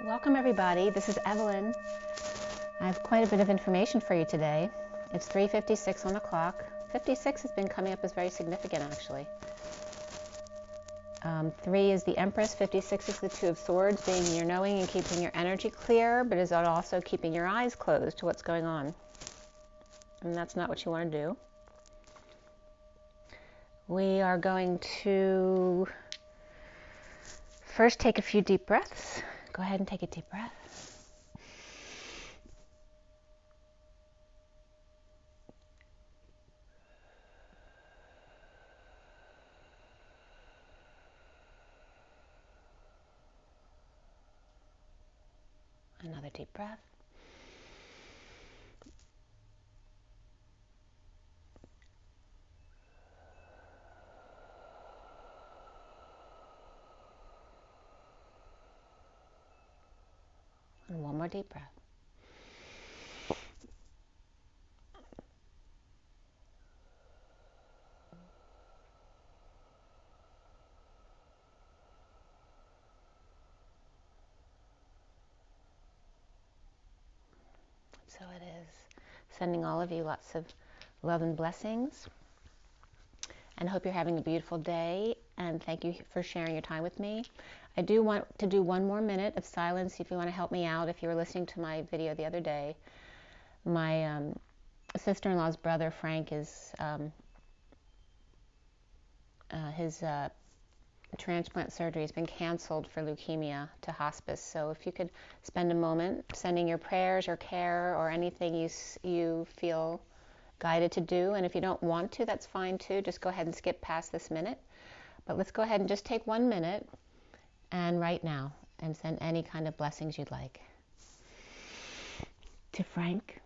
Welcome everybody, this is Evelyn. I have quite a bit of information for you today. It's 3:56 on the clock. 56 has been coming up as very significant actually. 3 is the Empress, 56 is the Two of Swords, being your knowing and keeping your energy clear, but is also keeping your eyes closed to what's going on. And that's not what you want to do. We are going to first take a few deep breaths. Go ahead and take a deep breath. Another deep breath. And one more deep breath. So it is. Sending all of you lots of love and blessings. And hope you're having a beautiful day. And thank you for sharing your time with me. I do want to do one more minute of silence if you want to help me out. If you were listening to my video the other day, my sister-in-law's brother, Frank, is his transplant surgery has been canceled for leukemia to hospice. So if you could spend a moment sending your prayers or care or anything you feel guided to do. And if you don't want to, that's fine too. Just go ahead and skip past this minute. But let's go ahead and just take 1 minute and right now and send any kind of blessings you'd like. To Frank.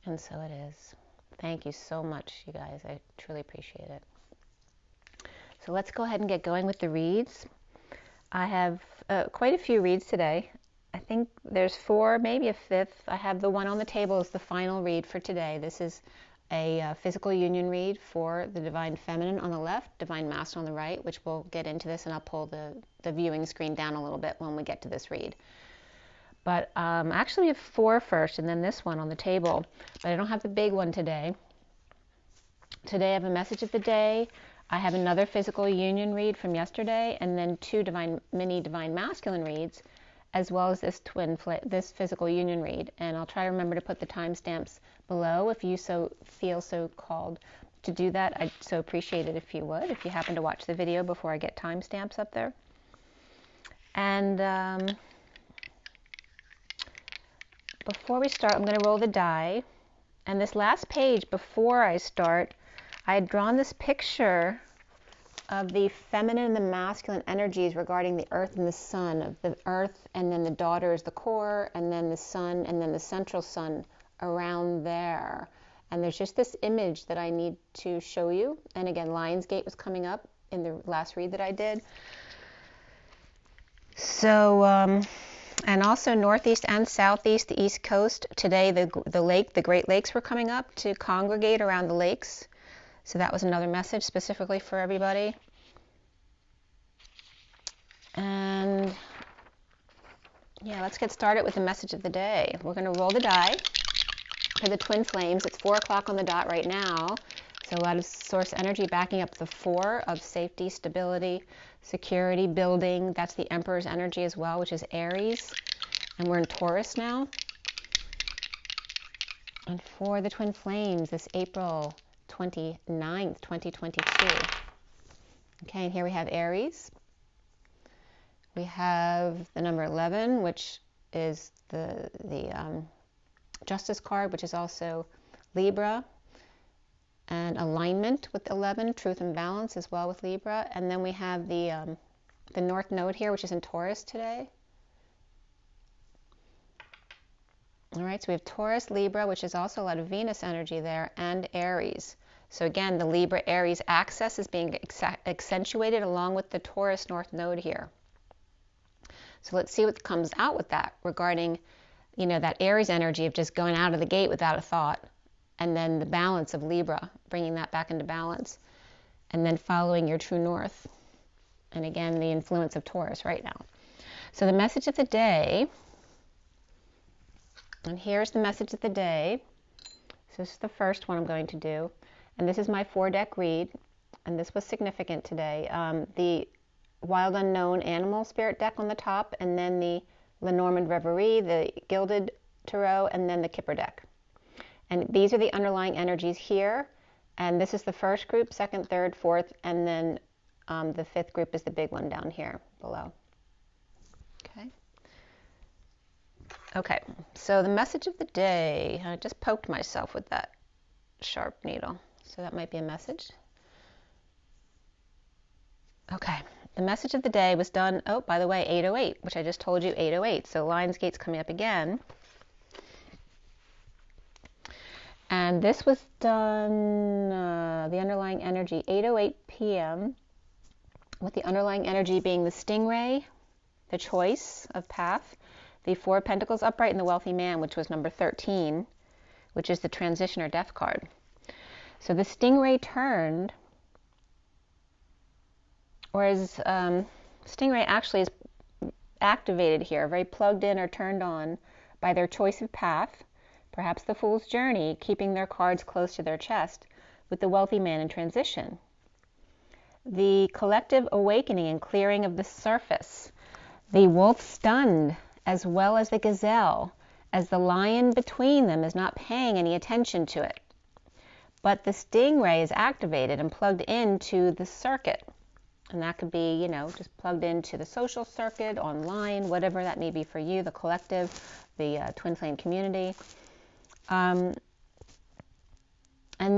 And so it is. Thank you so much, you guys. I truly appreciate it. So let's go ahead and get going with the reads. I have quite a few reads today. I think there's 4, maybe a 5th. I have the one on the table as the final read for today. This is a physical union read for the Divine Feminine on the left, Divine Masculine on the right, which we'll get into this, and I'll pull the viewing screen down a little bit when we get to this read. But actually we have 4 first, and then this one on the table. But I don't have the big one today. Today I have a message of the day. I have another physical union read from yesterday, and then 2 mini Divine Masculine reads, as well as this physical union read. And I'll try to remember to put the timestamps below if you feel so called to do that. I'd so appreciate it if you would, if you happen to watch the video before I get timestamps up there. And before we start, I'm going to roll the die. And this last page, before I start, I had drawn this picture of the feminine and the masculine energies regarding the earth and the sun, of the earth and then the daughter is the core, and then the sun, and then the central sun around there. And there's just this image that I need to show you. And again, Lionsgate was coming up in the last read that I did. So, and also northeast and southeast, the east coast. Today the Great Lakes were coming up to congregate around the lakes. So that was another message specifically for everybody. And yeah, let's get started with the message of the day. We're going to roll the die for the twin flames. It's 4 o'clock on the dot right now. So a lot of source energy backing up the 4 of safety, stability, security, building. That's the Emperor's energy as well, which is Aries. And we're in Taurus now. And for the twin flames, this April 29th, 2022. Okay, and here we have Aries. We have the number 11, which is the Justice card, which is also Libra, and alignment with 11, truth and balance as well with Libra. And then we have the North Node here, which is in Taurus today. All right, so we have Taurus, Libra, which is also a lot of Venus energy there, and Aries. So again, the Libra-Aries axis is being accentuated along with the Taurus North Node here. So let's see what comes out with that regarding, you know, that Aries energy of just going out of the gate without a thought, and then the balance of Libra, bringing that back into balance, and then following your true north. And again, the influence of Taurus right now. So the message of the day, and here's the message of the day. So this is the first one I'm going to do. And this is my 4-deck read. And this was significant today. The Wild Unknown Animal Spirit deck on the top, and then the Lenormand Reverie, the Gilded Tarot, and then the Kipper deck. And these are the underlying energies here. And this is the first group, second, third, fourth, and then the fifth group is the big one down here below. Okay. Okay, so the message of the day, I just poked myself with that sharp needle, so that might be a message. Okay, the message of the day was done, oh, by the way, 808, which I just told you, 808, so Lionsgate's coming up again. And this was done, the underlying energy, 8:08 p.m., with the underlying energy being the Stingray, the choice of path, the Four of Pentacles upright, and the Wealthy Man, which was number 13, which is the transition or death card. So the Stingray turned, whereas Stingray actually is activated here, very plugged in or turned on by their choice of path, perhaps the Fool's Journey, keeping their cards close to their chest, with the Wealthy Man in transition. The collective awakening and clearing of the surface, the wolf stunned, as well as the gazelle, as the lion between them is not paying any attention to it. But the Stingray is activated and plugged into the circuit. And that could be, you know, just plugged into the social circuit, online, whatever that may be for you, the collective, the twin flame community. And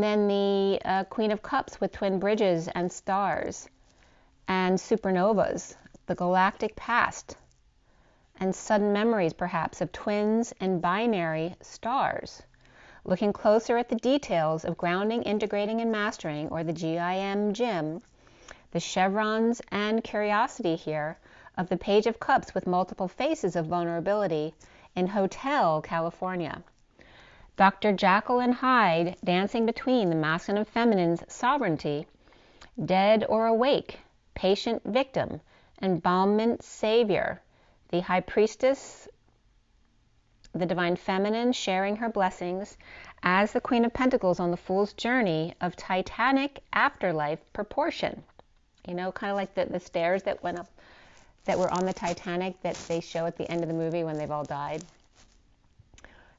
then the Queen of Cups with twin bridges and stars and supernovas, the galactic past, and sudden memories perhaps of twins and binary stars. Looking closer at the details of grounding, integrating, and mastering, or the GIM, the chevrons and curiosity here of the Page of Cups with multiple faces of vulnerability in Hotel California. Dr. Jekyll and Hyde dancing between the masculine and feminine's sovereignty, dead or awake, patient victim, embalmment savior, the High Priestess, the Divine Feminine sharing her blessings as the Queen of Pentacles on the Fool's Journey of Titanic afterlife proportion. You know, kind of like the stairs that went up, that were on the Titanic that they show at the end of the movie when they've all died.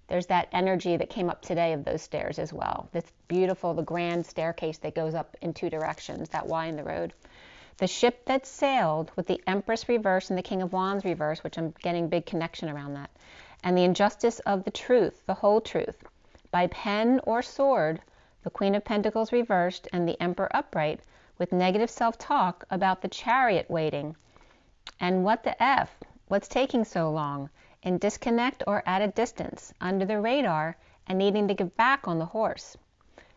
There's that energy that came up today of those stairs as well. This beautiful, the grand staircase that goes up in two directions, that Y in the road. The ship that sailed with the Empress reverse and the King of Wands reverse, which I'm getting big connection around that. And the injustice of the truth, the whole truth. By pen or sword, the Queen of Pentacles reversed and the Emperor upright, with negative self-talk about the Chariot waiting. And what the F? What's taking so long? In disconnect or at a distance, under the radar, and needing to give back on the horse.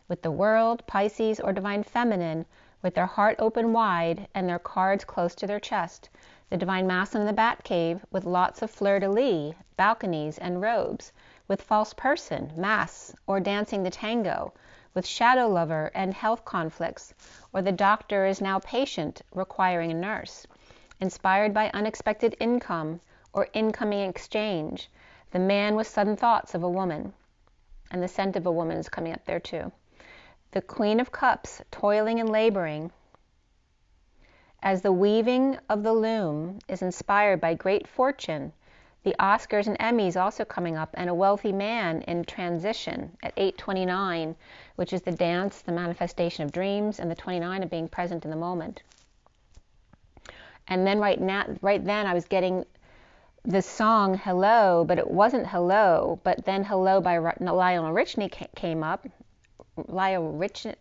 With the World, Pisces, or Divine Feminine, with their heart open wide and their cards close to their chest. The Divine Masculine in the Batcave, with lots of fleur-de-lis, balconies, and robes. With false person, masks, or dancing the tango. With shadow lover and health conflicts, or the doctor is now patient, requiring a nurse. Inspired by unexpected income, or incoming exchange. The man with sudden thoughts of a woman. And the scent of a woman is coming up there too. The Queen of Cups, toiling and laboring, as the weaving of the loom is inspired by great fortune, The Oscars and Emmys also coming up, and a wealthy man in transition at 8:29, which is the dance, the manifestation of dreams, and the 29 of being present in the moment. And then right then I was getting the song Hello, but it wasn't Hello, but then Hello by Lionel Richie came up. Lionel Richie.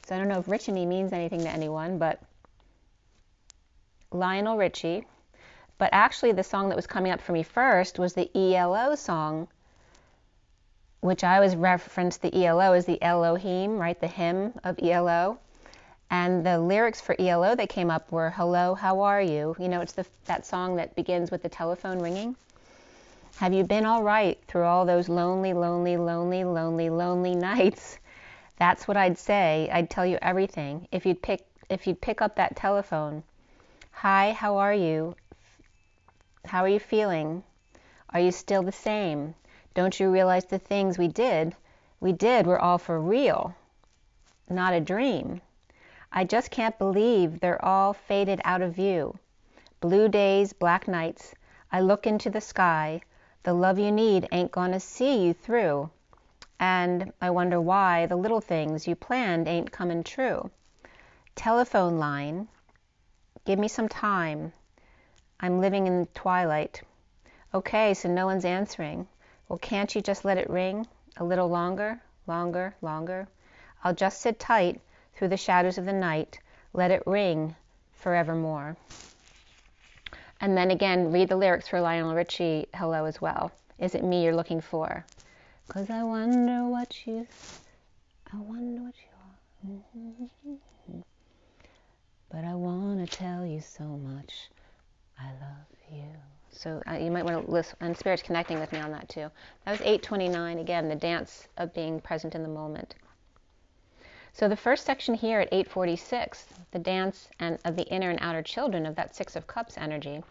So I don't know if Richie means anything to anyone, but Lionel Richie. But actually the song that was coming up for me first was the ELO song, which I always reference the ELO as the Elohim, right? The hymn of ELO. And the lyrics for ELO that came up were, hello, how are you? You know, it's that song that begins with the telephone ringing. Have you been all right through all those lonely, lonely, lonely, lonely, lonely nights? That's what I'd say. I'd tell you everything. If you'd pick up that telephone. Hi, how are you? How are you feeling? Are you still the same? Don't you realize the things we did were all for real, not a dream. I just can't believe they're all faded out of view. Blue days, black nights. I look into the sky. The love you need ain't gonna see you through. And I wonder why the little things you planned ain't coming true. Telephone line. Give me some time. I'm living in twilight. Okay, so no one's answering. Well, can't you just let it ring a little longer, longer, longer? I'll just sit tight through the shadows of the night. Let it ring forevermore. And then again, read the lyrics for Lionel Richie, Hello, as well. Is it me you're looking for? 'Cause I wonder what you are. But I want to tell you so much. I love you. So you might want to listen, and Spirit's connecting with me on that too. That was 8:29, again, the dance of being present in the moment. So the first section here at 8:46, the dance of the inner and outer children of that Six of Cups energy,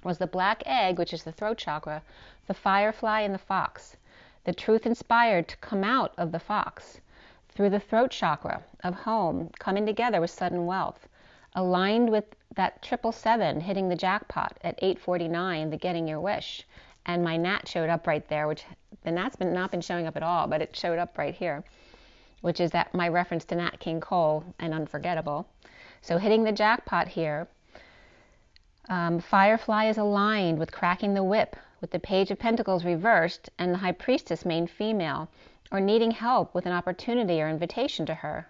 was the black egg, which is the throat chakra, the firefly and the fox, the truth inspired to come out of the fox, through the throat chakra of home, coming together with sudden wealth, aligned with that 777 hitting the jackpot at 8:49, the getting your wish. And my gnat showed up right there, which the gnat's not been showing up at all, but it showed up right here, which is that my reference to Nat King Cole and Unforgettable. So hitting the jackpot here, Firefly is aligned with cracking the whip, with the Page of Pentacles reversed and the High Priestess main female, or needing help with an opportunity or invitation to her.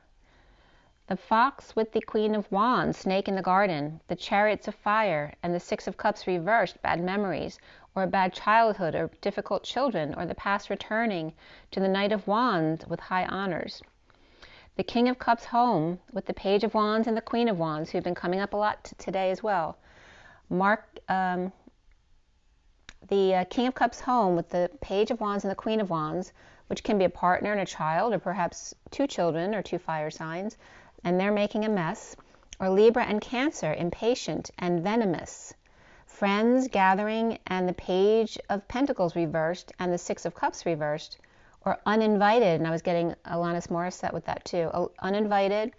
The fox with the Queen of Wands, snake in the garden, the chariots of fire, and the Six of Cups reversed, bad memories, or a bad childhood, or difficult children, or the past returning to the Knight of Wands with high honors. The King of Cups home with the Page of Wands and the Queen of Wands, who've been coming up a lot today as well. The King of Cups home with the Page of Wands and the Queen of Wands, which can be a partner and a child, or perhaps two children or two fire signs, and they're making a mess, or Libra and Cancer, impatient and venomous. Friends gathering and the Page of Pentacles reversed and the Six of Cups reversed, or uninvited, and I was getting Alanis Morissette with that too, uninvited,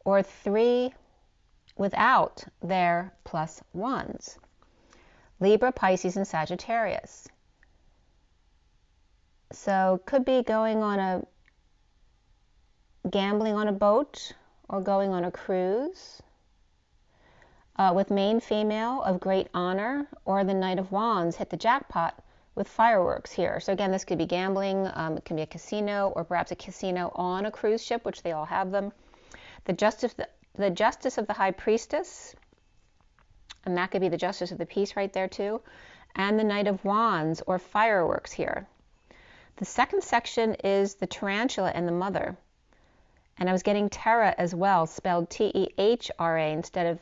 or three without their plus ones. Libra, Pisces, and Sagittarius. So could be going on gambling on a boat, or going on a cruise, with main female of great honor, or the Knight of Wands hit the jackpot with fireworks here. So again, this could be gambling, it can be a casino, or perhaps a casino on a cruise ship, which they all have them. The Justice of the High Priestess, and that could be the Justice of the Peace right there too, and the Knight of Wands, or fireworks here. The second section is the Tarantula and the Mother. And I was getting Terra as well, spelled T-E-H-R-A instead of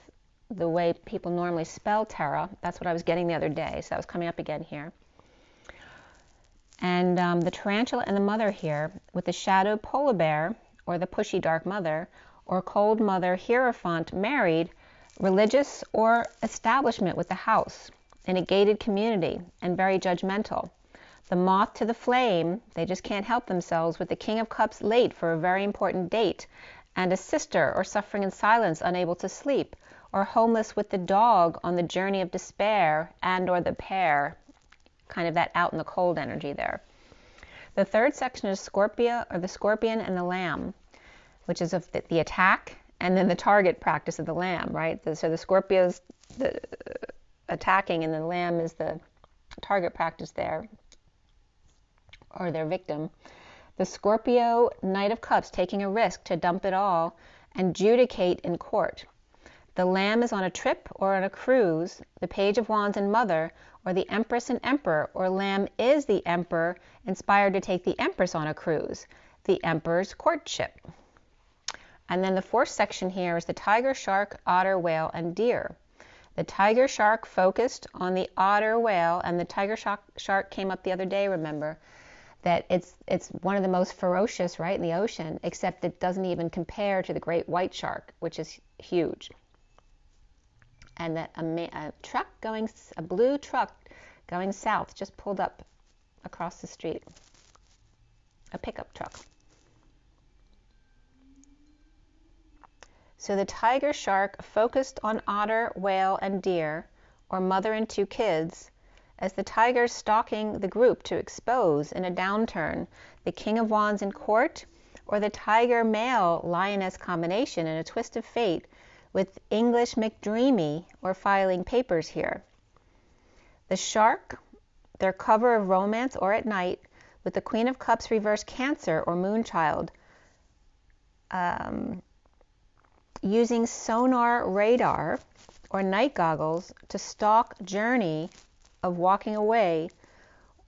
the way people normally spell Terra. That's what I was getting the other day, so that was coming up again here. And the Tarantula and the Mother here, with the Shadow Polar Bear, or the Pushy Dark Mother, or Cold Mother Hierophant married, religious or establishment with the house, in a gated community, and very judgmental. The moth to the flame, they just can't help themselves, with the King of Cups late for a very important date, and a sister or suffering in silence, unable to sleep, or homeless with the dog on the journey of despair, and or the pair, kind of that out in the cold energy there. The third section is Scorpio, or the Scorpion and the Lamb, which is of the attack and then the target practice of the Lamb, right? So the Scorpio's the attacking and the Lamb is the target practice there, or their victim. The Scorpio, Knight of Cups, taking a risk to dump it all and judicate in court. The Lamb is on a trip or on a cruise, the Page of Wands and Mother, or the Empress and Emperor, or Lamb is the Emperor, inspired to take the Empress on a cruise, the Emperor's courtship. And then the fourth section here is the Tiger, Shark, Otter, Whale, and Deer. The Tiger Shark focused on the Otter Whale, and the Tiger Shark came up the other day, remember, that it's one of the most ferocious, right, in the ocean, except it doesn't even compare to the great white shark, which is huge. And that a blue truck going south just pulled up across the street, a pickup truck. So the Tiger Shark focused on Otter, Whale, and Deer, or Mother and two kids, as the tiger stalking the group to expose in a downturn the King of Wands in court, or the tiger male lioness combination in a twist of fate with English McDreamy, or filing papers here. The Shark, their cover of Romance or At Night, with the Queen of Cups reverse Cancer or Moonchild, using sonar radar or night goggles to stalk journey of walking away,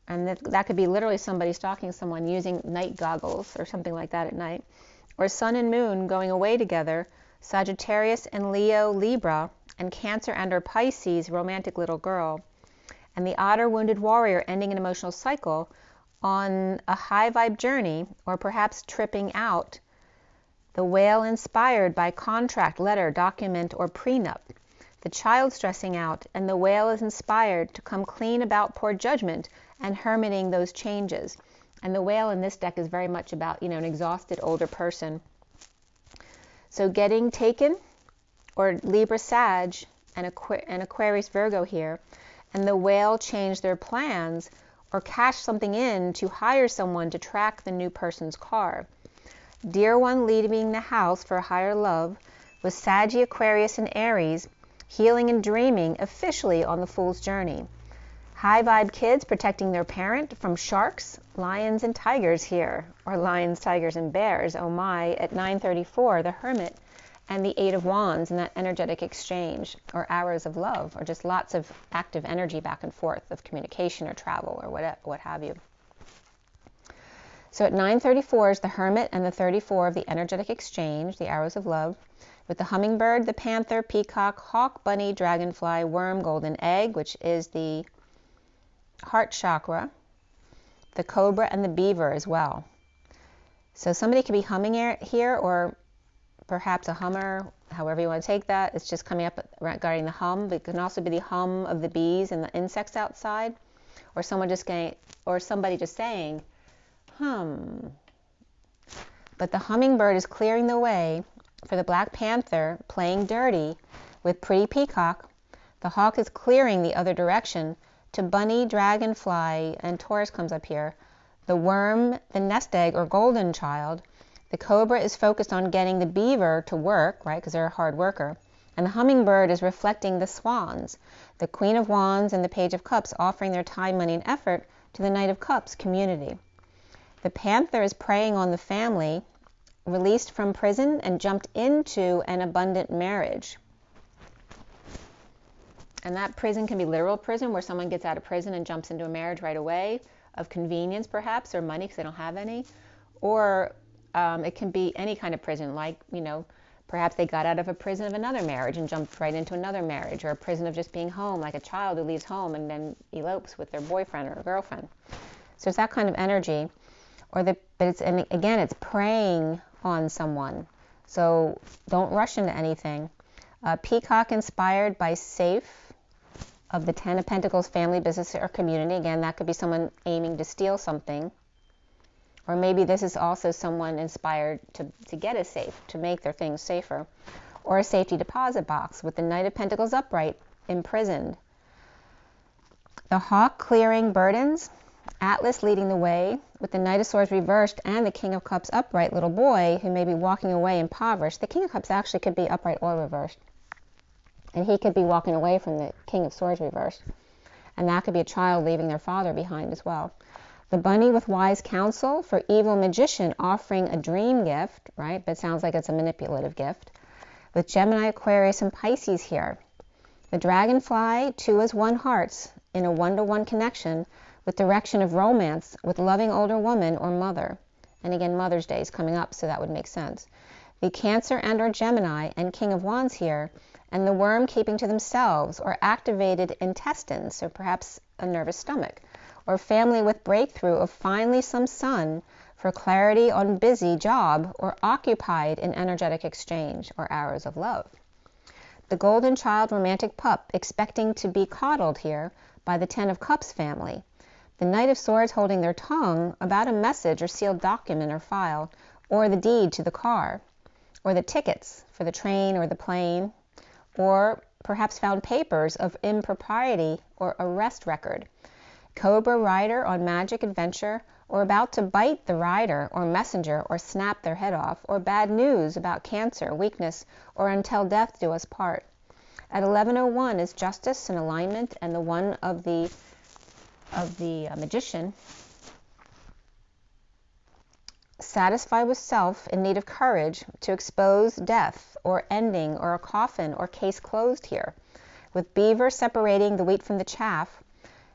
and that could be literally somebody stalking someone using night goggles or something like that at night, or Sun and Moon going away together, Sagittarius and Leo, Libra, and Cancer and or Pisces, romantic little girl, and the Otter, wounded warrior, ending an emotional cycle on a high vibe journey, or perhaps tripping out, the Whale, inspired by contract, letter, document, or prenup, the child stressing out, and the Whale is inspired to come clean about poor judgment and hermiting those changes. And the Whale in this deck is very much about, an exhausted older person. So getting taken, or Libra, Sag, and Aquarius, Virgo here, and the Whale change their plans or cash something in to hire someone to track the new person's car. Dear one leaving the house for a higher love, with Saggy, Aquarius, and Aries, healing and dreaming officially on the Fool's Journey. High vibe kids protecting their parent from sharks, lions, and tigers here, or lions, tigers, and bears, oh my, at 9:34, the Hermit and the Eight of Wands in that energetic exchange, or arrows of love, or just lots of active energy back and forth of communication or travel or what have you. So at 9:34 is the Hermit and the 34 of the energetic exchange, the arrows of love, with the hummingbird, the panther, peacock, hawk, bunny, dragonfly, worm, golden egg, which is the heart chakra, the cobra, and the beaver as well. So somebody could be humming here, or perhaps a hummer, however you want to take that. It's just coming up regarding the hum. But it can also be the hum of the bees and the insects outside, or somebody just saying, hum. But the hummingbird is clearing the way for the Black Panther playing dirty with pretty peacock. The hawk is clearing the other direction to bunny, dragonfly, and Taurus comes up here. The worm, the nest egg or golden child. The cobra is focused on getting the beaver to work, right, because they're a hard worker. And the hummingbird is reflecting the swans. The Queen of Wands and the Page of Cups offering their time, money, and effort to the Knight of Cups community. The panther is preying on the family, released from prison and jumped into an abundant marriage. And that prison can be literal prison, where someone gets out of prison and jumps into a marriage right away, of convenience perhaps, or money because they don't have any. Or it can be any kind of prison, like, perhaps they got out of a prison of another marriage and jumped right into another marriage, or a prison of just being home, like a child who leaves home and then elopes with their boyfriend or girlfriend. So it's that kind of energy. But it's preying on someone. So don't rush into anything. Peacock inspired by Safe of the Ten of Pentacles, family, business, or community. Again, that could be someone aiming to steal something. Or maybe this is also someone inspired to get a safe, to make their things safer. or a safety deposit box with the Knight of Pentacles upright, imprisoned. The Hawk clearing burdens, Atlas leading the way, with the Knight of Swords reversed and the King of Cups upright, little boy who may be walking away impoverished. The King of Cups actually could be upright or reversed. And he could be walking away from the King of Swords reversed. And that could be a child leaving their father behind as well. The bunny with wise counsel for evil magician offering a dream gift, right? But it sounds like it's a manipulative gift. With Gemini, Aquarius, and Pisces here. The dragonfly, 2 as 1 hearts in a 1-to-1 connection with direction of romance with loving older woman or mother. And again, Mother's Day is coming up, so that would make sense. The Cancer and or Gemini and King of Wands here, and the worm keeping to themselves or activated intestines, so perhaps a nervous stomach, or family with breakthrough of finally some sun for clarity on busy job or occupied in energetic exchange or hours of love. The golden child romantic pup expecting to be coddled here by the 10 of Cups family. The Knight of Swords holding their tongue about a message or sealed document or file, or the deed to the car, or the tickets for the train or the plane, or perhaps found papers of impropriety or arrest record. Cobra rider on magic adventure, or about to bite the rider or messenger or snap their head off, or bad news about cancer, weakness, or until death do us part. At 11:01 is justice and alignment, and the one of the magician, satisfied with self, in need of courage to expose death or ending or a coffin or case closed here, with beaver separating the wheat from the chaff,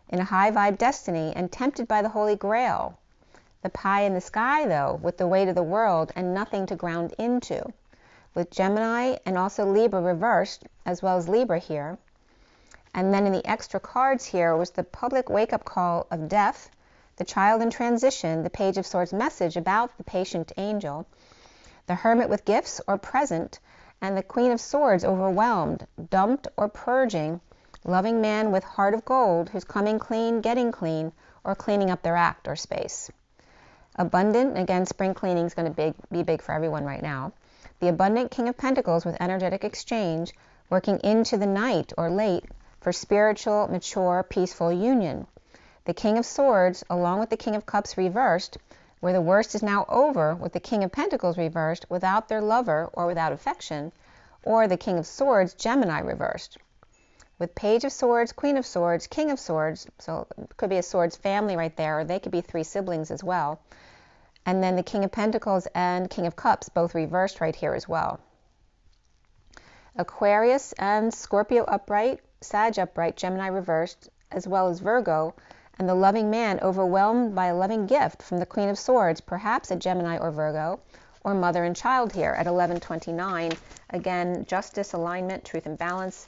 in a high vibe destiny and tempted by the Holy Grail. The pie in the sky, though, with the weight of the world and nothing to ground into, with Gemini and also Libra reversed, as well as Libra here. And then in the extra cards here was the public wake-up call of death, the child in transition, the Page of Swords message about the patient angel, the Hermit with gifts or present, and the Queen of Swords overwhelmed, dumped or purging, loving man with heart of gold who's coming clean, getting clean, or cleaning up their act or space. Abundant, again, spring cleaning is going to be big for everyone right now. The abundant King of Pentacles with energetic exchange, working into the night or late for spiritual, mature, peaceful union. The King of Swords, along with the King of Cups reversed, where the worst is now over with the King of Pentacles reversed without their lover or without affection, or the King of Swords, Gemini reversed. With Page of Swords, Queen of Swords, King of Swords, so it could be a Swords family right there, or they could be 3 siblings as well. And then the King of Pentacles and King of Cups both reversed right here as well. Aquarius and Scorpio upright, Sag upright, Gemini reversed, as well as Virgo, and the loving man overwhelmed by a loving gift from the Queen of Swords, perhaps a Gemini or Virgo, or mother and child here at 11:29. Again, justice, alignment, truth and balance,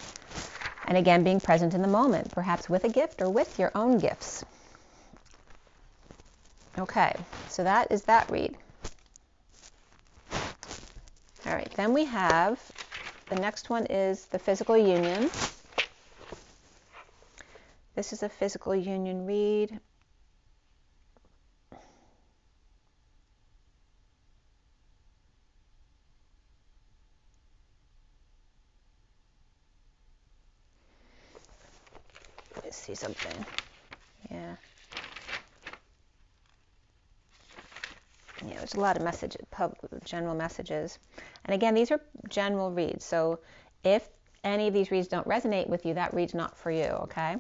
and again being present in the moment, perhaps with a gift or with your own gifts. Okay, so that is that read. All right, then we have, the next one is the physical union. This is a physical union read. Let's see something. Yeah. Yeah, there's a lot of general messages. And again, these are general reads. So if any of these reads don't resonate with you, that read's not for you, okay?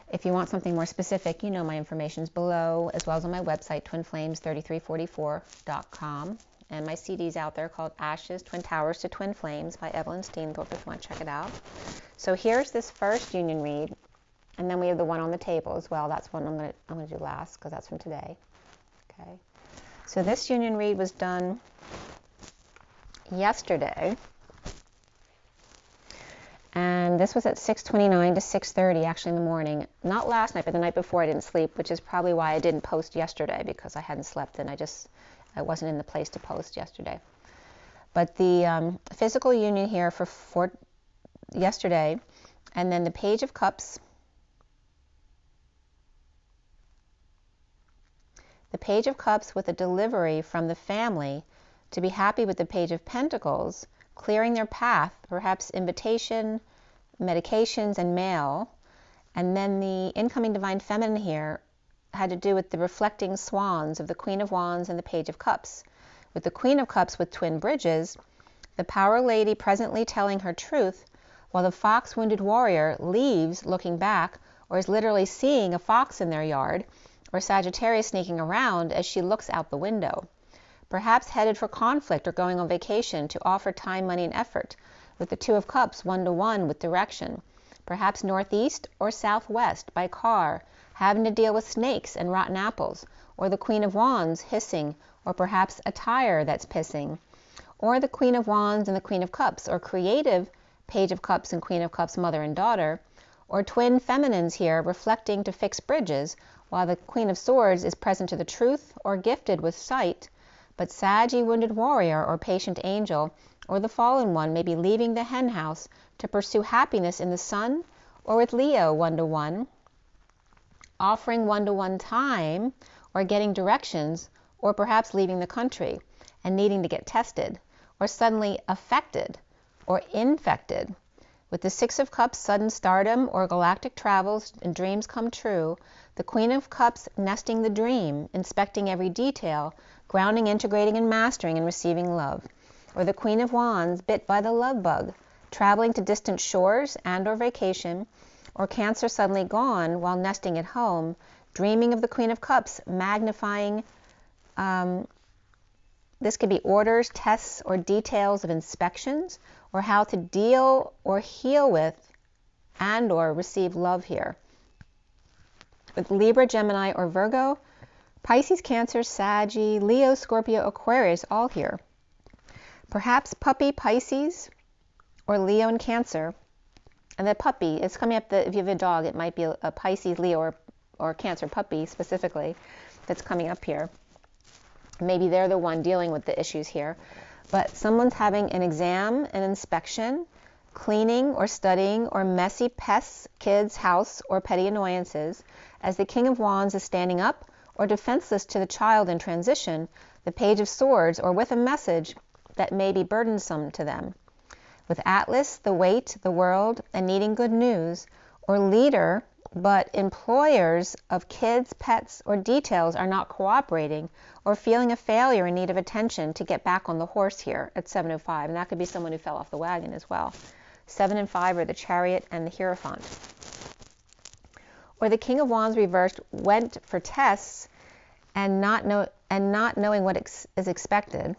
If you want something more specific, you know my information is below, as well as on my website, twinflames3344.com. And my CD's out there called Ashes, Twin Towers to Twin Flames by Evelyn, Stainthorpe, if you want to check it out. So here's this first union read. And then we have the one on the table as well. That's one I'm gonna do last because that's from today. Okay. So this union read was done yesterday. And this was at 6:29 to 6:30 actually in the morning. Not last night, but the night before I didn't sleep, which is probably why I didn't post yesterday, because I hadn't slept and I wasn't in the place to post yesterday. But the physical union here for yesterday, and then the Page of Cups, the Page of Cups with a delivery from the family to be happy with the Page of Pentacles clearing their path, perhaps invitation, medications, and mail. And then the incoming Divine Feminine here had to do with the reflecting swans of the Queen of Wands and the Page of Cups. With the Queen of Cups with twin bridges, the power lady presently telling her truth, while the fox-wounded warrior leaves looking back, or is literally seeing a fox in their yard, or Sagittarius sneaking around as she looks out the window. Perhaps headed for conflict or going on vacation to offer time, money, and effort, with the Two of Cups 1-to-1 with direction. Perhaps northeast or southwest by car, having to deal with snakes and rotten apples, or the Queen of Wands hissing, or perhaps a tire that's pissing, or the Queen of Wands and the Queen of Cups, or creative Page of Cups and Queen of Cups, mother and daughter, or twin feminines here reflecting to fix bridges, while the Queen of Swords is present to the truth or gifted with sight, but Saggy wounded warrior or patient angel, or the fallen one may be leaving the hen house to pursue happiness in the sun, or with Leo 1-to-1, offering 1-to-1 time, or getting directions, or perhaps leaving the country and needing to get tested, or suddenly affected or infected. With the Six of Cups sudden stardom or galactic travels and dreams come true, the Queen of Cups nesting the dream, inspecting every detail, grounding, integrating, and mastering and receiving love. Or the Queen of Wands bit by the love bug, traveling to distant shores and or vacation, or Cancer suddenly gone while nesting at home, dreaming of the Queen of Cups, magnifying. This could be orders, tests, or details of inspections, or how to deal or heal with and or receive love here. With Libra, Gemini, or Virgo, Pisces, Cancer, Saggy, Leo, Scorpio, Aquarius, all here. Perhaps puppy, Pisces, or Leo and Cancer. And the puppy, it's coming up, if you have a dog, it might be a Pisces, Leo, or Cancer puppy specifically that's coming up here. Maybe they're the one dealing with the issues here. But someone's having an exam, an inspection, cleaning or studying, or messy pests, kids, house, or petty annoyances, as the King of Wands is standing up, or defenseless to the child in transition, the Page of Swords, or with a message that may be burdensome to them. With Atlas, the weight, the world, and needing good news, or leader, but employers of kids, pets, or details are not cooperating, or feeling a failure in need of attention to get back on the horse here at 7:05, and that could be someone who fell off the wagon as well. 7 and 5 are the Chariot and the Hierophant. Or the King of Wands reversed went for tests and not knowing what is expected,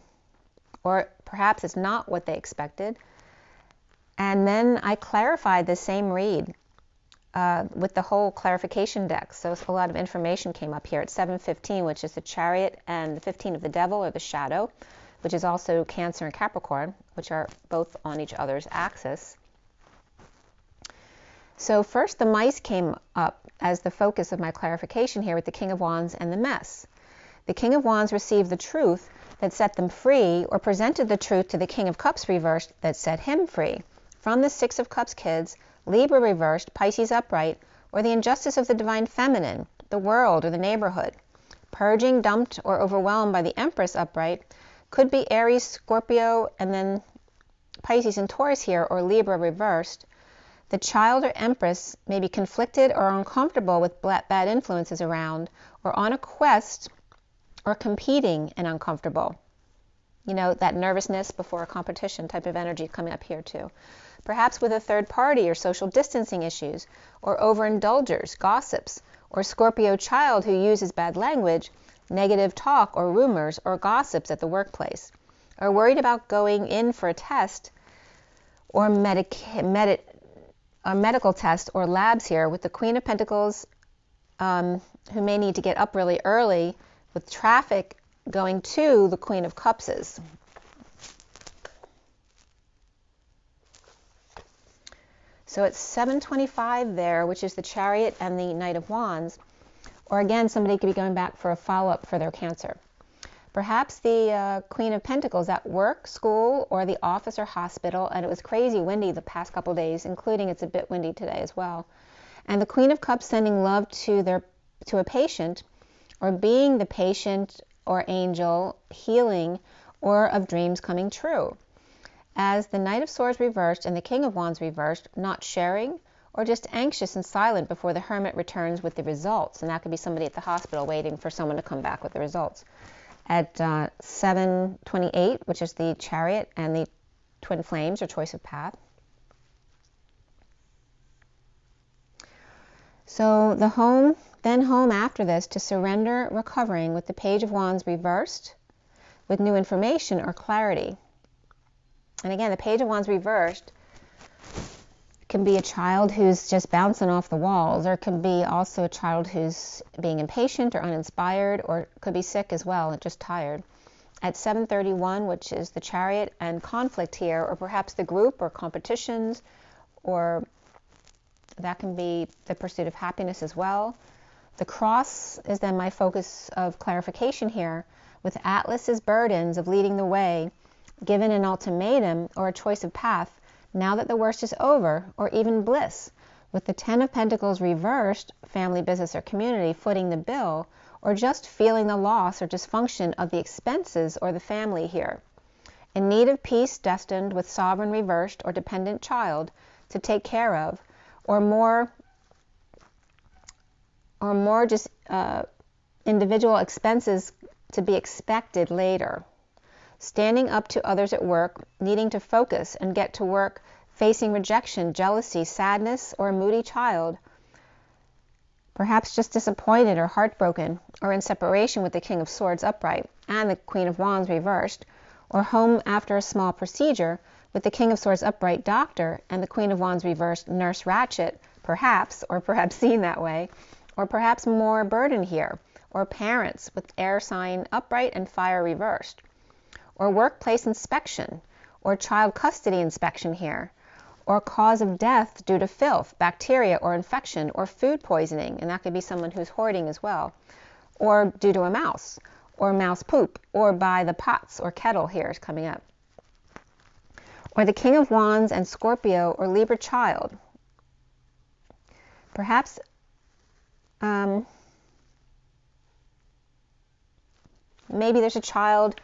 or perhaps it's not what they expected. And then I clarified the same read with the whole clarification deck. So a lot of information came up here at 7:15, which is the Chariot, and the 15 of the Devil, or the Shadow, which is also Cancer and Capricorn, which are both on each other's axis. So first the mice came up as the focus of my clarification here with the King of Wands and the mess. The King of Wands received the truth that set them free, or presented the truth to the King of Cups reversed that set him free. From the Six of Cups kids, Libra reversed, Pisces upright, or the injustice of the Divine Feminine, the world, or the neighborhood. Purging, dumped, or overwhelmed by the Empress upright could be Aries, Scorpio, and then Pisces and Taurus here, or Libra reversed. The child or Empress may be conflicted or uncomfortable with bad influences around, or on a quest, or competing and uncomfortable. You know, that nervousness before a competition type of energy coming up here too. Perhaps with a third party or social distancing issues, or overindulgers, gossips, or Scorpio child who uses bad language, negative talk or rumors or gossips at the workplace, or worried about going in for a test or a medical test or labs here with the Queen of Pentacles, who may need to get up really early with traffic going to the Queen of Cupses. So it's 7:25 there, which is the Chariot and the Knight of Wands. Or again, somebody could be going back for a follow-up for their Cancer. Perhaps the Queen of Pentacles at work, school, or the office or hospital, and it was crazy windy the past couple days, including it's a bit windy today as well. And the Queen of Cups sending love to a patient, or being the patient or angel, healing, or of dreams coming true. as the Knight of Swords reversed and the King of Wands reversed, not sharing or just anxious and silent before the Hermit returns with the results. And that could be somebody at the hospital waiting for someone to come back with the results. At 7:28, which is the Chariot and the Twin Flames, or choice of path. So the home after this to surrender, recovering with the Page of Wands reversed with new information or clarity. And again, the Page of Wands reversed can be a child who's just bouncing off the walls, or it can be also a child who's being impatient or uninspired, or could be sick as well and just tired. At 7:31, which is the Chariot and conflict here, or perhaps the group or competitions, or that can be the pursuit of happiness as well. The Cross is then my focus of clarification here, with Atlas's burdens of leading the way, given an ultimatum or a choice of path, now that the worst is over, or even bliss, with the Ten of Pentacles reversed, family, business, or community, footing the bill, or just feeling the loss or dysfunction of the expenses or the family here. In need of peace, destined with sovereign reversed or dependent child to take care of, or more just individual expenses to be expected later. Standing up to others at work, needing to focus and get to work, facing rejection, jealousy, sadness, or a moody child, perhaps just disappointed or heartbroken, or in separation with the King of Swords upright and the Queen of Wands reversed, or home after a small procedure with the King of Swords upright doctor and the Queen of Wands reversed nurse Ratchet, perhaps, or perhaps seen that way, or perhaps more burden here, or parents with air sign upright and fire reversed, or workplace inspection, or child custody inspection here, or cause of death due to filth, bacteria, or infection, or food poisoning, and that could be someone who's hoarding as well, or due to a mouse, or mouse poop, or by the pots or kettle here is coming up, or the King of Wands and Scorpio or Libra child. Perhaps maybe there's a child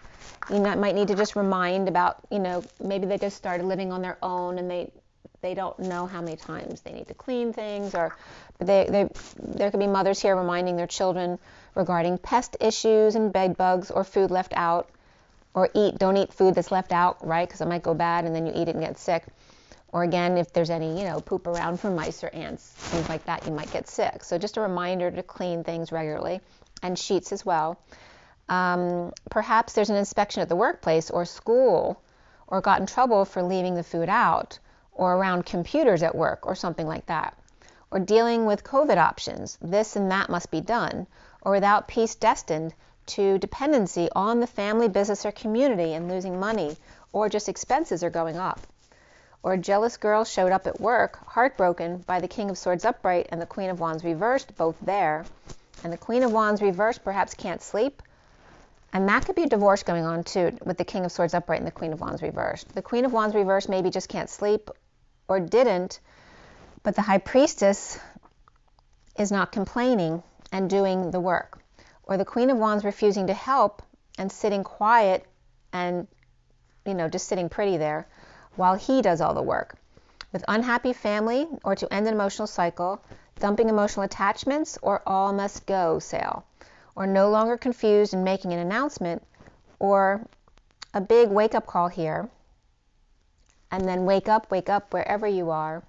you might need to just remind about, maybe they just started living on their own and they don't know how many times they need to clean things, or but there could be mothers here reminding their children regarding pest issues and bed bugs or food left out, or don't eat food that's left out, right? Because it might go bad and then you eat it and get sick. Or again, if there's any, poop around from mice or ants, things like that, you might get sick. So just a reminder to clean things regularly, and sheets as well. Perhaps there's an inspection at the workplace or school, or got in trouble for leaving the food out, or around computers at work, or something like that. Or dealing with COVID options, this and that must be done, or without peace destined to dependency on the family, business, or community and losing money, or just expenses are going up. Or a jealous girl showed up at work, heartbroken by the King of Swords upright and the Queen of Wands reversed, both there. And the Queen of Wands reversed perhaps can't sleep. And that could be a divorce going on too, with the King of Swords upright and the Queen of Wands reversed. The Queen of Wands reversed maybe just can't sleep or didn't, but the High Priestess is not complaining and doing the work. Or the Queen of Wands refusing to help and sitting quiet and, just sitting pretty there while he does all the work. With unhappy family, or to end an emotional cycle, dumping emotional attachments, or all must go sale. Or no longer confused and making an announcement, or a big wake-up call here, and then wake up wherever you are.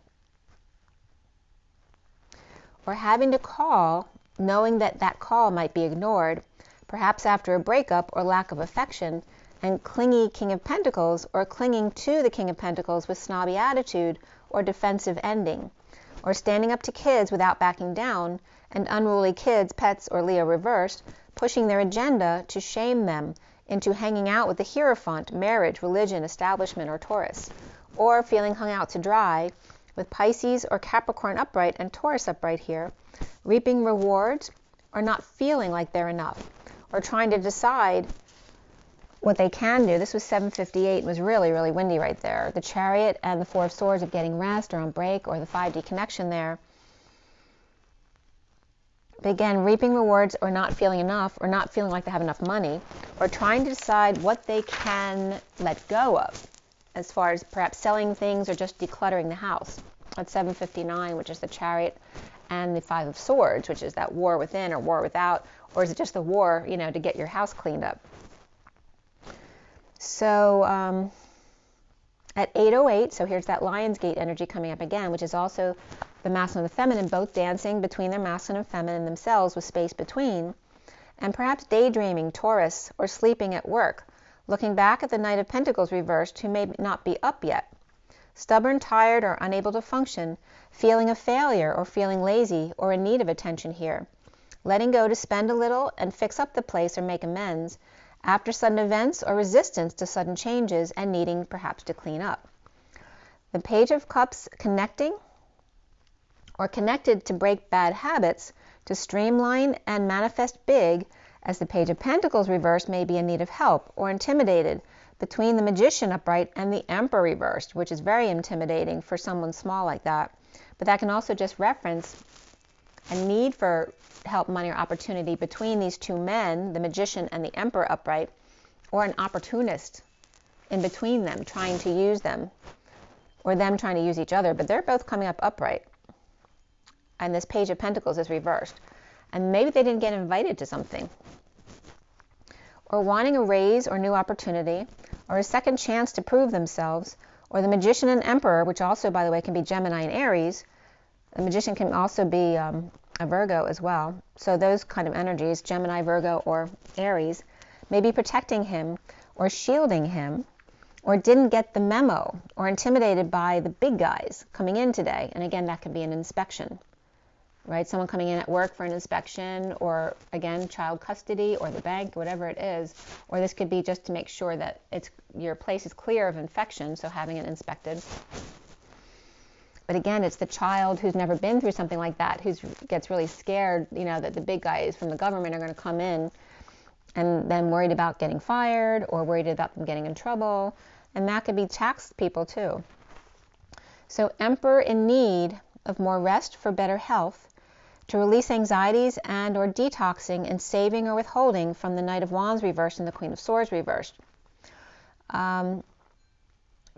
Or having to call, knowing that that call might be ignored, perhaps after a breakup or lack of affection, and clingy King of Pentacles, or clinging to the King of Pentacles with snobby attitude or defensive ending, or standing up to kids without backing down, and unruly kids, pets, or Leo reversed, pushing their agenda to shame them into hanging out with the Hierophant, marriage, religion, establishment, or Taurus, or feeling hung out to dry with Pisces or Capricorn upright and Taurus upright here, reaping rewards, or not feeling like they're enough, or trying to decide what they can do. This was 7:58 and was really, really windy right there. The Chariot and the Four of Swords of getting rest or on break, or the 5D connection there. But again, reaping rewards or not feeling enough, or not feeling like they have enough money, or trying to decide what they can let go of. as far as perhaps selling things or just decluttering the house. At 759, which is the Chariot, and the Five of Swords, which is that war within or war without, or is it just the war, you know, to get your house cleaned up? So at 808, so here's that Lionsgate energy coming up again, which is also the masculine and the feminine, both dancing between their masculine and feminine themselves with space between, and perhaps daydreaming, Taurus, or sleeping at work, looking back at the Knight of Pentacles reversed, who may not be up yet. Stubborn, tired, or unable to function, feeling a failure or feeling lazy or in need of attention here. Letting go to spend a little and fix up the place or make amends after sudden events or resistance to sudden changes and needing perhaps to clean up. The Page of Cups connecting or connected to break bad habits, to streamline and manifest big, as the Page of Pentacles reversed may be in need of help or intimidated, between the Magician upright and the Emperor reversed, which is very intimidating for someone small like that. But that can also just reference a need for help, money, or opportunity between these two men, the Magician and the Emperor upright, or an opportunist in between them trying to use them, or them trying to use each other, but they're both coming up upright. And this Page of Pentacles is reversed. And maybe they didn't get invited to something. Or wanting a raise or new opportunity, or a second chance to prove themselves, or the Magician and Emperor, which also, by the way, can be Gemini and Aries. The Magician can also be a Virgo as well. So those kind of energies, Gemini, Virgo, or Aries, may be protecting him or shielding him, or didn't get the memo, or intimidated by the big guys coming in today. And again, that could be an inspection. Right? Someone coming in at work for an inspection, or again, child custody, or the bank, whatever it is. Or this could be just to make sure that your place is clear of infection, so having it inspected. But again, it's the child who's never been through something like that, who gets really scared, you know, that the big guys from the government are going to come in, and then worried about getting fired, or worried about them getting in trouble. And that could be tax people too. So Emperor in need of more rest for better health, to release anxieties and or detoxing and saving or withholding from the Knight of Wands reversed and the Queen of Swords reversed.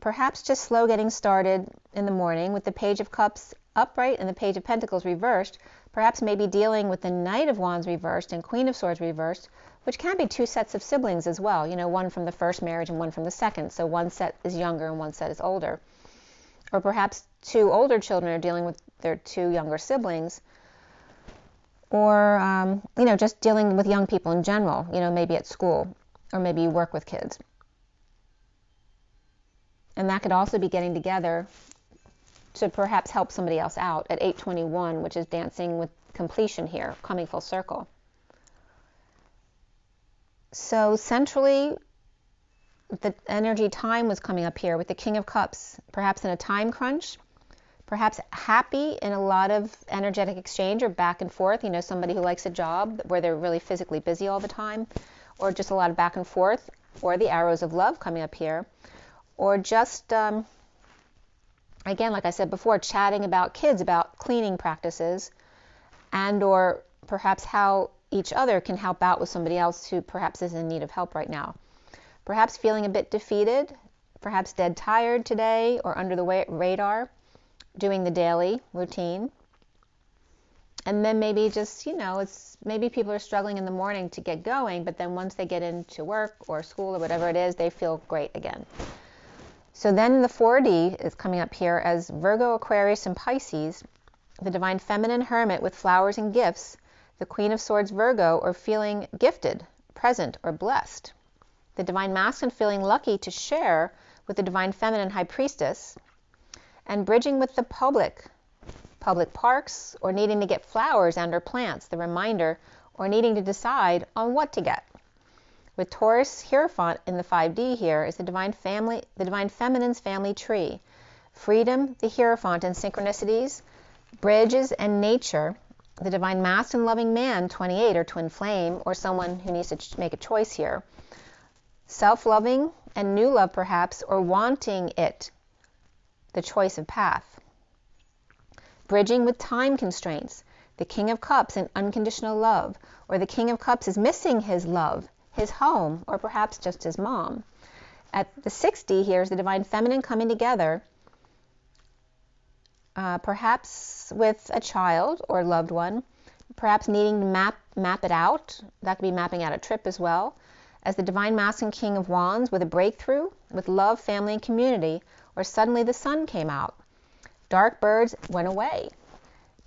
Perhaps just slow getting started in the morning with the Page of Cups upright and the Page of Pentacles reversed. Perhaps maybe dealing with the Knight of Wands reversed and Queen of Swords reversed, which can be two sets of siblings as well. You know, one from the first marriage and one from the second. So one set is younger and one set is older. Or perhaps two older children are dealing with their two younger siblings. Or, you know, just dealing with young people in general, you know, maybe at school, or maybe you work with kids. And that could also be getting together to perhaps help somebody else out at 821, which is dancing with completion here, coming full circle. So centrally, the energy time was coming up here with the King of Cups, perhaps in a time crunch, perhaps happy in a lot of energetic exchange or back and forth, you know, somebody who likes a job where they're really physically busy all the time, or just a lot of back and forth, or the arrows of love coming up here, or just, again, like I said before, chatting about kids, about cleaning practices, and or perhaps how each other can help out with somebody else who perhaps is in need of help right now. Perhaps feeling a bit defeated, perhaps dead tired today, or under the radar, doing the daily routine. And then maybe just, you know, maybe people are struggling in the morning to get going, but then once they get into work or school or whatever it is, they feel great again. So then the 4D is coming up here as Virgo, Aquarius, and Pisces, the Divine Feminine Hermit with flowers and gifts, the Queen of Swords Virgo, or feeling gifted, present, or blessed. The Divine Masculine feeling lucky to share with the Divine Feminine High Priestess, and bridging with the public parks, or needing to get flowers and or plants, the reminder, or needing to decide on what to get. With Taurus Hierophant in the 5D here is the Divine Feminine's family tree. Freedom, the Hierophant, and synchronicities, bridges and nature, the Divine Masculine loving man, 28, or twin flame, or someone who needs to make a choice here. Self-loving and new love perhaps, or wanting it, the choice of path. Bridging with time constraints, the King of Cups and unconditional love, or the King of Cups is missing his love, his home, or perhaps just his mom. At the 60, here's the Divine Feminine coming together, perhaps with a child or loved one, perhaps needing to map it out. That could be mapping out a trip as well. As the Divine Masculine King of Wands with a breakthrough, with love, family, and community, or suddenly the sun came out. Dark birds went away.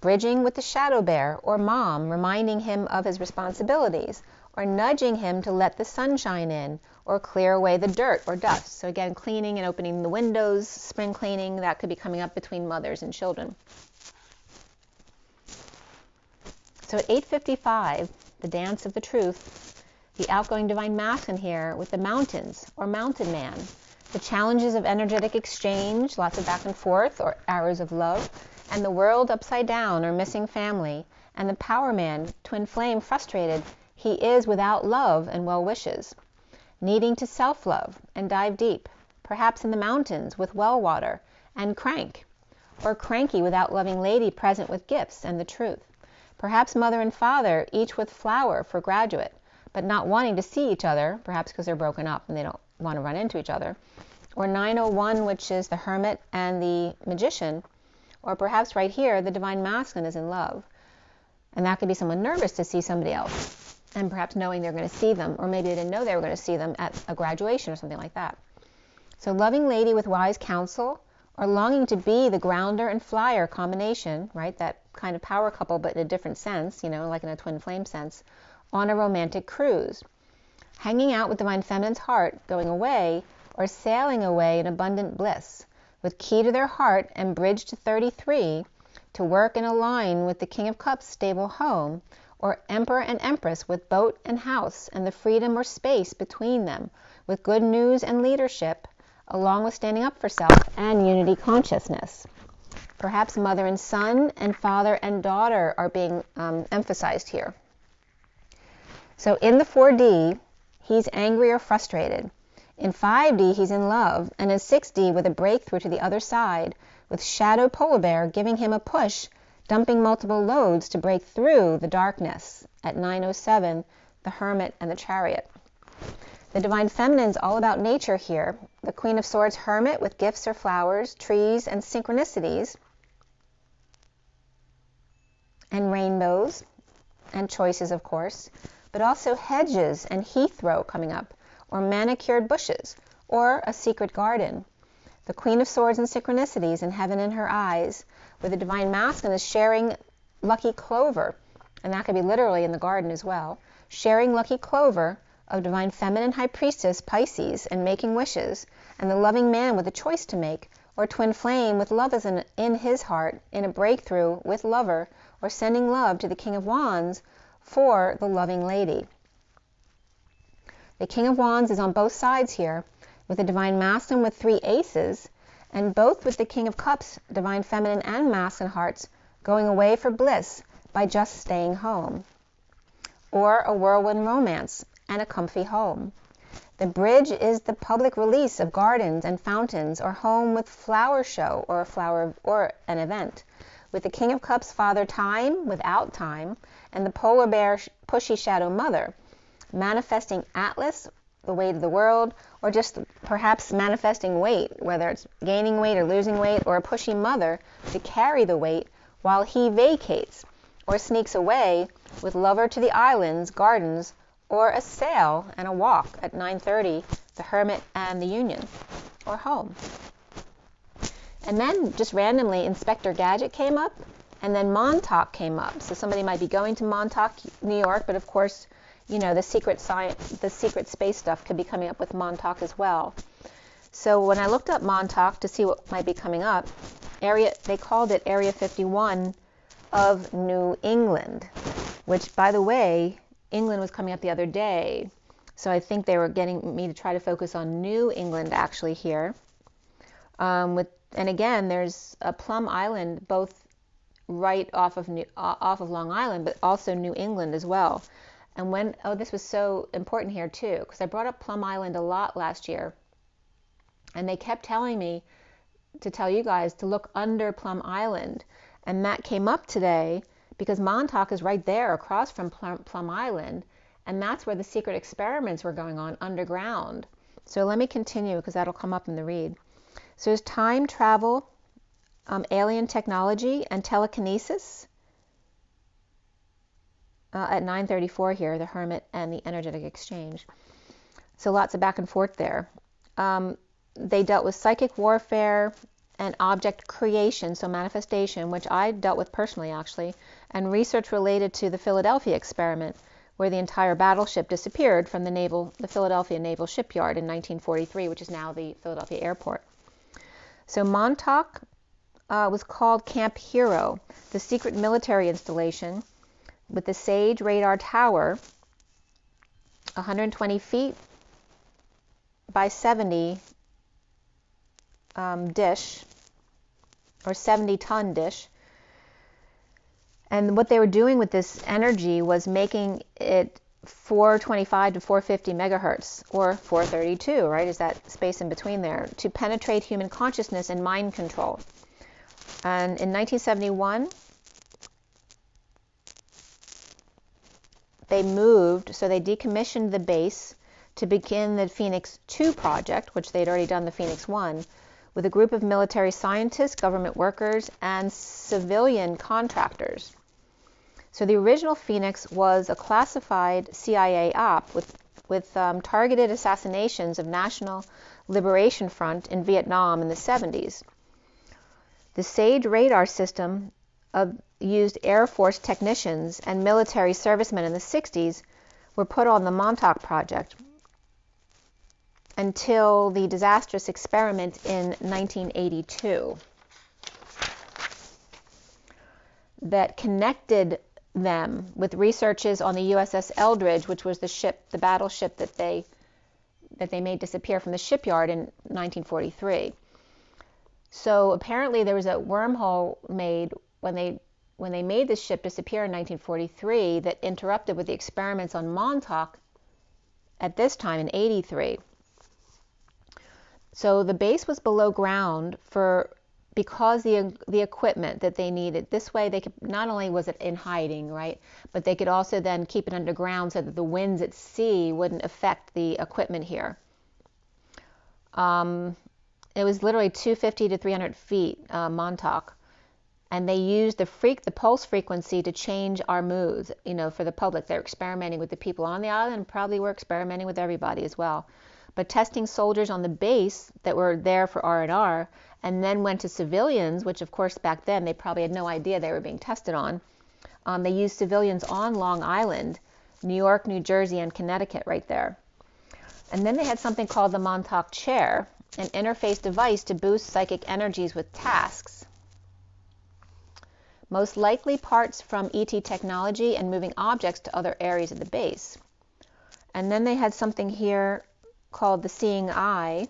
Bridging with the shadow bear or mom, reminding him of his responsibilities, or nudging him to let the sunshine in, or clear away the dirt or dust. So again, cleaning and opening the windows, spring cleaning, that could be coming up between mothers and children. So at 8:55, the dance of the truth, the outgoing Divine Masculine here with the mountains or mountain man, the challenges of energetic exchange, lots of back and forth or arrows of love, and the world upside down or missing family, and the power man, twin flame, frustrated. He is without love and well wishes, needing to self-love and dive deep, perhaps in the mountains with well water, and crank, or cranky without loving lady present with gifts and the truth. Perhaps mother and father, each with flower for graduate, but not wanting to see each other, perhaps because they're broken up and they don't want to run into each other. Or 901, which is the Hermit and the Magician, or perhaps right here, the Divine Masculine is in love. And that could be someone nervous to see somebody else, and perhaps knowing they're going to see them, or maybe they didn't know they were going to see them at a graduation or something like that. So loving lady with wise counsel, or longing to be the grounder and flyer combination, right? That kind of power couple, but in a different sense, you know, like in a twin flame sense, on a romantic cruise. Hanging out with Divine Feminine's heart, going away, or sailing away in abundant bliss, with key to their heart and bridge to 33, to work and align with the King of Cups' stable home, or Emperor and Empress with boat and house and the freedom or space between them, with good news and leadership, along with standing up for self and unity consciousness. Perhaps mother and son and father and daughter are being emphasized here. So in the 4D, he's angry or frustrated. In 5D, he's in love, and in 6D, with a breakthrough to the other side, with shadow polar bear giving him a push, dumping multiple loads to break through the darkness. At 907, the Hermit and the Chariot. The Divine Feminine's all about nature here. The Queen of Swords Hermit with gifts or flowers, trees, and synchronicities, and rainbows, and choices, of course, but also hedges and heathrow coming up, or manicured bushes, or a secret garden. The Queen of Swords and synchronicities and heaven in her eyes, where the Divine Masculine is sharing lucky clover, and that could be literally in the garden as well, sharing lucky clover of Divine Feminine High Priestess Pisces and making wishes, and the loving man with a choice to make, or twin flame with love as in his heart, in a breakthrough with lover, or sending love to the King of Wands for the loving lady. The King of Wands is on both sides here, with the Divine Masculine with 3 aces, and both with the King of Cups, Divine Feminine and Masculine hearts, going away for bliss by just staying home. Or a whirlwind romance and a comfy home. The bridge is the public release of gardens and fountains, or home with flower show or a flower or an event. With the King of Cups, Father Time without time, and the polar bear pushy shadow mother, manifesting Atlas, the weight of the world, or just perhaps manifesting weight, whether it's gaining weight or losing weight, or a pushy mother to carry the weight while he vacates or sneaks away with lover to the islands, gardens, or a sail and a walk at 9:30, the Hermit and the Union, or home. And then just randomly Inspector Gadget came up, and then Montauk came up. So somebody might be going to Montauk, New York, but of course, you know, the secret space stuff could be coming up with Montauk as well. So when I looked up Montauk to see what might be coming up, they called it Area 51 of New England, which, by the way, England was coming up the other day. So I think they were getting me to try to focus on New England actually here. And again, there's a Plum Island both right off of Long Island, but also New England as well. And this was so important here too, because I brought up Plum Island a lot last year, and they kept telling me to tell you guys to look under Plum Island, and that came up today because Montauk is right there across from Plum Island, and that's where the secret experiments were going on underground. So let me continue because that'll come up in the read. So there's time travel, alien technology, and telekinesis. At 9:34 here, the Hermit and the energetic exchange. So lots of back and forth there. They dealt with psychic warfare and object creation, so manifestation, which I dealt with personally actually, and research related to the Philadelphia experiment, where the entire battleship disappeared from the Philadelphia Naval Shipyard in 1943, which is now the Philadelphia Airport. So Montauk was called Camp Hero, the secret military installation with the SAGE radar tower, 120 feet by 70 dish, or 70-ton dish. And what they were doing with this energy was making it 425 to 450 megahertz, or 432, right? Is that space in between there, to penetrate human consciousness and mind control. And in 1971, they moved, so they decommissioned the base to begin the Phoenix 2 project, which they'd already done the Phoenix 1, with a group of military scientists, government workers, and civilian contractors. So the original Phoenix was a classified CIA op with targeted assassinations of National Liberation Front in Vietnam in the 70s. The SAGE radar system used Air Force technicians and military servicemen in the 60s were put on the Montauk project until the disastrous experiment in 1982 that connected them with researches on the USS Eldridge, which was the battleship that they made disappear from the shipyard in 1943. So apparently there was a wormhole made when they made this ship disappear in 1943 that interrupted with the experiments on Montauk at this time in 83. So the base was below ground because the equipment that they needed. This way they could, not only was it in hiding, right, but they could also then keep it underground so that the winds at sea wouldn't affect the equipment here. It was literally 250 to 300 feet, Montauk. And they used the pulse frequency to change our moods, for the public. They're experimenting with the people on the island, and probably were experimenting with everybody as well. But testing soldiers on the base that were there for R&R, and then went to civilians, which of course back then they probably had no idea they were being tested on. They used civilians on Long Island, New York, New Jersey, and Connecticut right there. And then they had something called the Montauk Chair, an interface device to boost psychic energies with tasks. Most likely parts from ET technology and moving objects to other areas of the base. And then they had something here called the Seeing Eye.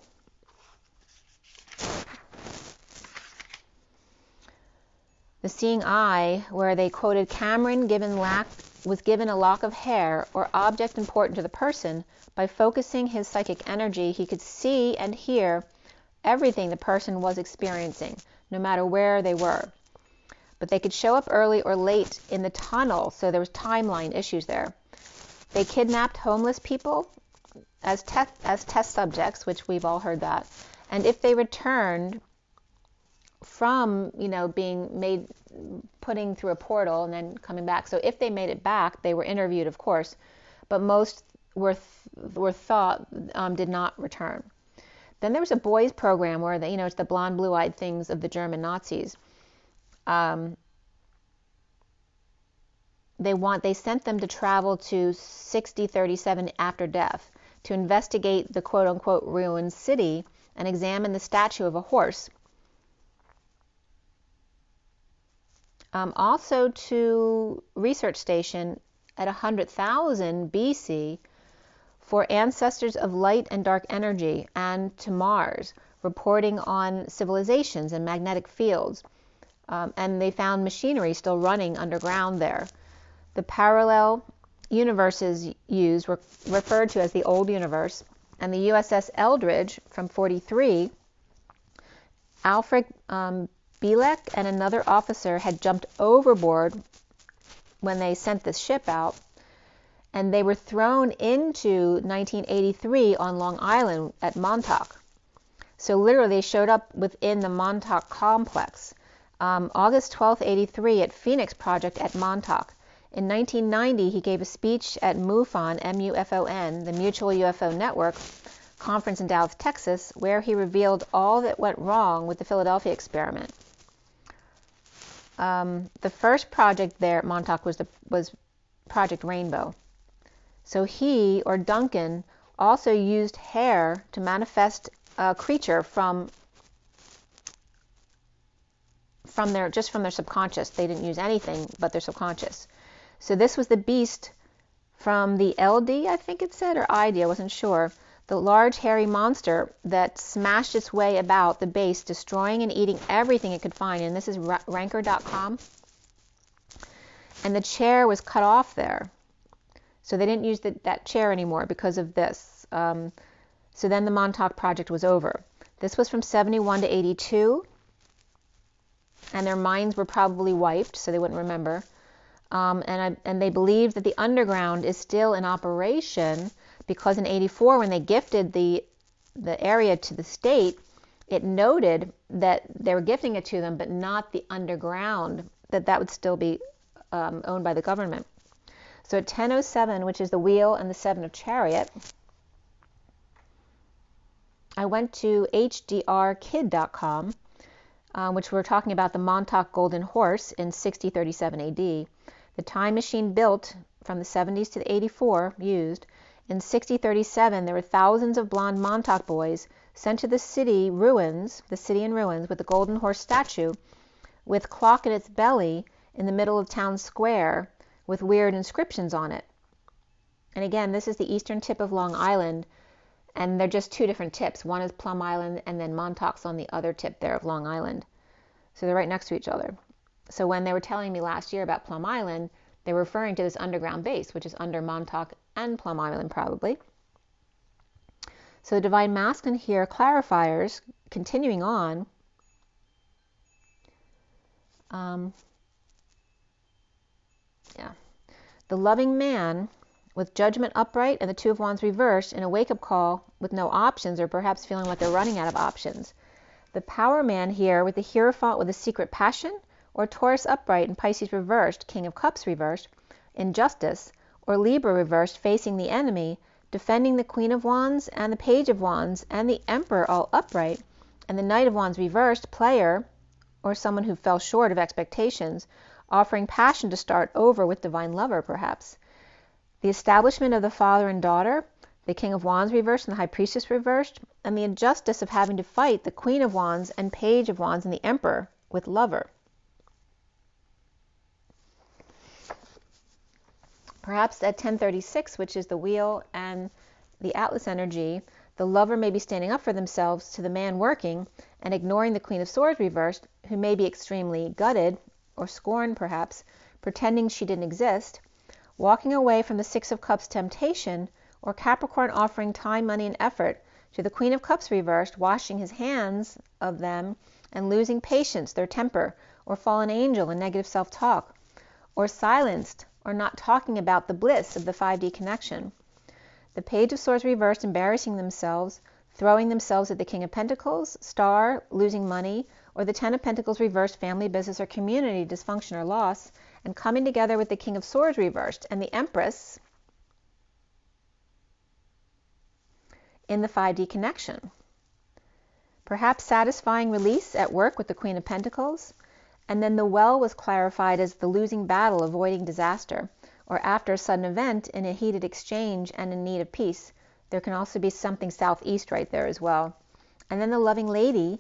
The Seeing Eye, where they quoted Cameron was given a lock of hair or object important to the person. By focusing his psychic energy, he could see and hear everything the person was experiencing, no matter where they were. But they could show up early or late in the tunnel, so there was timeline issues there. They kidnapped homeless people as test subjects, which we've all heard that. And if they returned from, putting through a portal and then coming back. So if they made it back, they were interviewed, of course, but most were thought did not return. Then there was a boys program where it's the blonde, blue-eyed things of the German Nazis. They sent them to travel to 6037 after death to investigate the quote-unquote ruined city and examine the statue of a horse. Also to research station at 100,000 BC for ancestors of light and dark energy, and to Mars, reporting on civilizations and magnetic fields. And they found machinery still running underground there. The parallel universes used were referred to as the old universe, and the USS Eldridge from 43, Alfred Bielek and another officer had jumped overboard when they sent this ship out, and they were thrown into 1983 on Long Island at Montauk. So literally they showed up within the Montauk complex. August 12th, 83 at Phoenix Project at Montauk. In 1990, he gave a speech at MUFON, M-U-F-O-N, the Mutual UFO Network conference in Dallas, Texas, where he revealed all that went wrong with the Philadelphia experiment. The first project there at Montauk was Project Rainbow. So he, or Duncan, also used hair to manifest a creature from their subconscious. They didn't use anything but their subconscious. So this was the beast from the LD, I think it said, or ID, I wasn't sure. The large hairy monster that smashed its way about the base, destroying and eating everything it could find. And this is ranker.com. And the chair was cut off there. So they didn't use that chair anymore because of this. So then the Montauk Project was over. This was from 71 to 82. And their minds were probably wiped, so they wouldn't remember. And they believe that the underground is still in operation because in 84, when they gifted the area to the state, it noted that they were gifting it to them, but not the underground, that would still be owned by the government. So at 10:07, which is the wheel and the 7 of Chariot, I went to hdrkid.com, which we're talking about the Montauk Golden Horse in 6037 AD. The time machine built from the 70s to the 84 used. In 6037, there were thousands of blonde Montauk boys sent to the city in ruins, with the Golden Horse statue, with clock in its belly in the middle of town square, with weird inscriptions on it. And again, this is the eastern tip of Long Island, and they're just two different tips. One is Plum Island, and then Montauk's on the other tip there of Long Island. So they're right next to each other. So when they were telling me last year about Plum Island, they were referring to this underground base, which is under Montauk and Plum Island probably. So the Divine Masculine here, clarifiers, continuing on. The loving man with judgment upright and the 2 of Wands reversed in a wake-up call with no options, or perhaps feeling like they're running out of options. The power man here with the Hierophant with a secret passion, or Taurus upright and Pisces reversed, King of Cups reversed, injustice, or Libra reversed facing the enemy, defending the Queen of Wands and the Page of Wands and the Emperor all upright, and the Knight of Wands reversed, player, or someone who fell short of expectations, offering passion to start over with divine lover perhaps. The establishment of the father and daughter, the King of Wands reversed and the High Priestess reversed, and the injustice of having to fight the Queen of Wands and Page of Wands and the Emperor with lover. Perhaps at 1036, which is the wheel and the Atlas energy, the lover may be standing up for themselves to the man working and ignoring the Queen of Swords reversed, who may be extremely gutted or scorned perhaps, pretending she didn't exist, walking away from the 6 of Cups temptation, or Capricorn offering time, money, and effort to the Queen of Cups reversed, washing his hands of them and losing patience, their temper, or fallen angel and negative self-talk, or silenced or not talking about the bliss of the 5D connection. The Page of Swords reversed, embarrassing themselves, throwing themselves at the King of Pentacles, Star, losing money, or the 10 of Pentacles reversed, family, business, or community, dysfunction or loss, and coming together with the King of Swords reversed and the Empress in the 5D connection. Perhaps satisfying release at work with the Queen of Pentacles, and then the well was clarified as the losing battle, avoiding disaster, or after a sudden event in a heated exchange and in need of peace. There can also be something southeast right there as well. And then the loving lady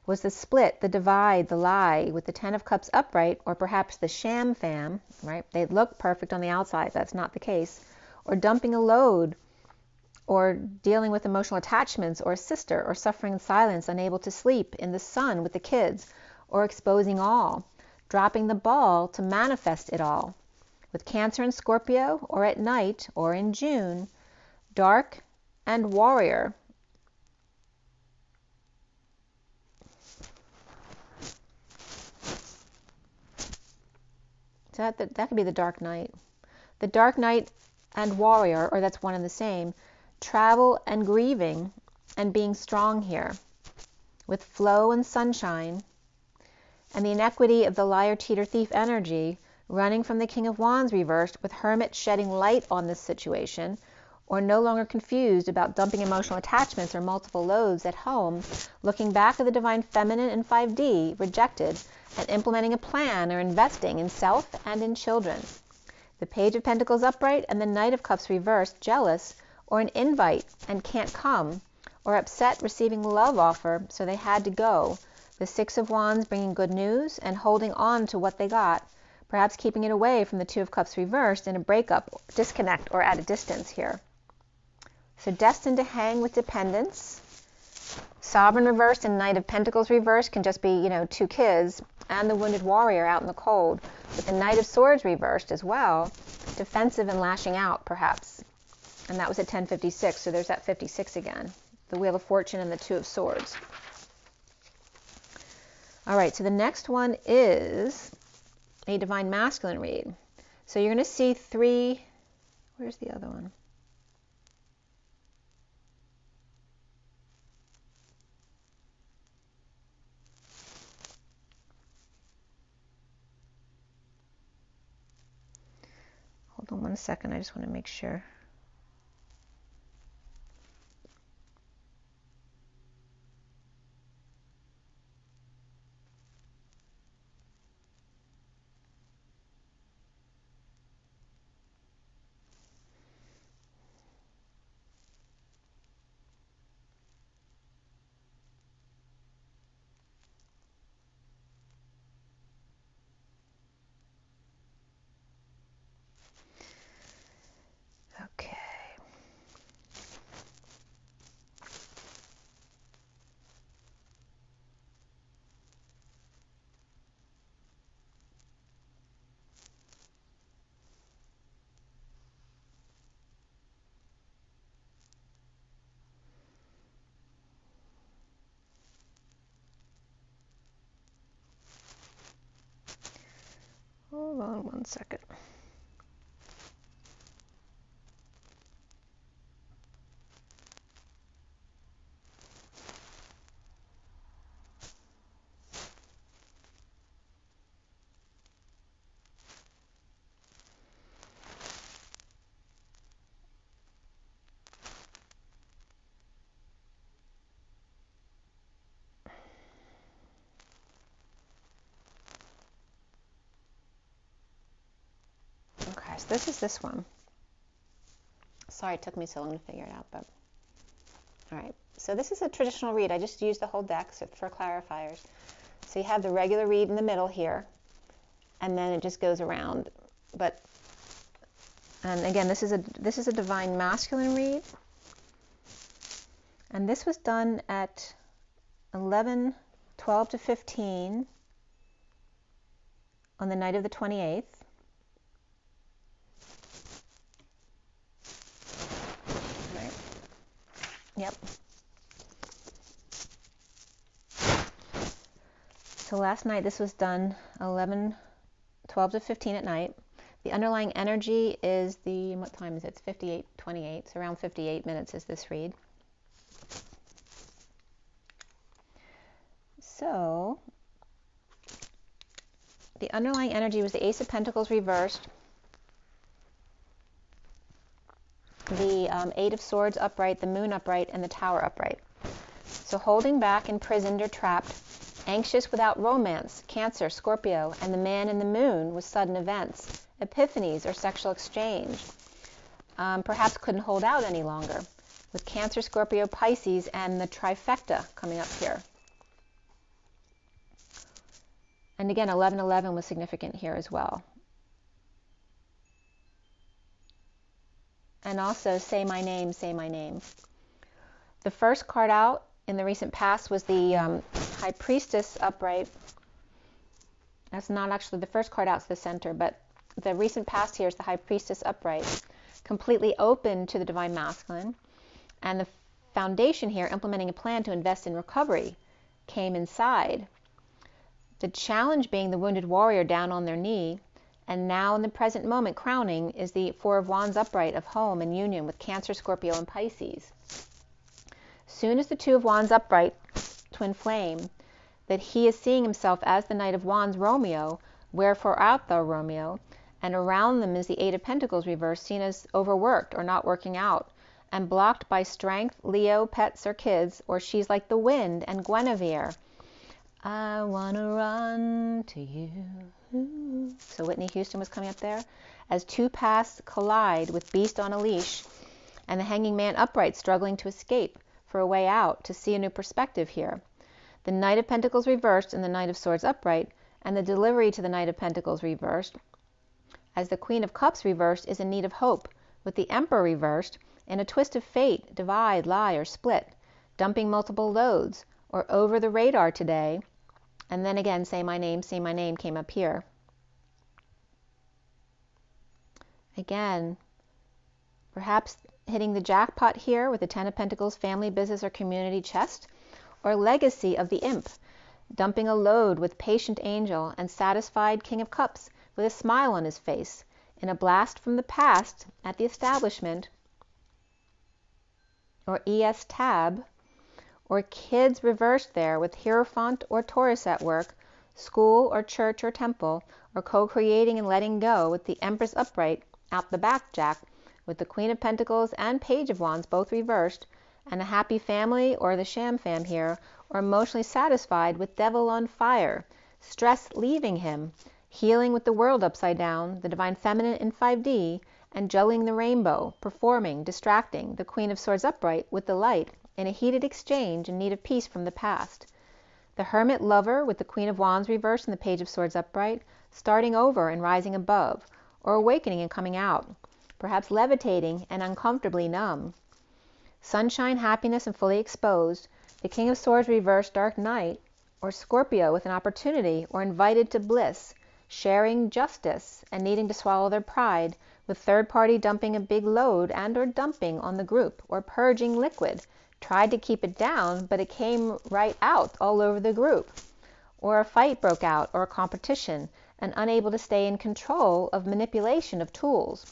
was the split, the divide, the lie, with the 10 of Cups upright, or perhaps the sham fam, right? They look perfect on the outside, that's not the case. Or dumping a load, or dealing with emotional attachments, or a sister, or suffering in silence, unable to sleep, in the sun with the kids, or exposing all, dropping the ball to manifest it all. With Cancer and Scorpio, or at night, or in June, dark and warrior. So that could be the dark night. The dark night and warrior, or that's one and the same, travel and grieving and being strong here, with flow and sunshine, and the inequity of the liar, cheater, thief energy running from the King of Wands reversed, with Hermit shedding light on this situation, or no longer confused about dumping emotional attachments or multiple loads at home, looking back at the Divine Feminine in 5D, rejected, and implementing a plan or investing in self and in children. The Page of Pentacles upright and the Knight of Cups reversed, jealous, or an invite and can't come, or upset receiving love offer, so they had to go. The Six of Wands bringing good news and holding on to what they got, perhaps keeping it away from the Two of Cups reversed in a breakup, disconnect, or at a distance here. So destined to hang with dependence. Sovereign reversed and Knight of Pentacles reversed can just be, two kids, and the Wounded Warrior out in the cold, with the Knight of Swords reversed as well, defensive and lashing out, perhaps. And that was at 1056, so there's that 56 again. The Wheel of Fortune and the Two of Swords. All right, so the next one is a Divine Masculine read. So you're going to see three, where's the other one? Hold on one second, I just want to make sure. Okay. Hold on one second. Okay, so this is this one. Sorry it took me so long to figure it out, but all right. So this is a traditional read. I just used the whole deck for clarifiers. So you have the regular read in the middle here, and then it just goes around. And again, this is a Divine Masculine read, and this was done at 11:12 to 15 on the night of the 28th. Right. Yep. So last night this was done 11:12 to 15 at night. The underlying energy is what time is it? It's 58:28. So around 58 minutes is this read. So the underlying energy was the Ace of Pentacles reversed, the Eight of Swords upright, the Moon upright, and the Tower upright. So holding back, imprisoned or trapped, anxious without romance, Cancer, Scorpio, and the Man in the Moon with sudden events, epiphanies or sexual exchange. Perhaps couldn't hold out any longer, with Cancer, Scorpio, Pisces, and the trifecta coming up here. And again, 11:11 was significant here as well. And also, say my name, say my name. The first card out in the recent past was the High Priestess upright. That's not actually the first card out to the center, but the recent past here is the High Priestess upright, completely open to the Divine Masculine. And the foundation here, implementing a plan to invest in recovery, came inside. The challenge being the Wounded Warrior down on their knee, And now in the present moment, crowning, is the Four of Wands upright of home and union with Cancer, Scorpio, and Pisces. Soon as the Two of Wands upright, twin flame, that he is seeing himself as the Knight of Wands, Romeo, wherefore art thou, Romeo? And around them is the Eight of Pentacles reversed, seen as overworked or not working out, and blocked by strength, Leo, pets, or kids, or she's like the wind, and Guinevere. I wanna run to you. So Whitney Houston was coming up there. As two paths collide with Beast on a leash, and the Hanging Man upright struggling to escape for a way out, to see a new perspective here. The Knight of Pentacles reversed and the Knight of Swords upright, and the delivery to the Knight of Pentacles reversed, as the Queen of Cups reversed is in need of hope, with the Emperor reversed in a twist of fate, divide, lie, or split, dumping multiple loads, or over the radar today. And then again, say my name came up here. Again, perhaps hitting the jackpot here with the Ten of Pentacles, family, business, or community chest, or legacy of the imp, dumping a load with patient angel and satisfied King of Cups with a smile on his face, in a blast from the past at the establishment, or ES tab, or kids reversed there with Hierophant or Taurus at work, school or church or temple, or co-creating and letting go with the Empress upright out the back jack, with the Queen of Pentacles and Page of Wands both reversed, and a happy family or the sham fam here, or emotionally satisfied with Devil on fire, stress leaving him, healing with the World upside down, the Divine Feminine in 5D, and juggling the rainbow, performing, distracting, the Queen of Swords upright with the light, in a heated exchange in need of peace from the past. The Hermit lover with the Queen of Wands reversed and the Page of Swords upright, starting over and rising above, or awakening and coming out, perhaps levitating and uncomfortably numb. Sunshine, happiness, and fully exposed, the King of Swords reversed, Dark Knight, or Scorpio with an opportunity or invited to bliss, sharing justice and needing to swallow their pride, with third party dumping a big load and or dumping on the group, or purging liquid, tried to keep it down, but it came right out all over the group, or a fight broke out, or a competition, and unable to stay in control of manipulation of tools.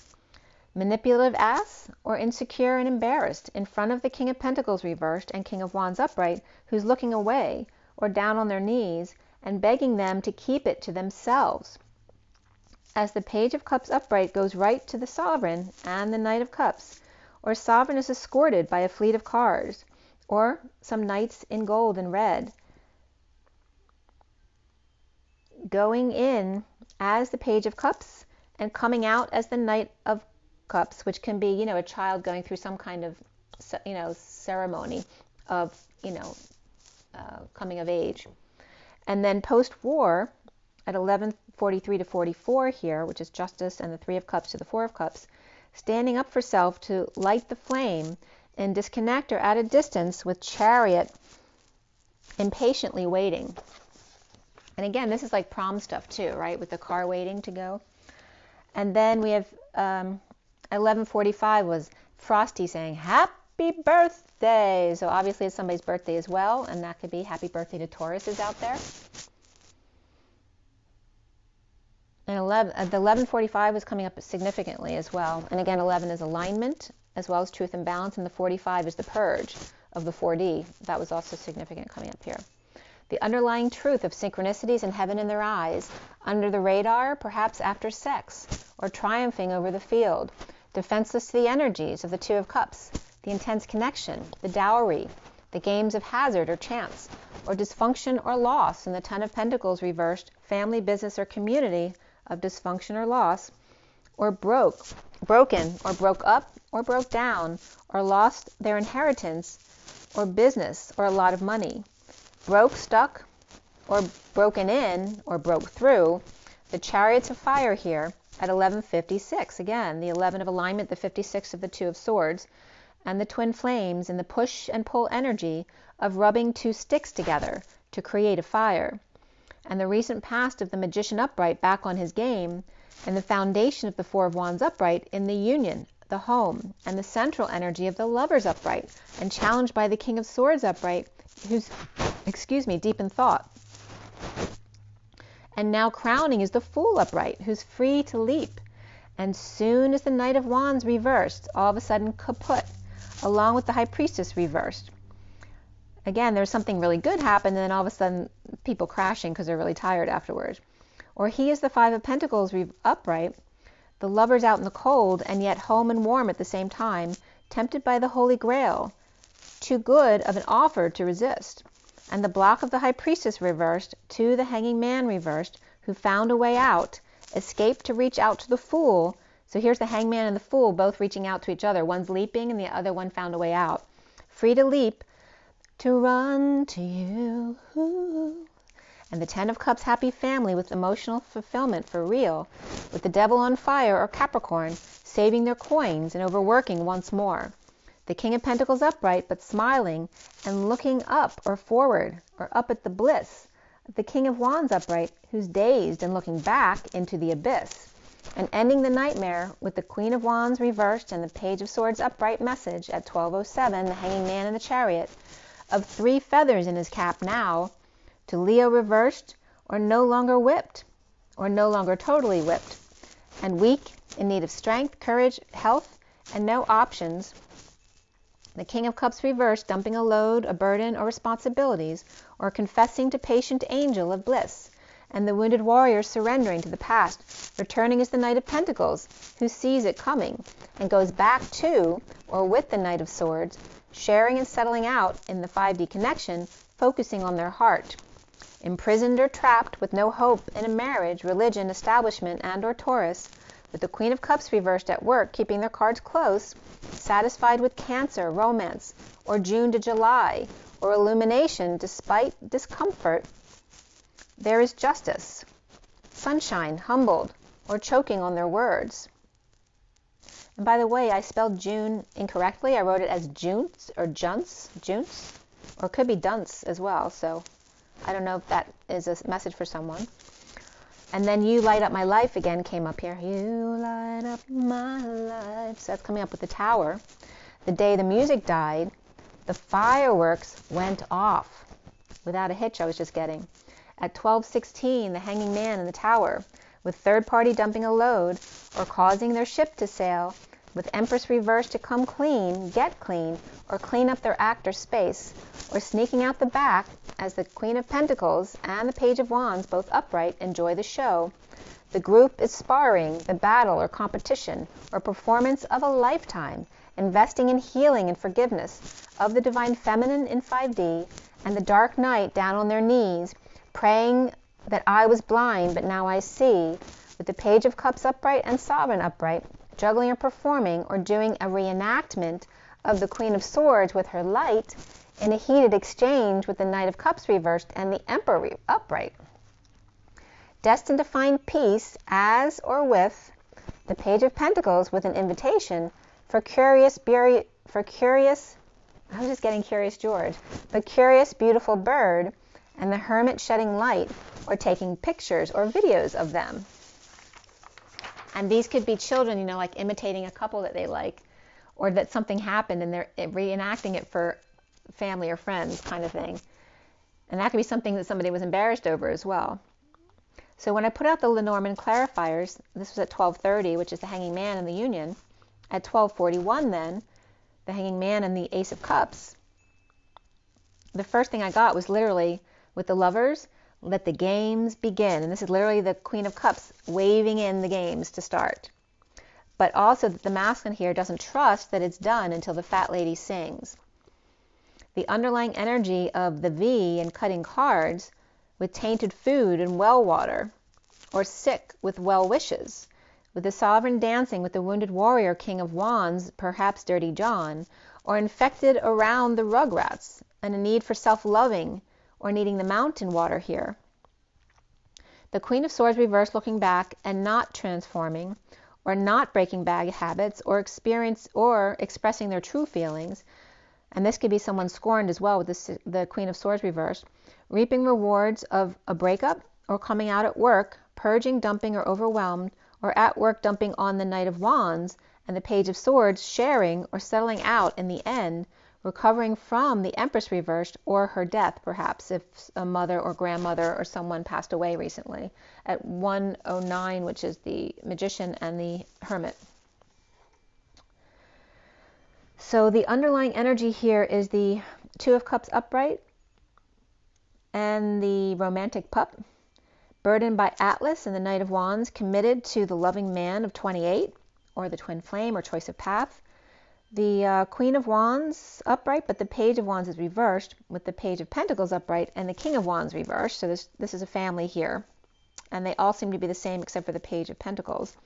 Manipulative ass, or insecure and embarrassed, in front of the King of Pentacles reversed and King of Wands upright, who's looking away, or down on their knees, and begging them to keep it to themselves. As the Page of Cups upright goes right to the Sovereign and the Knight of Cups, or Sovereign is escorted by a fleet of cars, or some knights in gold and red, going in as the Page of Cups and coming out as the Knight of Cups, which can be, a child going through some kind of, ceremony of, coming of age. And then post-war, at 11:43 to 44 here, which is Justice and the Three of Cups to the Four of Cups, standing up for self to light the flame and disconnect or at a distance with Chariot, impatiently waiting. And again, this is like prom stuff too, right? With the car waiting to go. And then we have 11:45 was Frosty saying, "Happy birthday!" So obviously it's somebody's birthday as well, and that could be happy birthday to Tauruses out there. And the 11:45 was coming up significantly as well. And again, 11 is alignment as well as truth and balance, and the 45 is the purge of the 4D. That was also significant coming up here. The underlying truth of synchronicities and heaven in their eyes, under the radar, perhaps after sex, or triumphing over the field, defenseless to the energies of the Two of Cups, the intense connection, the dowry, the games of hazard or chance, or dysfunction or loss in the Ten of Pentacles reversed, family, business, or community of dysfunction or loss, or broken, or broke up, or broke down, or lost their inheritance, or business, or a lot of money. Broke, stuck, or broken in, or broke through, the Chariots of Fire here at 11:56. Again, the 11 of alignment, the 56 of the Two of Swords, and the twin flames in the push and pull energy of rubbing two sticks together to create a fire. And the recent past of the Magician upright back on his game, and the foundation of the Four of Wands upright in the union, the home, and the central energy of the Lovers upright, and challenged by the King of Swords upright, who's, deep in thought. And now crowning is the Fool upright, who's free to leap. And soon as the Knight of Wands reversed, all of a sudden kaput, along with the High Priestess reversed. Again, there's something really good happened, and then all of a sudden people crashing because they're really tired afterwards. Or he is the Five of Pentacles upright, the lovers out in the cold, and yet home and warm at the same time, tempted by the Holy Grail, too good of an offer to resist. And the block of the High Priestess reversed, to the Hanging Man reversed, who found a way out, escaped to reach out to the Fool. So here's the Hangman and the Fool both reaching out to each other. One's leaping and the other one found a way out. Free to leap, to run to you. And the Ten of Cups happy family with emotional fulfillment for real, with the Devil on fire or Capricorn, saving their coins and overworking once more. The King of Pentacles upright but smiling and looking up or forward or up at the bliss. The King of Wands upright, who's dazed and looking back into the abyss. And ending the nightmare with the Queen of Wands reversed and the Page of Swords upright message at 12:07, the Hanging Man in the Chariot, of 3 feathers in his cap now, to Leo reversed, or no longer whipped, or no longer totally whipped, and weak, in need of strength, courage, health, and no options. The King of Cups reversed, dumping a load, a burden, or responsibilities, or confessing to patient angel of bliss, and the wounded warrior surrendering to the past, returning as the Knight of Pentacles, who sees it coming, and goes back to, or with the Knight of Swords, sharing and settling out in the 5D connection, focusing on their heart. Imprisoned or trapped with no hope in a marriage, religion, establishment, and or Taurus, with the Queen of Cups reversed at work, keeping their cards close, satisfied with Cancer, romance, or June to July, or illumination despite discomfort, there is justice, sunshine, humbled, or choking on their words. And by the way, I spelled June incorrectly. I wrote it as Junts or Junts, or it could be Dunce as well, so I don't know if that is a message for someone. And then You Light Up My Life again came up here. You light up my life. So that's coming up with the Tower. The day the music died, the fireworks went off. Without a hitch, I was just getting. At 12:16, the Hanging Man in the Tower, with third party dumping a load, or causing their ship to sail, with Empress reversed to come clean, get clean, or clean up their act or space, or sneaking out the back as the Queen of Pentacles and the Page of Wands, both upright, enjoy the show. The group is sparring, the battle or competition, or performance of a lifetime, investing in healing and forgiveness of the Divine Feminine in 5D, and the Dark Knight down on their knees, praying that I was blind, but now I see, with the Page of Cups upright and Sovereign upright, juggling or performing or doing a reenactment of the Queen of Swords with her light in a heated exchange with the Knight of Cups reversed and the Emperor upright. Destined to find peace as or with the Page of Pentacles with an invitation for curious, I was just getting Curious George, the curious, beautiful bird, and the Hermit shedding light or taking pictures or videos of them. And these could be children, like imitating a couple that they like, or that something happened and they're reenacting it for family or friends kind of thing. And that could be something that somebody was embarrassed over as well. So when I put out the Lenormand Clarifiers, this was at 12:30, which is the Hanging Man and the Union. At 12:41 then, the Hanging Man and the Ace of Cups. The first thing I got was literally with the lovers, let the games begin. And this is literally the Queen of Cups waving in the games to start. But also that the masculine here doesn't trust that it's done until the fat lady sings. The underlying energy of the V and cutting cards with tainted food and well water, or sick with well wishes, with the Sovereign dancing with the wounded warrior King of Wands, perhaps Dirty John, or infected around the rugrats, and a need for self-loving, or needing the mountain water here. The Queen of Swords reversed looking back and not transforming, or not breaking bad habits, or expressing their true feelings. And this could be someone scorned as well with the Queen of Swords reversed. Reaping rewards of a breakup, or coming out at work, purging, dumping, or overwhelmed, or at work dumping on the Knight of Wands and the Page of Swords, sharing or settling out in the end recovering from the Empress reversed or her death, perhaps, if a mother or grandmother or someone passed away recently, at 109, which is the Magician and the Hermit. So the underlying energy here is the Two of Cups upright and the Romantic Pup, burdened by Atlas and the Knight of Wands, committed to the loving man of 28, or the Twin Flame, or choice of path. The Queen of Wands upright, but the Page of Wands is reversed, with the Page of Pentacles upright and the King of Wands reversed. So this is a family here, and they all seem to be the same except for the Page of Pentacles.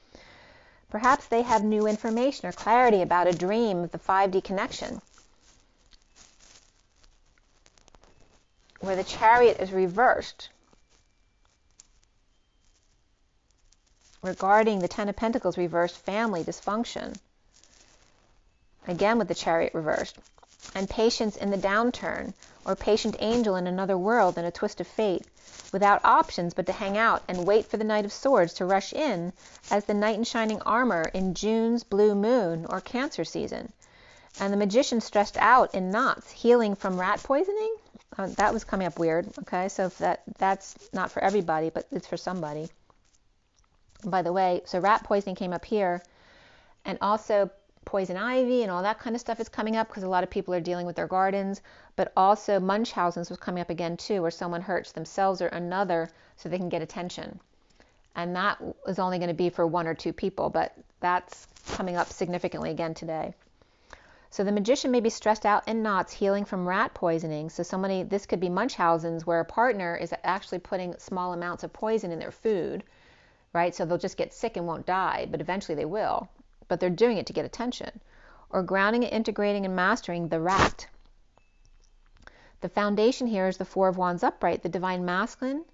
Perhaps they have new information or clarity about a dream of the 5D connection, where the Chariot is reversed, regarding the Ten of Pentacles reversed family dysfunction. Again with the Chariot reversed. And patience in the downturn, or patient angel in another world in a twist of fate, without options but to hang out and wait for the Knight of Swords to rush in as the knight in shining armor in June's blue moon or Cancer season. And the Magician stressed out in knots, healing from rat poisoning. That was coming up weird. Okay, so if that's not for everybody, but it's for somebody. By the way, so rat poisoning came up here, and also poison ivy and all that kind of stuff is coming up because a lot of people are dealing with their gardens, but also Munchausen's was coming up again too, where someone hurts themselves or another so they can get attention. And that is only going to be for 1 or 2 people, but that's coming up significantly again today. So the Magician may be stressed out in knots, healing from rat poisoning. So this could be Munchausen's, where a partner is actually putting small amounts of poison in their food, right? So they'll just get sick and won't die, but eventually they will. But they're doing it to get attention. Or grounding, integrating, and mastering the rat. The foundation here is the Four of Wands upright, the Divine Masculine,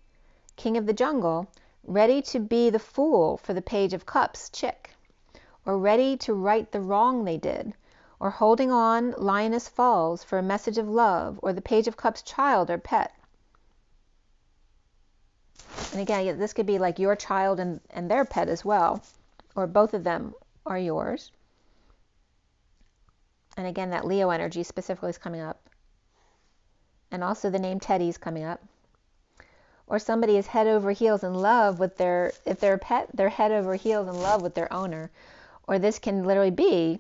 King of the Jungle, ready to be the fool for the Page of Cups, chick, or ready to right the wrong they did, or holding on, Lioness Falls, for a message of love, or the Page of Cups child or pet. And again, this could be like your child and their pet as well, or both of them are yours. And again, that Leo energy specifically is coming up. And also the name Teddy is coming up. Or somebody is head over heels in love with if they're a pet, they're head over heels in love with their owner. Or this can literally be,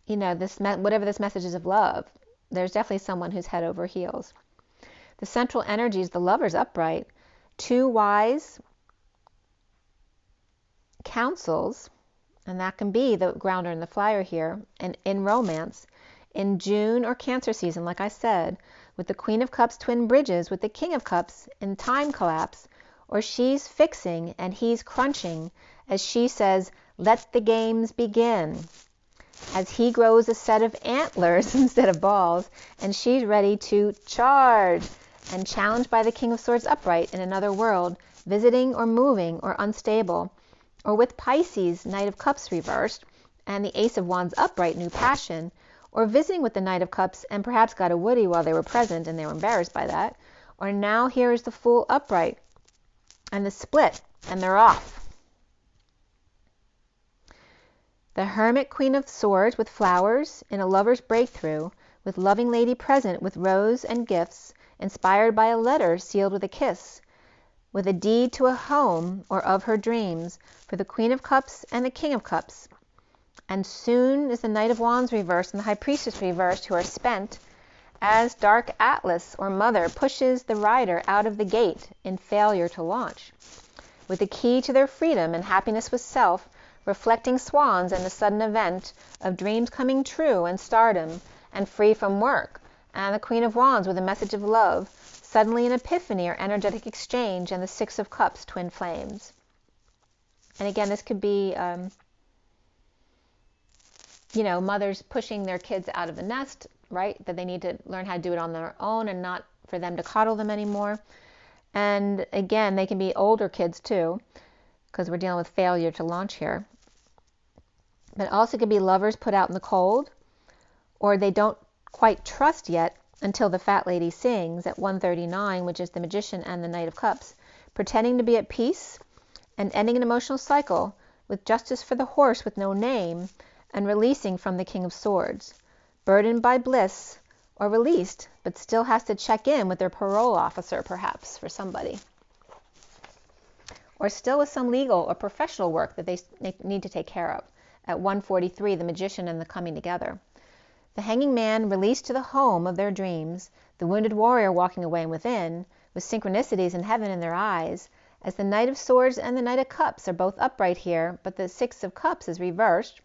whatever this message is of love, there's definitely someone who's head over heels. The central energy is the Lovers upright, 2 wise counsels, and that can be the grounder and the flyer here, and in romance, in June or Cancer season, like I said, with the Queen of Cups twin bridges with the King of Cups in time collapse, or she's fixing and he's crunching, as she says, let the games begin, as he grows a set of antlers instead of balls, and she's ready to charge, and challenged by the King of Swords upright in another world, visiting or moving or unstable, or with Pisces, Knight of Cups reversed, and the Ace of Wands upright, new passion, or visiting with the Knight of Cups and perhaps got a woody while they were present and they were embarrassed by that, or now here is the Fool upright, and the split, and they're off. The Hermit, Queen of Swords with flowers in a lover's breakthrough, with loving lady present with rose and gifts, inspired by a letter sealed with a kiss, with a deed to a home or of her dreams, for the Queen of Cups and the King of Cups. And soon is the Knight of Wands reversed and the High Priestess reversed, who are spent, as dark Atlas or Mother pushes the rider out of the gate in failure to launch, with the key to their freedom and happiness with self, reflecting swans and the sudden event of dreams coming true and stardom and free from work, and the Queen of Wands with a message of love, suddenly an epiphany or energetic exchange, and the Six of Cups, twin flames. And again, this could be, mothers pushing their kids out of the nest, right? That they need to learn how to do it on their own and not for them to coddle them anymore. And again, they can be older kids too, because we're dealing with failure to launch here. But it also could be lovers put out in the cold, or they don't quite trust yet until the fat lady sings at 139, which is the Magician and the Knight of Cups, pretending to be at peace and ending an emotional cycle with justice for the horse with no name, and releasing from the King of Swords, burdened by bliss, or released, but still has to check in with their parole officer, perhaps, for somebody. Or still with some legal or professional work that they need to take care of. At 143, the Magician and the Coming Together. The Hanging Man released to the home of their dreams, the Wounded Warrior walking away within, with synchronicities in heaven in their eyes, as the Knight of Swords and the Knight of Cups are both upright here, but the Six of Cups is reversed.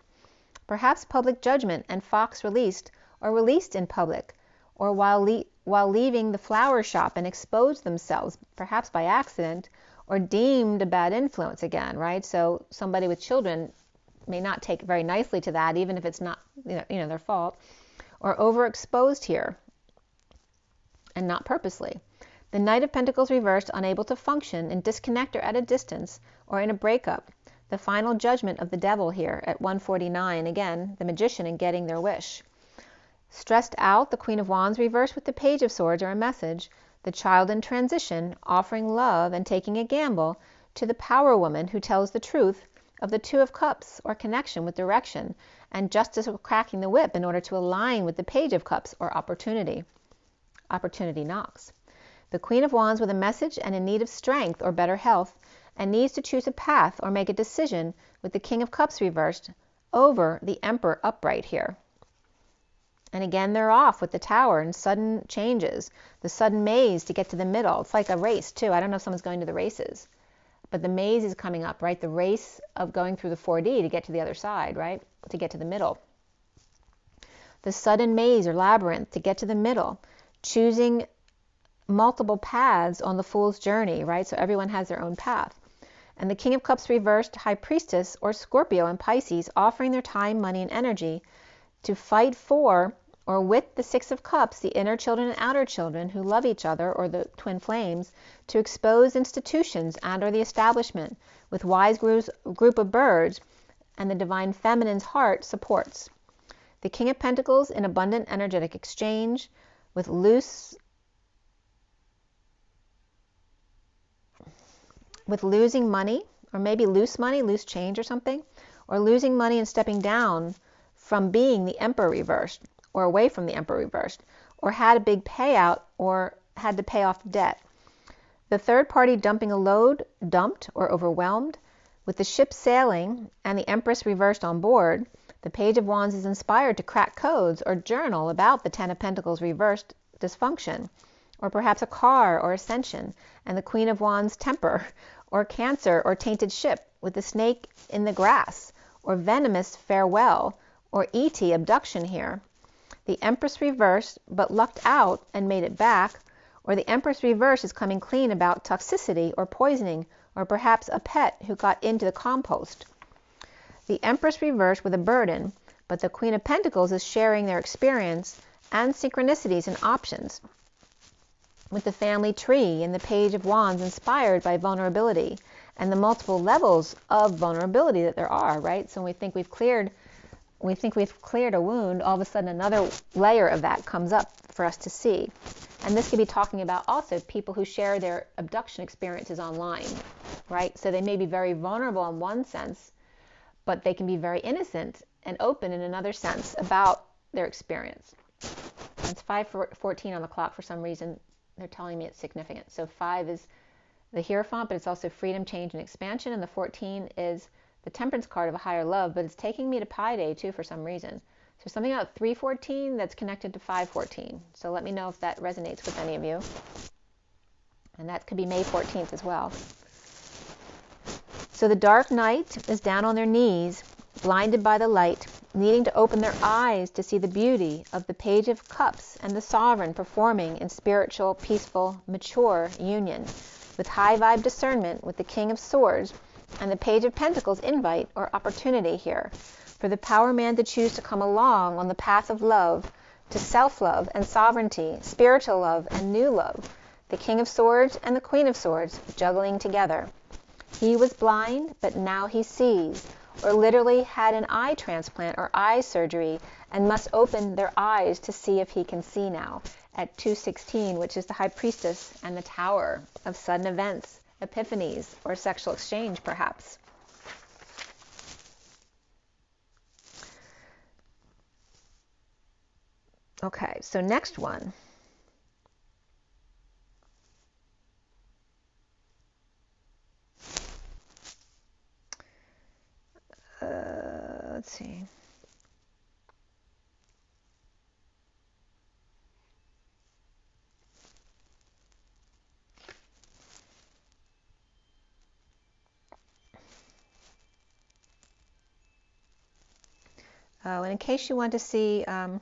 Perhaps public judgment and Fox released, or released in public, or while leaving the flower shop and exposed themselves, perhaps by accident, or deemed a bad influence again, right? So somebody with children may not take very nicely to that, even if it's not their fault, or overexposed here, and not purposely. The Knight of Pentacles reversed, unable to function, and disconnect or at a distance, or in a breakup. The final judgment of the Devil here at 149, again, the Magician in getting their wish. Stressed out, the Queen of Wands reversed with the Page of Swords, or a message. The Child in transition, offering love and taking a gamble, to the Power Woman who tells the truth of the Two of Cups, or connection with direction, and justice of cracking the whip in order to align with the Page of Cups, or opportunity. Opportunity knocks. The Queen of Wands with a message and in need of strength or better health, and needs to choose a path or make a decision, with the King of Cups reversed over the Emperor upright here. And again, they're off with the Tower and sudden changes, the sudden maze to get to the middle. It's like a race, too. I don't know if someone's going to the races, but the maze is coming up, right? The race of going through the 4D to get to the other side, right? To get to the middle. The sudden maze or labyrinth to get to the middle, choosing multiple paths on the Fool's journey, right? So everyone has their own path. And the King of Cups reversed, High Priestess, or Scorpio and Pisces, offering their time, money, and energy to fight for or with the Six of Cups, the inner children and outer children who love each other, or the twin flames, to expose institutions and or the establishment with wise group of birds, and the divine feminine's heart supports. The King of Pentacles in abundant energetic exchange with losing money, or maybe loose money, loose change or something, or losing money and stepping down from being the Emperor reversed, or away from the Emperor reversed, or had a big payout, or had to pay off debt. The third party dumping a load, dumped or overwhelmed, with the ship sailing and the Empress reversed on board. The Page of Wands is inspired to crack codes or journal about the Ten of Pentacles reversed dysfunction, or perhaps a car or ascension, and the Queen of Wands temper, or Cancer or tainted ship, with the snake in the grass, or venomous farewell, or E.T. abduction here. The Empress reversed, but lucked out and made it back, or the Empress reverse is coming clean about toxicity or poisoning, or perhaps a pet who got into the compost. The Empress reversed with a burden, but the Queen of Pentacles is sharing their experience and synchronicities and options, with the family tree and the Page of Wands inspired by vulnerability and the multiple levels of vulnerability that there are, right? So when we think we've cleared a wound, all of a sudden another layer of that comes up for us to see. And this could be talking about also people who share their abduction experiences online, right? So they may be very vulnerable in one sense, but they can be very innocent and open in another sense about their experience. It's 5:14 on the clock for some reason. They're telling me it's significant. So 5 is the Hierophant, but it's also freedom, change, and expansion. And the 14 is the Temperance card of a higher love, but it's taking me to Pi Day too for some reason. So something about 314 that's connected to 514. So let me know if that resonates with any of you. And that could be May 14th as well. So the Dark Knight is down on their knees, blinded by the light, needing to open their eyes to see the beauty of the Page of Cups and the Sovereign performing in spiritual, peaceful, mature union, with high vibe discernment with the King of Swords and the Page of Pentacles invite or opportunity here for the Power Man to choose to come along on the path of love, to self-love and sovereignty, spiritual love and new love. The King of Swords and the Queen of Swords juggling together. He was blind, but now he sees, or literally had an eye transplant or eye surgery and must open their eyes to see if he can see now at 216, which is the High Priestess and the Tower of sudden events, epiphanies, or sexual exchange perhaps. Okay, so next one. Let's see. And in case you want to see, oh,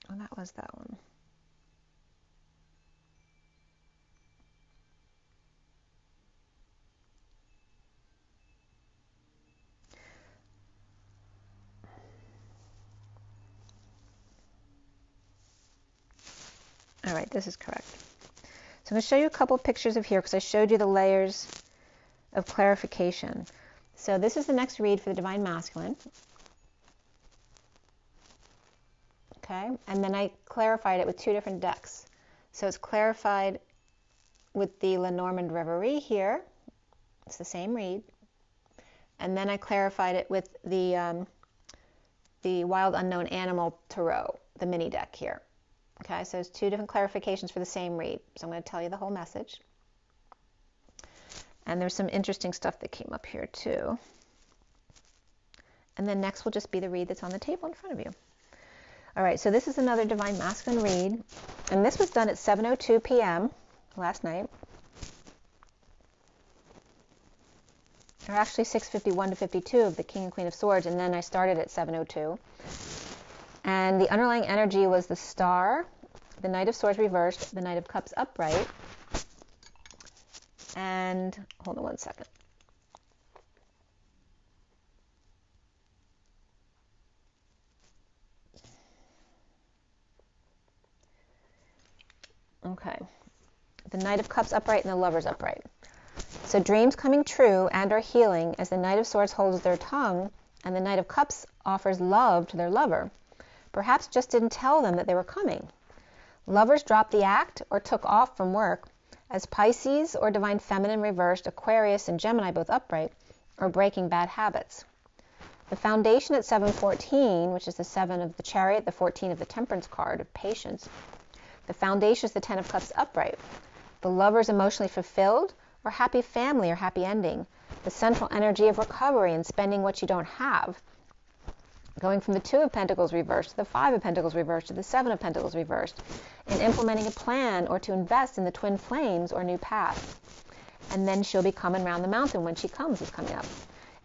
that was that one. All right, this is correct. So I'm going to show you a couple pictures of here because I showed you the layers of clarification. So this is the next read for the Divine Masculine. Okay, and then I clarified it with two different decks. So it's clarified with the Lenormand Reverie here. It's the same read. And then I clarified it with the Wild Unknown Animal Tarot, the mini deck here. Okay, so it's two different clarifications for the same read. So I'm going to tell you the whole message. And there's some interesting stuff that came up here too. And then next will just be the read that's on the table in front of you. All right, so this is another Divine Masculine read. And this was done at 7:02 p.m. last night. Or actually 6:51 to 52 of the King and Queen of Swords. And then I started at 7:02. And the underlying energy was the Star, the Knight of Swords reversed, the Knight of Cups upright, and, hold on one second. Okay. The Knight of Cups upright and the Lovers upright. So dreams coming true and are healing as the Knight of Swords holds their tongue and the Knight of Cups offers love to their lover. Perhaps just didn't tell them that they were coming. Lovers dropped the act or took off from work as Pisces or Divine Feminine reversed, Aquarius and Gemini both upright, are breaking bad habits. The foundation at 7:14, which is the 7 of the Chariot, the 14 of the Temperance card of patience. The foundation is the 10 of Cups upright. The lover's emotionally fulfilled or happy family or happy ending. The central energy of recovery and spending what you don't have. Going from the 2 of Pentacles reversed to the 5 of Pentacles reversed to the 7 of Pentacles reversed, in implementing a plan or to invest in the twin flames or new path. And then she'll be coming around the mountain when she comes, is coming up.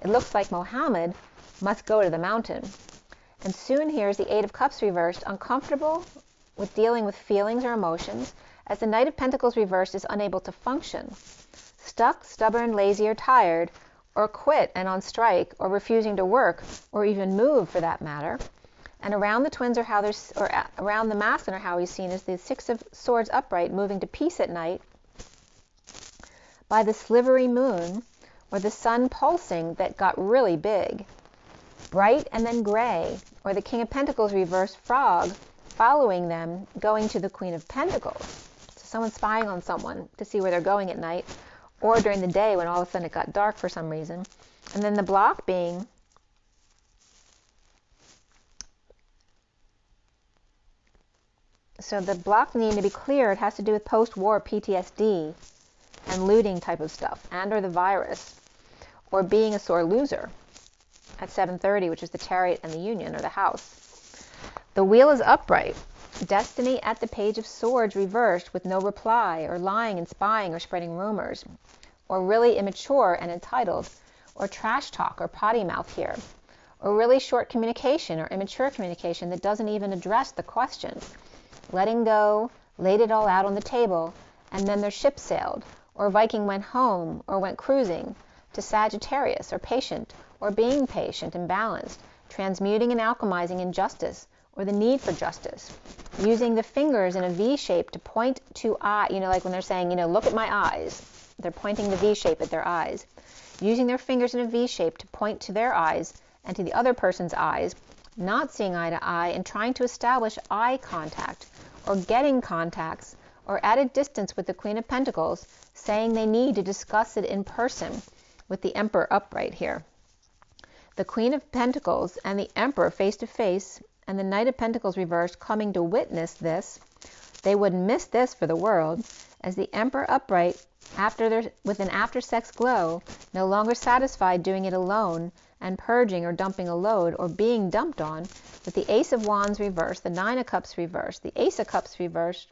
It looks like Mohammed must go to the mountain. And soon here's the 8 of Cups reversed, uncomfortable with dealing with feelings or emotions, as the Knight of Pentacles reversed is unable to function. Stuck, stubborn, lazy, or tired, or quit and on strike, or refusing to work, or even move for that matter. And around the twins are how there's, or around the masculine are how he's seen as the 6 of Swords upright, moving to peace at night by the slivery moon, or the sun pulsing that got really big. Bright and then gray, or the King of Pentacles reversed frog, following them, going to the Queen of Pentacles. So someone spying on someone to see where they're going at night, or during the day when all of a sudden it got dark for some reason. And then the block being so the block needing to be cleared has to do with post-war PTSD and looting type of stuff, and or the virus, or being a sore loser at 7:30, which is the Chariot and the Union, or the House. The Wheel is upright. Destiny at the Page of Swords reversed with no reply, or lying and spying or spreading rumors, or really immature and entitled, or trash talk or potty mouth here, or really short communication or immature communication that doesn't even address the question. Letting go, laid it all out on the table, and then their ship sailed, or Viking went home or went cruising, to Sagittarius, or patient, or being patient and balanced, transmuting and alchemizing injustice, or the need for justice, using the fingers in a V shape to point to eye, like when they're saying, look at my eyes. They're pointing the V shape at their eyes. Using their fingers in a V shape to point to their eyes and to the other person's eyes, not seeing eye to eye, and trying to establish eye contact, or getting contacts, or at a distance with the Queen of Pentacles, saying they need to discuss it in person with the Emperor upright here. the Queen of Pentacles and the Emperor face to face, and the Knight of Pentacles reversed coming to witness this. They wouldn't miss this for the world, as the Emperor upright with an after-sex glow, no longer satisfied doing it alone and purging or dumping a load or being dumped on, with the Ace of Wands reversed, the Nine of Cups reversed, the Ace of Cups reversed,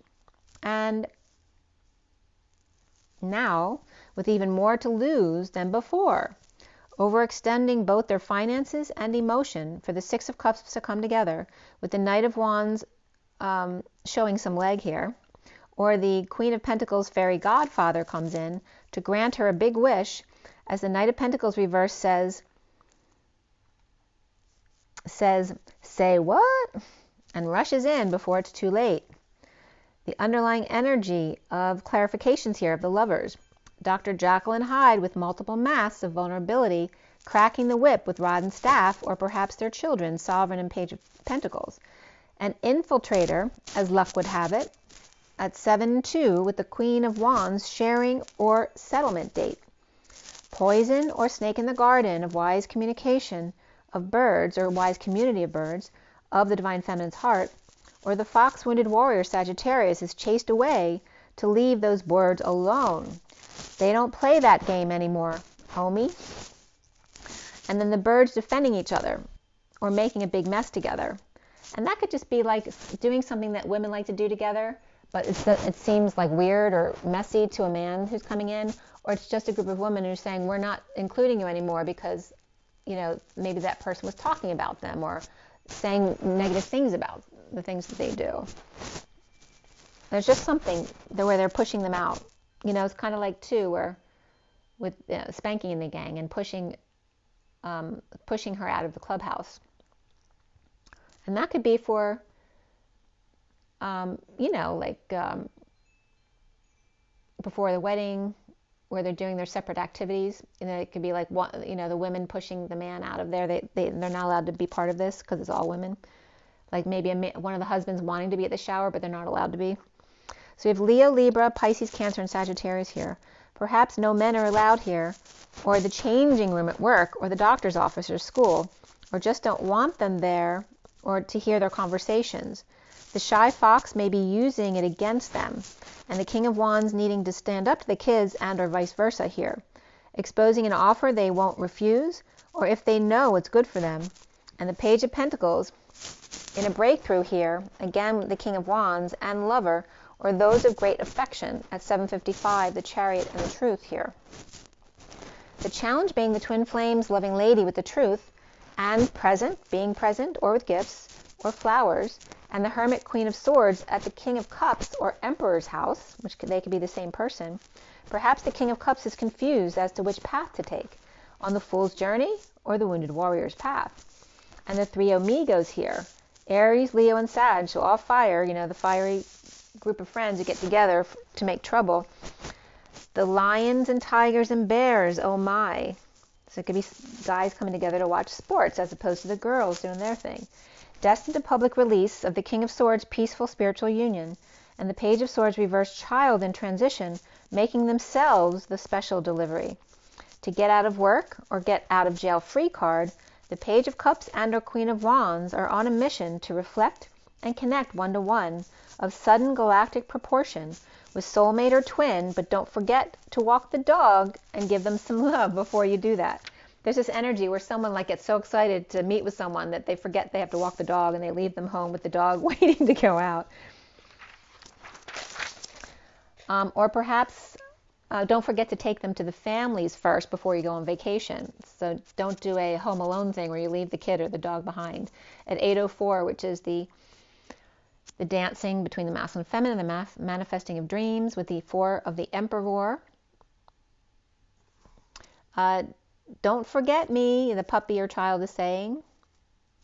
and now with even more to lose than before, overextending both their finances and emotion for the Six of Cups to come together, with the Knight of Wands showing some leg here, or the Queen of Pentacles fairy godfather comes in to grant her a big wish, as the Knight of Pentacles reverse says, say what? And rushes in before it's too late. The underlying energy of clarifications here of the lovers. Dr. Jekyll and Hyde with multiple masks of vulnerability, cracking the whip with rod and staff, or perhaps their children, Sovereign and Page of Pentacles. An infiltrator, as luck would have it, at 7-2 with the Queen of Wands sharing or settlement date. Poison or snake in the garden of wise communication of birds, or wise community of birds, of the Divine Feminine's heart, or the fox-wounded warrior Sagittarius is chased away to leave those birds alone. They don't play that game anymore, homie. And then the birds defending each other, or making a big mess together. And that could just be like doing something that women like to do together, but it seems like weird or messy to a man who's coming in, or it's just a group of women who's saying, we're not including you anymore because, you know, maybe that person was talking about them or saying negative things about the things that they do. There's just something where they're pushing them out. You know, it's kind of like, too, where with Spanky and the gang and pushing her out of the clubhouse. And that could be for, you know, like before the wedding, where they're doing their separate activities. You know, it could be like, you know, the women pushing the man out of there. They're not allowed to be part of this because it's all women. Like maybe one of the husbands wanting to be at the shower, but they're not allowed to be. So we have Leo, Libra, Pisces, Cancer, and Sagittarius here. Perhaps no men are allowed here, or the changing room at work, or the doctor's office or school, or just don't want them there or to hear their conversations. The shy fox may be using it against them, and the King of Wands needing to stand up to the kids and or vice versa here, exposing an offer they won't refuse, or if they know it's good for them. And the Page of Pentacles in a breakthrough here, again the King of Wands and lover, or those of great affection at 7:55, the Chariot and the Truth here. The challenge being the twin flames loving lady with the truth, and being present, or with gifts, or flowers, and the Hermit Queen of Swords at the King of Cups or Emperor's house, which they could be the same person. Perhaps the King of Cups is confused as to which path to take, on the Fool's journey or the Wounded Warrior's path. And the three amigos here, Aries, Leo, and Sag, so all fire, you know, the fiery group of friends who get together to make trouble. The lions and tigers and bears, oh my. So it could be guys coming together to watch sports as opposed to the girls doing their thing. Destined to public release of the King of Swords, peaceful spiritual union, and the Page of Swords reversed child in transition, making themselves the special delivery. To get out of work or get out of jail free card, the Page of Cups and or Queen of Wands are on a mission to reflect and connect one-to-one of sudden galactic proportion with soulmate or twin, but don't forget to walk the dog and give them some love before you do that. There's this energy where someone like gets so excited to meet with someone that they forget they have to walk the dog and they leave them home with the dog waiting to go out. Or perhaps don't forget to take them to the families first before you go on vacation. So don't do a Home Alone thing where you leave the kid or the dog behind. At 8:04, which is the dancing between the masculine and feminine, the manifesting of dreams with the Four of the Emperor. Don't forget me, the puppy or child is saying.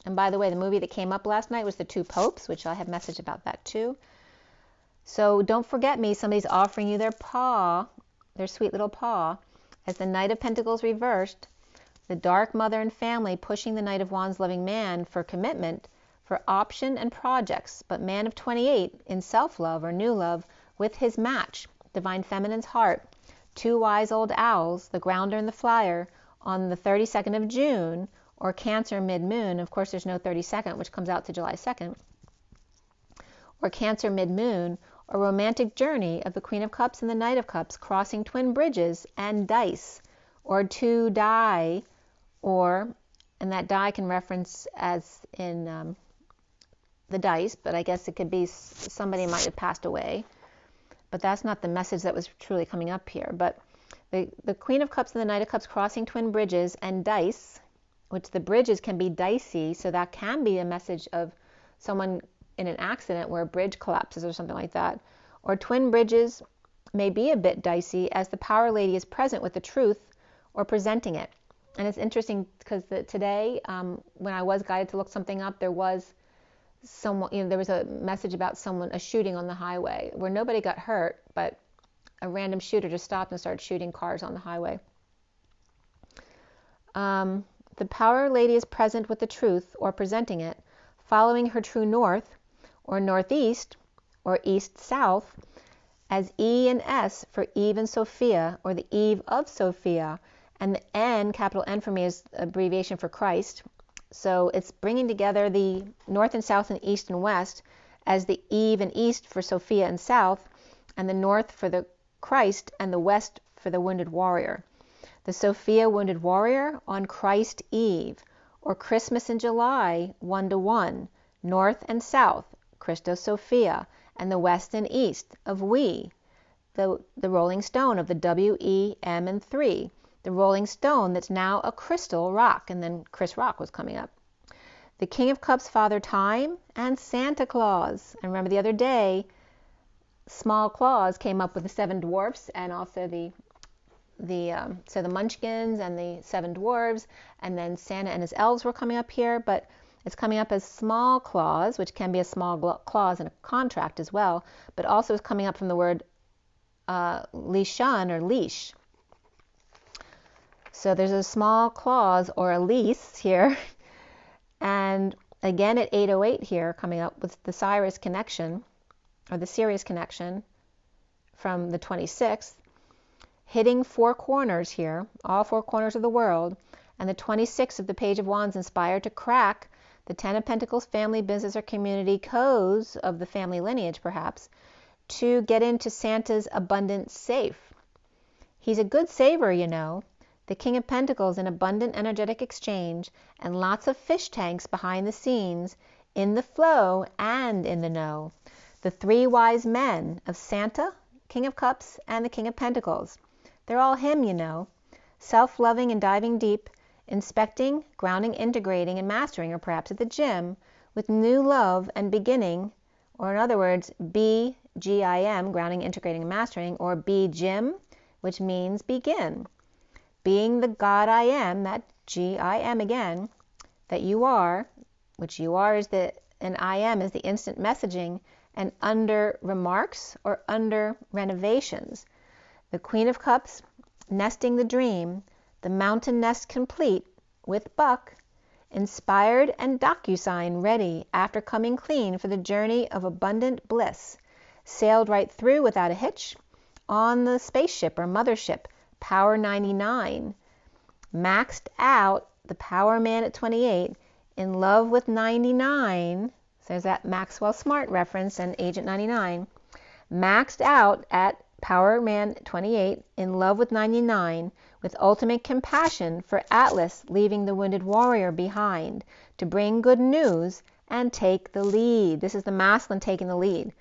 And by the way, the movie that came up last night was The Two Popes, which I have message about that too. So don't forget me, somebody's offering you their paw, their sweet little paw, as the Knight of Pentacles reversed, the dark mother and family pushing the Knight of Wands loving man for commitment, for option and projects, but man of 28 in self-love or new love with his match, Divine Feminine's heart, two wise old owls, the grounder and the flyer, on the 32nd of June, or Cancer mid-moon. Of course, there's no 32nd, which comes out to July 2nd. Or Cancer mid-moon, or romantic journey of the Queen of Cups and the Knight of Cups crossing twin bridges and dice, or two die, or, and that die can reference as in the dice, but I guess it could be somebody might have passed away. But that's not the message that was truly coming up here. But the Queen of Cups and the Knight of Cups crossing twin bridges and dice, which the bridges can be dicey, so that can be a message of someone in an accident where a bridge collapses or something like that. Or twin bridges may be a bit dicey as the Power Lady is present with the truth or presenting it. And it's interesting because today, when I was guided to look something up, there was someone, there was a message about someone, a shooting on the highway where nobody got hurt, but a random shooter just stopped and started shooting cars on the highway. The Power Lady is present with the truth or presenting it, following her true north or northeast or east-south as E and S for Eve and Sophia, or the Eve of Sophia, and the N, capital N for me, is abbreviation for Christ. So it's bringing together the north and south and east and west as the Eve and east for Sophia and south, and the north for the Christ and the west for the wounded warrior. The Sophia wounded warrior on Christ Eve, or Christmas in July 1-1, north and south, Christos Sophia, and the west and east of we, the rolling stone of the W, E, M, and 3, the rolling stone that's now a crystal rock, and then Chris Rock was coming up. The King of Cups, Father Time, and Santa Claus. And remember the other day, Small Claus came up with the 7 dwarfs and also so the Munchkins and the 7 dwarves, and then Santa and his elves were coming up here, but it's coming up as Small Claus, which can be a small clause in a contract as well, but also is coming up from the word leashon or leash. So there's a small clause or a lease here, and again at 808 here, coming up with the Sirius connection, or the Sirius connection from the 26th, hitting 4 corners here, all 4 corners of the world, and the 26th of the Page of Wands inspired to crack the 10 of Pentacles family, business, or community codes of the family lineage, perhaps, to get into Santa's abundant safe. He's a good saver, you know. The King of Pentacles in abundant energetic exchange and lots of fish tanks behind the scenes, in the flow and in the know. The 3 wise men of Santa, King of Cups, and the King of Pentacles. They're all him, you know. Self-loving and diving deep, inspecting, grounding, integrating, and mastering, or perhaps at the gym, with new love and beginning, or in other words, B-G-I-M, grounding, integrating, and mastering, or B-Gym, which means begin. Being the God I am, that G-I-M again, that you are, which you are is and I am is the instant messaging, and under remarks or under renovations. The Queen of Cups, nesting the dream, the mountain nest complete, with Buck, inspired and DocuSign ready after coming clean for the journey of abundant bliss, sailed right through without a hitch, on the spaceship or mothership, Power 99, maxed out, the Power Man at 28, in love with 99, so there's that Maxwell Smart reference and Agent 99, maxed out at Power Man 28, in love with 99, with ultimate compassion for Atlas leaving the wounded warrior behind to bring good news and take the lead. This is the masculine taking the lead.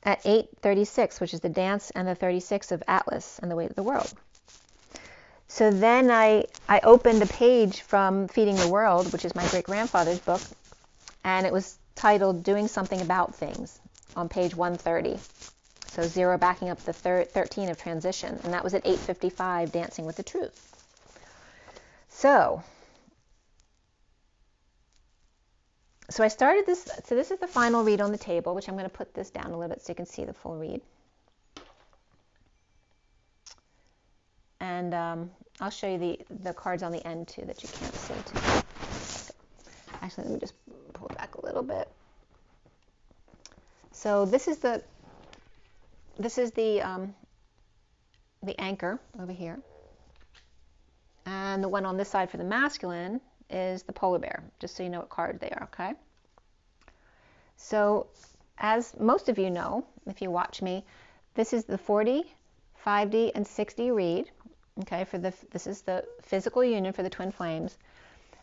At 8:36, which is the dance and the 36 of Atlas and the weight of the world. So then I opened a page from Feeding the World, which is my great-grandfather's book, and it was titled Doing Something About Things on page 130. So 0 backing up the 13 of transition, and that was at 8:55, Dancing with the Truth. So I started this, so this is the final read on the table, which I'm going to put this down a little bit so you can see the full read. And I'll show you the cards on the end too that you can't see too. Actually, let me just pull it back a little bit. So this is the anchor over here. And the one on this side for the masculine is the polar bear, just so you know what card they are, okay? So as most of you know, if you watch me, this is the 40, 5D, and 6D read, okay? This is the physical union for the twin flames.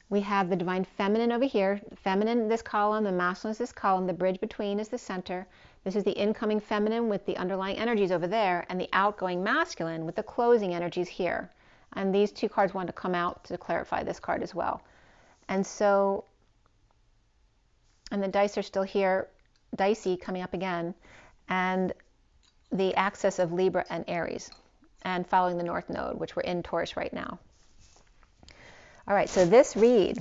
We have the divine feminine over here, feminine this column, the masculine is this column, the bridge between is the center. This is the incoming feminine with the underlying energies over there, and the outgoing masculine with the closing energies here. And these two cards want to come out to clarify this card as well. And so, and the dice are still here, dicey coming up again, and the axis of Libra and Aries, and following the North Node, which we're in Taurus right now. All right, so this read,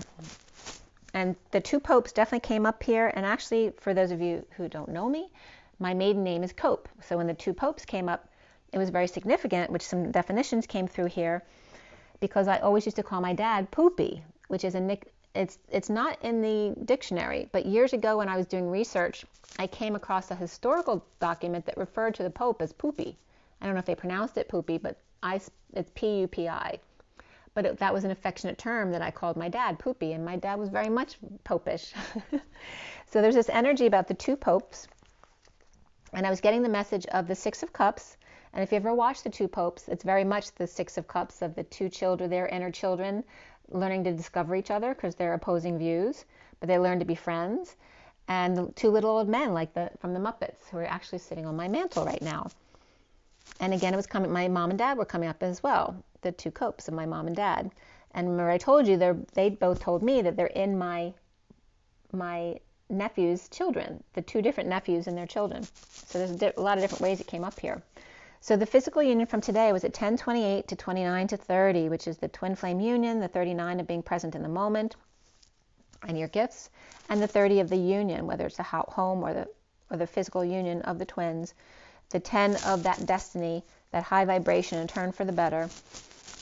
and the two popes definitely came up here, and actually, for those of you who don't know me, my maiden name is Cope. So when the two popes came up, it was very significant, which some definitions came through here, because I always used to call my dad Poopy, which is it's not in the dictionary, but years ago when I was doing research, I came across a historical document that referred to the Pope as Poopy. I don't know if they pronounced it Poopy, but it's P-U-P-I. But that was an affectionate term that I called my dad Poopy, and my dad was very much popish. So there's this energy about the two popes, and I was getting the message of the Six of Cups, and if you ever watch the two popes, it's very much the Six of Cups of the two children, their inner children, learning to discover each other because they're opposing views, but they learn to be friends, and the two little old men like from the Muppets who are actually sitting on my mantle right now. And again, it was coming. My mom and dad were coming up as well, the two copes of my mom and dad. And remember, I told you they both told me that they're in my nephew's children, the two different nephews and their children. So there's a lot of different ways it came up here. So the physical union from today was at 10:28 to 29 to 30, which is the twin flame union, the 39 of being present in the moment and your gifts, and the 30 of the union, whether it's the home or the physical union of the twins. The 10 of that destiny, that high vibration and turn for the better.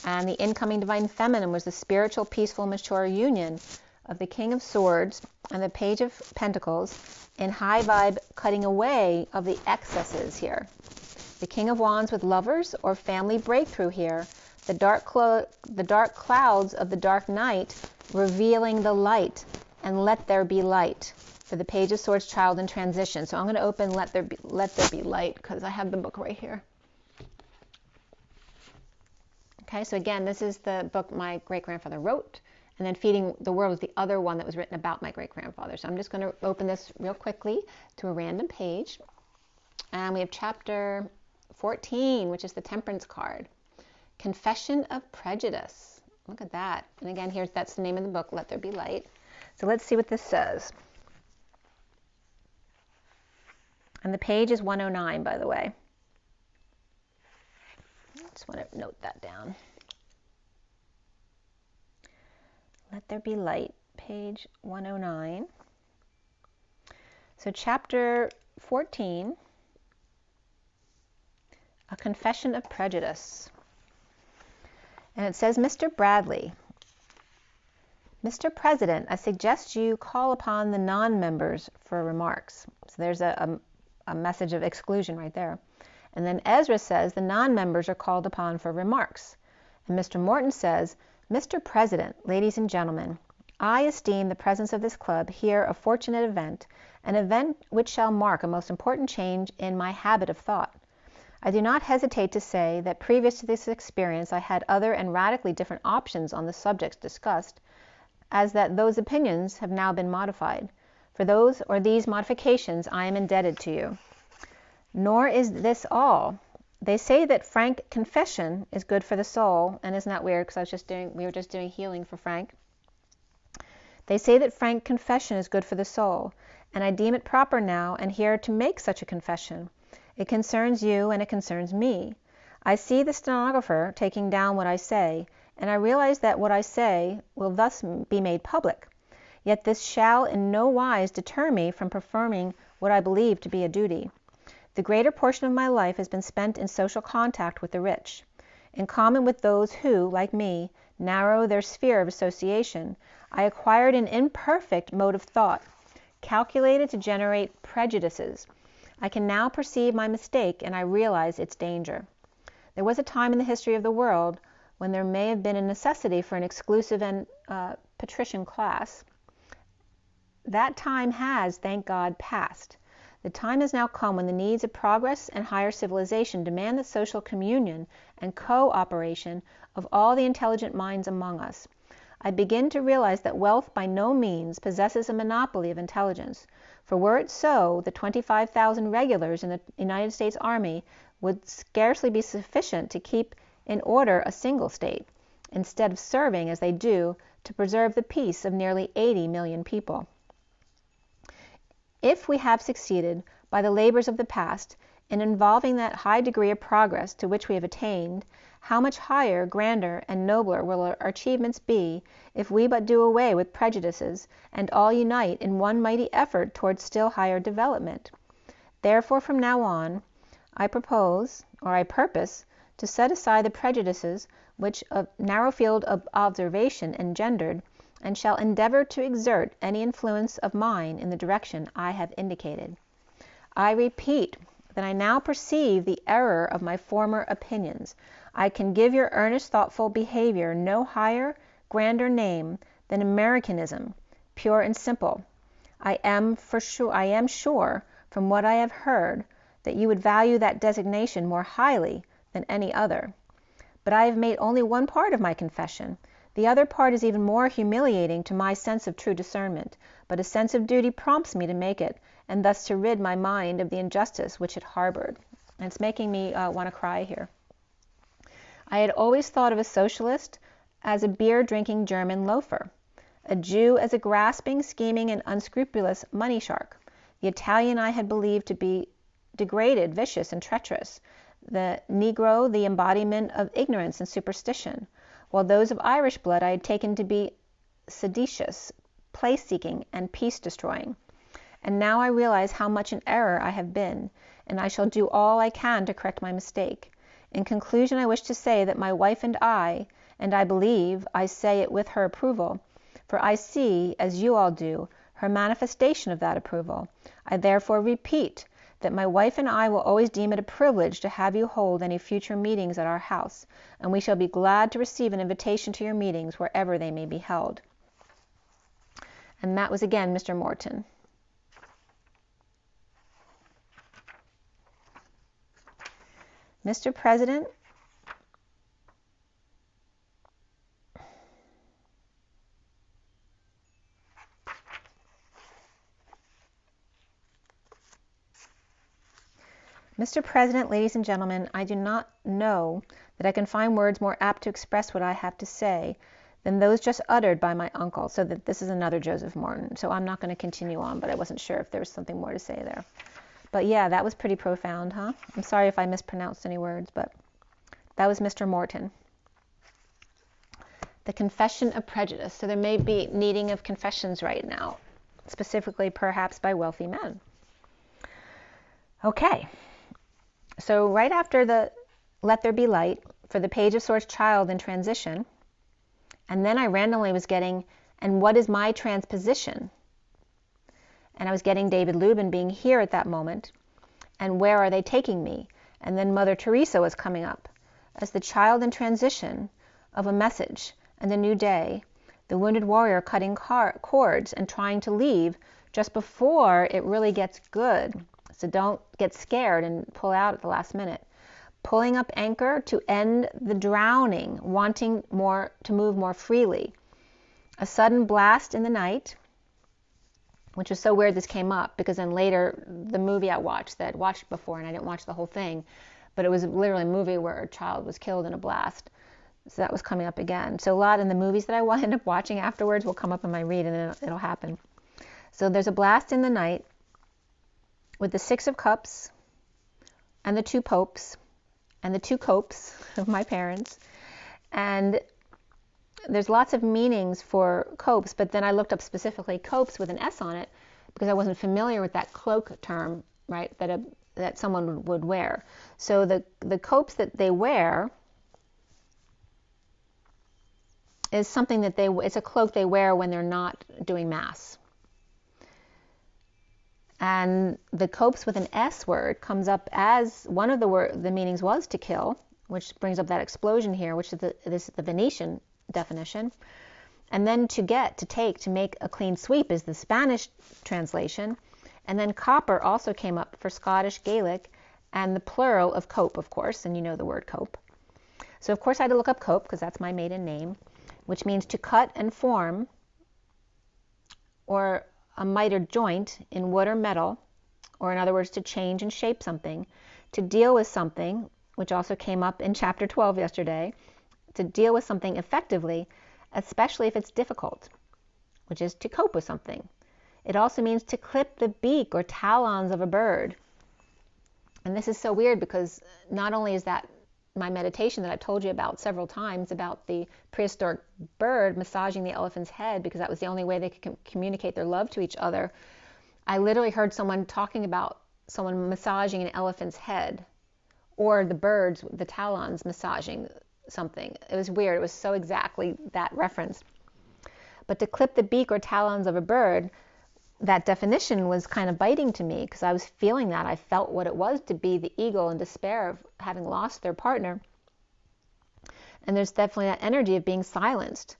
And the incoming divine feminine was the spiritual, peaceful, mature union of the King of Swords and the Page of Pentacles in high vibe, cutting away of the excesses here. The King of Wands with lovers or family breakthrough here. The dark clouds of the dark night revealing the light, and let there be light. For the Page of Swords, child in transition. So I'm going to open Let There Be Light because I have the book right here. Okay, so again, this is the book my great-grandfather wrote, and then Feeding the World is the other one that was written about my great-grandfather. So I'm just going to open this real quickly to a random page. And we have chapter 14, which is the Temperance card. Confession of Prejudice. Look at that. And again, that's the name of the book, Let There Be Light. So let's see what this says. And the page is 109, by the way. I just want to note that down. Let There Be Light, page 109. So chapter 14, A Confession of Prejudice. And it says, Mr. Bradley, Mr. President, I suggest you call upon the non-members for remarks. So there's a message of exclusion right there. And then Ezra says the non-members are called upon for remarks. And Mr. Morton says, Mr. President, ladies and gentlemen, I esteem the presence of this club here a fortunate event, an event which shall mark a most important change in my habit of thought. I do not hesitate to say that previous to this experience I had other and radically different options on the subjects discussed, as that those opinions have now been modified. For those or these modifications I am indebted to you. Nor is this all. They say that frank confession is good for the soul, and isn't that weird because we were just doing healing for Frank. They say that frank confession is good for the soul, and I deem it proper now and here to make such a confession. It concerns you and it concerns me. I see the stenographer taking down what I say, and I realize that what I say will thus be made public. Yet this shall in no wise deter me from performing what I believe to be a duty. The greater portion of my life has been spent in social contact with the rich. In common with those who, like me, narrow their sphere of association, I acquired an imperfect mode of thought, calculated to generate prejudices. I can now perceive my mistake, and I realize its danger. There was a time in the history of the world when there may have been a necessity for an exclusive and patrician class. That time has, thank God, passed. The time has now come when the needs of progress and higher civilization demand the social communion and co-operation of all the intelligent minds among us. I begin to realize that wealth by no means possesses a monopoly of intelligence, for were it so, the 25,000 regulars in the United States Army would scarcely be sufficient to keep in order a single state, instead of serving, as they do, to preserve the peace of nearly 80 million people. If we have succeeded, by the labors of the past, in involving that high degree of progress to which we have attained, how much higher, grander, and nobler will our achievements be if we but do away with prejudices, and all unite in one mighty effort towards still higher development. Therefore, from now on, I purpose, to set aside the prejudices which a narrow field of observation engendered, and shall endeavor to exert any influence of mine in the direction I have indicated. I repeat that I now perceive the error of my former opinions. I can give your earnest, thoughtful behavior no higher, grander name than Americanism, pure and simple. I am sure, from what I have heard, that you would value that designation more highly than any other. But I have made only one part of my confession. The other part is even more humiliating to my sense of true discernment, but a sense of duty prompts me to make it, and thus to rid my mind of the injustice which it harbored. And it's making me want to cry here. I had always thought of a socialist as a beer-drinking German loafer, a Jew as a grasping, scheming, and unscrupulous money shark. The Italian I had believed to be degraded, vicious, and treacherous, the Negro the embodiment of ignorance and superstition, while those of Irish blood I had taken to be seditious, place-seeking, and peace-destroying. And now I realize how much in error I have been, and I shall do all I can to correct my mistake. In conclusion, I wish to say that my wife and I believe I say it with her approval, for I see, as you all do, her manifestation of that approval. I therefore repeat that my wife and I will always deem it a privilege to have you hold any future meetings at our house, and we shall be glad to receive an invitation to your meetings wherever they may be held. And that was again Mr. Morton. Mr. President, ladies and gentlemen, I do not know that I can find words more apt to express what I have to say than those just uttered by my uncle. So that this is another Joseph Morton. So I'm not going to continue on, but I wasn't sure if there was something more to say there. But yeah, that was pretty profound, huh? I'm sorry if I mispronounced any words, but that was Mr. Morton. The Confession of Prejudice. So there may be needing of confessions right now, specifically perhaps by wealthy men. Okay. So right after the Let There Be Light, for the Page of Swords child in transition, and then I randomly was getting, and what is my transposition? And I was getting David Lubin being here at that moment, and where are they taking me? And then Mother Teresa was coming up as the child in transition of a message and a new day, the wounded warrior cutting cords and trying to leave just before it really gets good. So don't get scared and pull out at the last minute. Pulling up anchor to end the drowning, wanting to move more freely. A sudden blast in the night, which was so weird this came up, because then later the movie I watched, that I'd watched before and I didn't watch the whole thing, but it was literally a movie where a child was killed in a blast. So that was coming up again. So a lot in the movies that I end up watching afterwards will come up in my read, and then it'll happen. So there's a blast in the night with the Six of Cups and the two popes and the two copes of my parents. And there's lots of meanings for copes, but then I looked up specifically copes with an S on it because I wasn't familiar with that cloak term, right, that someone would wear. So the copes that they wear is something that it's a cloak they wear when they're not doing Mass. And the copes with an S word comes up as one of the meanings was to kill, which brings up that explosion here, which is this is the Venetian definition. And then to get, to take, to make a clean sweep is the Spanish translation. And then copper also came up for Scottish Gaelic, and the plural of cope, of course, and you know the word cope. So of course I had to look up cope because that's my maiden name, which means to cut and form, or a mitered joint in wood or metal, or in other words, to change and shape something, to deal with something, which also came up in chapter 12 yesterday, to deal with something effectively, especially if it's difficult, which is to cope with something. It also means to clip the beak or talons of a bird. And this is so weird because not only is that my meditation that I've told you about several times about the prehistoric bird massaging the elephant's head because that was the only way they could communicate their love to each other. I literally heard someone talking about someone massaging an elephant's head, or the birds, the talons massaging something. It was weird. It was so exactly that reference. But to clip the beak or talons of a bird, that definition was kind of biting to me because I was feeling that. I felt what it was to be the eagle in despair of having lost their partner. And there's definitely that energy of being silenced.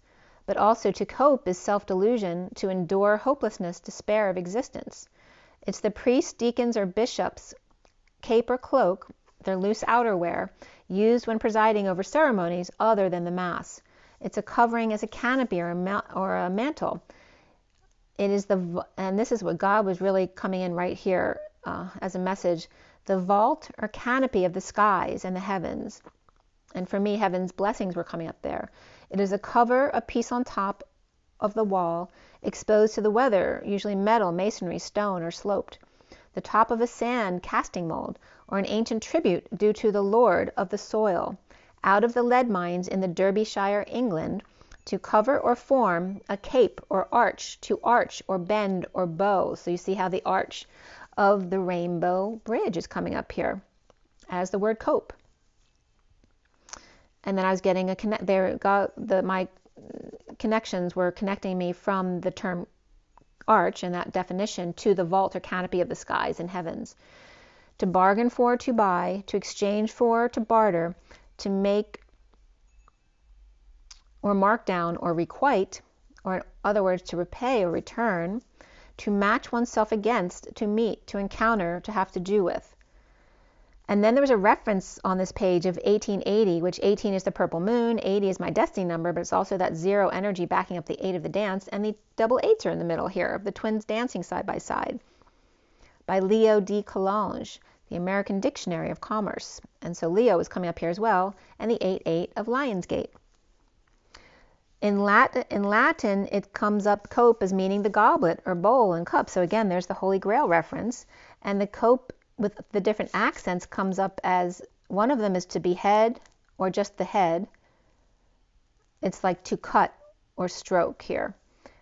But also to cope is self-delusion, to endure hopelessness, despair of existence. It's the priests, deacons, or bishops' cape or cloak, their loose outerwear, used when presiding over ceremonies other than the Mass. It's a covering as a canopy or a mantle. It is and this is what God was really coming in right here as a message, the vault or canopy of the skies and the heavens. And for me, heaven's blessings were coming up there. It is a cover, a piece on top of the wall, exposed to the weather, usually metal, masonry, stone, or sloped. The top of a sand casting mold, or an ancient tribute due to the lord of the soil, out of the lead mines in the Derbyshire, England, to cover or form a cape or arch, to arch or bend or bow. So you see how the arch of the Rainbow Bridge is coming up here as the word cope. And then I was getting my connections were connecting me from the term arch and that definition to the vault or canopy of the skies and heavens. To bargain for, to buy, to exchange for, to barter, to make or mark down or requite, or in other words, to repay or return, to match oneself against, to meet, to encounter, to have to do with. And then there was a reference on this page of 1880, which 18 is the purple moon, 80 is my destiny number, but it's also that 0 energy backing up the 8 of the dance, and the double 8s are in the middle here, of the twins dancing side by side, by Leo D. Coulange, the American Dictionary of Commerce. And so Leo is coming up here as well, and the 8-8 of Lionsgate. In Latin, it comes up cope as meaning the goblet or bowl and cup. So again, there's the Holy Grail reference. And the cope with the different accents comes up as, one of them is to behead or just the head. It's like to cut or stroke here.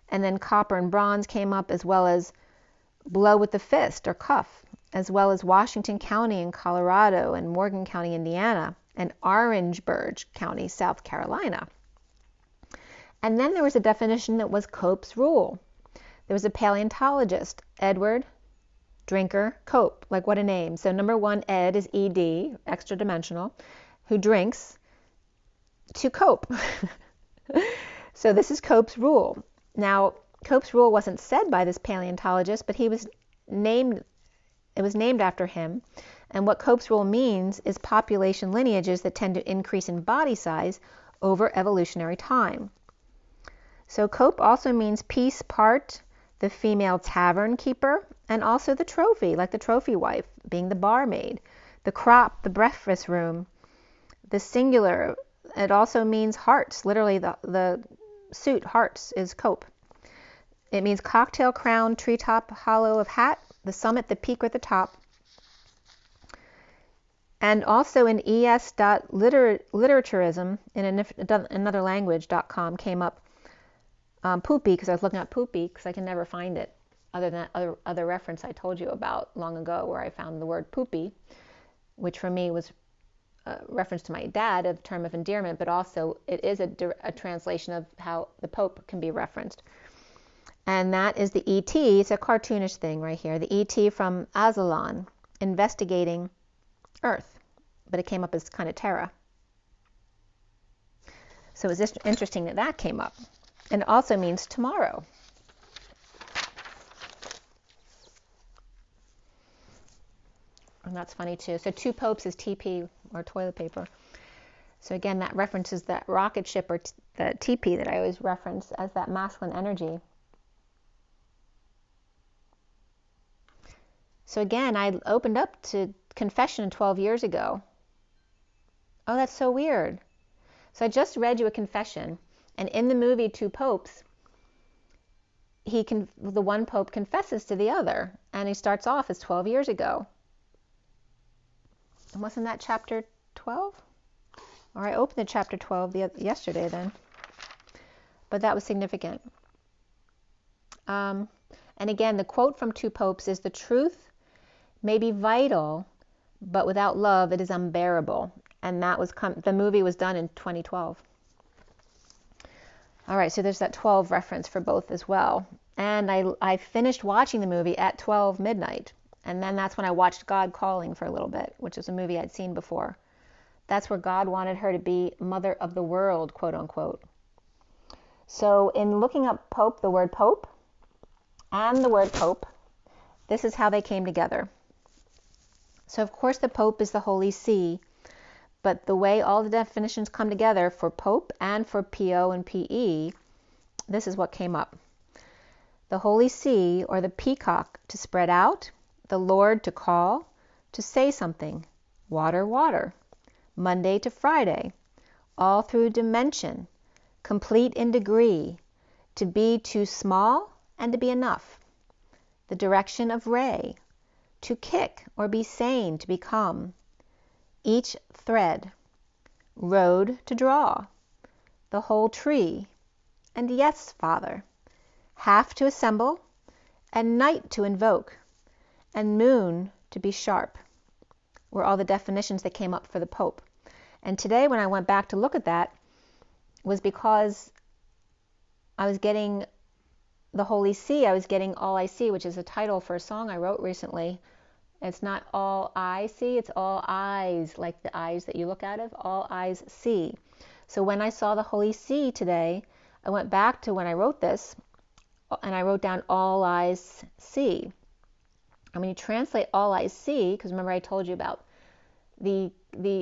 And then copper and bronze came up, as well as blow with the fist or cuff, as well as Washington County in Colorado and Morgan County, Indiana, and Orangeburg County, South Carolina. And then there was a definition that was Cope's rule. There was a paleontologist, Edward Drinker Cope, like what a name. So number 1, Ed is ED, extra dimensional, who drinks to cope. So this is Cope's rule. Now, Cope's rule wasn't said by this paleontologist, but it was named after him. And what Cope's rule means is population lineages that tend to increase in body size over evolutionary time. So cope also means piece, part, the female tavern keeper, and also the trophy, like the trophy wife, being the barmaid, the crop, the breakfast room, the singular. It also means hearts, literally the suit hearts is cope. It means cocktail, crown, treetop, hollow of hat, the summit, the peak, or the top. And also in es.literaturism, in another language.com came up poopy, because I was looking at poopy because I can never find it other than that other reference I told you about long ago where I found the word poopy, which for me was a reference to my dad, a term of endearment, but also it is a translation of how the Pope can be referenced. And that is the ET. It's a cartoonish thing right here. The ET from Ascalon, investigating Earth, but it came up as kind of Terra So it's just interesting that that came up. And it also means tomorrow. And that's funny too. So two popes is TP, or toilet paper. So again, that references that rocket ship, or the TP that I always reference as that masculine energy. So again, I opened up to Confession 12 years ago. Oh, that's so weird. So I just read you a confession, and in the movie Two Popes, the one pope confesses to the other, and he starts off as 12 years ago. And wasn't that chapter 12? Or I opened the chapter 12 yesterday then. But that was significant. And again, the quote from Two Popes is, "The truth may be vital, but without love it is unbearable." And that was the movie was done in 2012. All right, so there's that 12 reference for both as well. And I finished watching the movie at 12 midnight. And then that's when I watched God Calling for a little bit, which is a movie I'd seen before. That's where God wanted her to be mother of the world, quote unquote. So in looking up Pope, the word Pope and the word Pope, this is how they came together. So of course the Pope is the Holy See, but the way all the definitions come together for Pope and for PO and PE, this is what came up. The Holy See, or the peacock, to spread out, the Lord to call, to say something, water, water, Monday to Friday, all through dimension, complete in degree, to be too small and to be enough, the direction of ray, to kick or be sane, to become, each thread, road to draw, the whole tree, and yes, Father, half to assemble, and night to invoke, and moon to be sharp, were all the definitions that came up for the Pope. And today when I went back to look at that was because I was getting the Holy See, I was getting All I See, which is a title for a song I wrote recently. It's not all I see, it's all eyes, like the eyes that you look out of, all eyes see. So when I saw the Holy See today, I went back to when I wrote this, and I wrote down all eyes see. And when you translate all eyes see, because remember I told you about the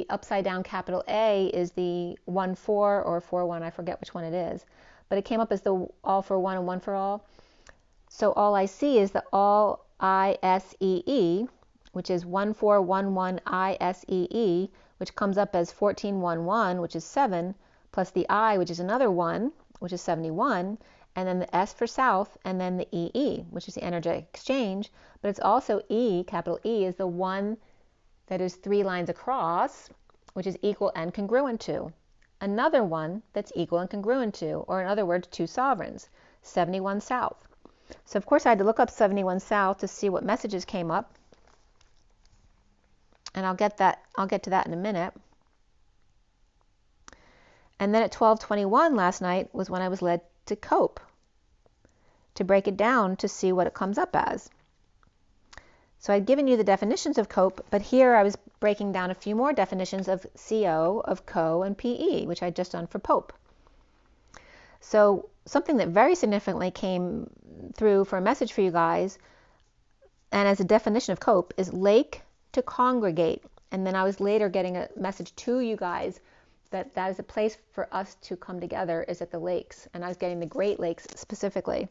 upside down capital A is the 1-4 or 4-1, I forget which one it is. But it came up as the all for one and one for all. So all I see is the all I-S-E-E, which is 1411 I-S-E-E, which comes up as 1411, which is 7, plus the I, which is another 1, which is 71, and then the S for south, and then the E-E, which is the energetic exchange. But it's also E, capital E, is the one that is 3 lines across, which is equal and congruent to. Another one that's equal and congruent to, or in other words, 2 sovereigns, 71 south. So of course I had to look up 71 south to see what messages came up. And I'll get to that in a minute. And then at 12:21 last night was when I was led to cope, to break it down to see what it comes up as. So I'd given you the definitions of cope, but here I was breaking down a few more definitions of CO, of co, and PE, which I'd just done for Pope. So something that very significantly came through for a message for you guys, and as a definition of cope, is lake to congregate. And then I was later getting a message to you guys that that is a place for us to come together, is at the lakes. And I was getting the Great Lakes specifically.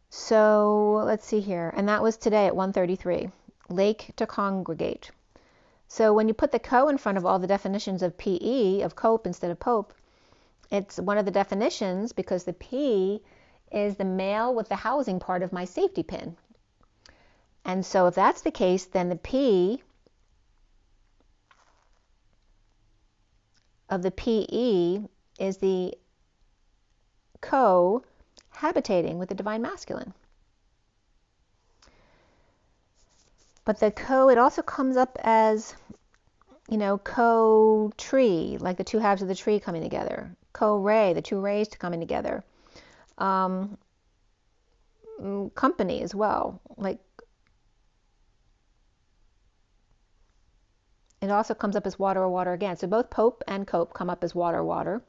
So let's see here. And that was today at 1:33. Lake to congregate. So when you put the co in front of all the definitions of PE, of cope instead of pope, it's one of the definitions because the P is the male with the housing part of my safety pin. And so if that's the case, then the P of the PE is the co-habitating with the divine masculine. But the co, it also comes up as, co-tree, like the 2 halves of the tree coming together. Co-ray, the 2 rays coming together. Company as well, like It also comes up as water or water again. So both Pope and Cope come up as water or water.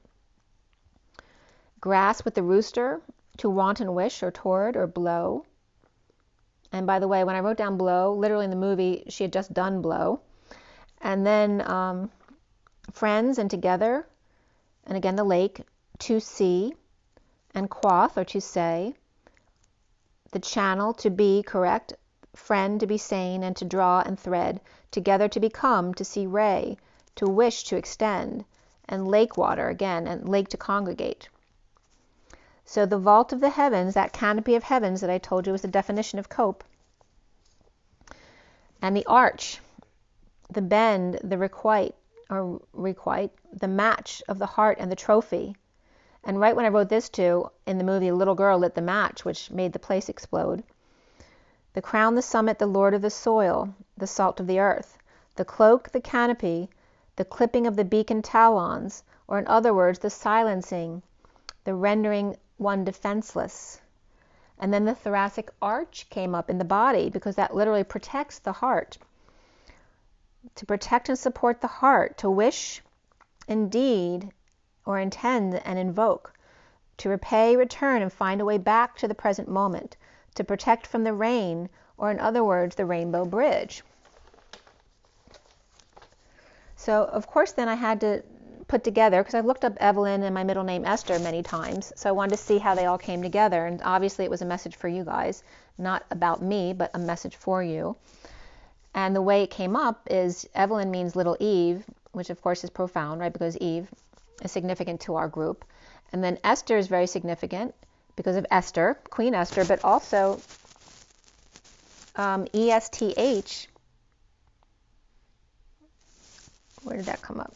Grass with the rooster, to wanton wish or toward or blow. And by the way, when I wrote down blow, literally in the movie, she had just done blow. And then friends and together, and again the lake, to see, and quoth or to say. The channel, to be, correct. Friend, to be sane, and to draw and thread. Together to become, to see ray, to wish to extend. And lake water, again, and lake to congregate. So the vault of the heavens, that canopy of heavens that I told you was the definition of Cope. And the arch, the bend, the requite, the match of the heart and the trophy. And right when I wrote this too, in the movie, a little girl lit the match, which made the place explode. The crown, the summit, the lord of the soil, the salt of the earth. The cloak, the canopy, the clipping of the beacon talons, or in other words, the silencing, the rendering one defenseless. And then the thoracic arch came up in the body, because that literally protects the heart. To protect and support the heart, to wish, indeed, or intend and invoke, to repay, return, and find a way back to the present moment, to protect from the rain, or in other words, the rainbow bridge. So, of course, then I had to put together, because I've looked up Evelyn and my middle name Esther many times, so I wanted to see how they all came together, and obviously it was a message for you guys, not about me, but a message for you. And the way it came up is Evelyn means little Eve, which of course is profound, right, because Eve is significant to our group. And then Esther is very significant because of Esther, Queen Esther, but also ESTH. Where did that come up?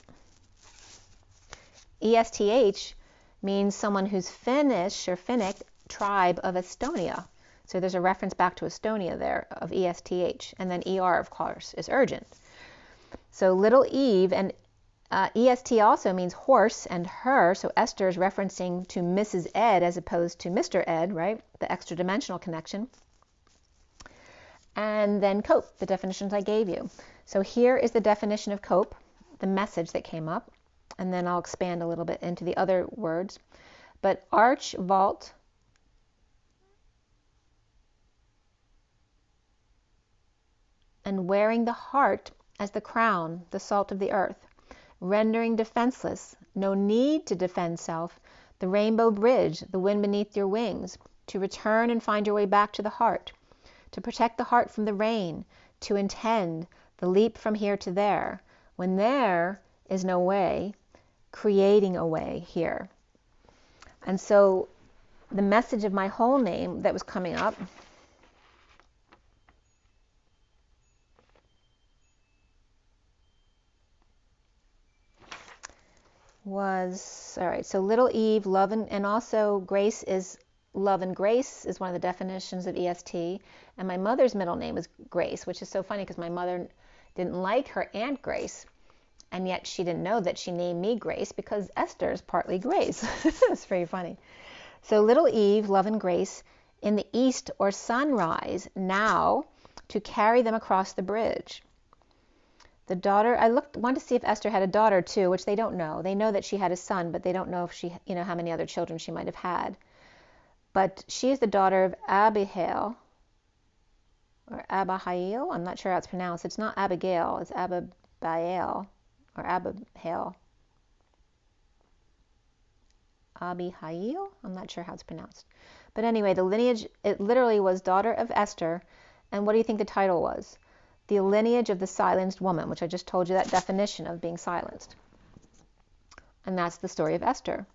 ESTH means someone who's Finnish or Finnic tribe of Estonia. So there's a reference back to Estonia there of ESTH. And then ER, of course, is urgent. So little Eve, and EST also means horse and her. So Esther is referencing to Mrs. Ed as opposed to Mr. Ed, right? The extra dimensional connection. And then cope, the definitions I gave you. So here is the definition of cope, the message that came up. And then I'll expand a little bit into the other words. But arch, vault, and wearing the heart as the crown, the salt of the earth, rendering defenseless, no need to defend self, the rainbow bridge, the wind beneath your wings, to return and find your way back to the heart, to protect the heart from the rain, to intend the leap from here to there, when there is no way, creating a way here. And so the message of my whole name that was coming up was, all right, so little Eve, love and also grace is, love and grace is one of the definitions of EST. And my mother's middle name is Grace, which is so funny because my mother didn't like her Aunt Grace. And yet she didn't know that she named me Grace because Esther is partly Grace. It's very funny. So little Eve, love and grace, in the east or sunrise, now, to carry them across the bridge. The daughter, wanted to see if Esther had a daughter too, which they don't know. They know that she had a son, but they don't know if she, how many other children she might have had. But she is the daughter of Abihail, or Abihail. I'm not sure how it's pronounced. It's not Abigail, it's Abihail, or Abihail. Abihail? I'm not sure how it's pronounced. But anyway, the lineage, it literally was daughter of Esther. And what do you think the title was? The lineage of the silenced woman, which I just told you that definition of being silenced. And that's the story of Esther.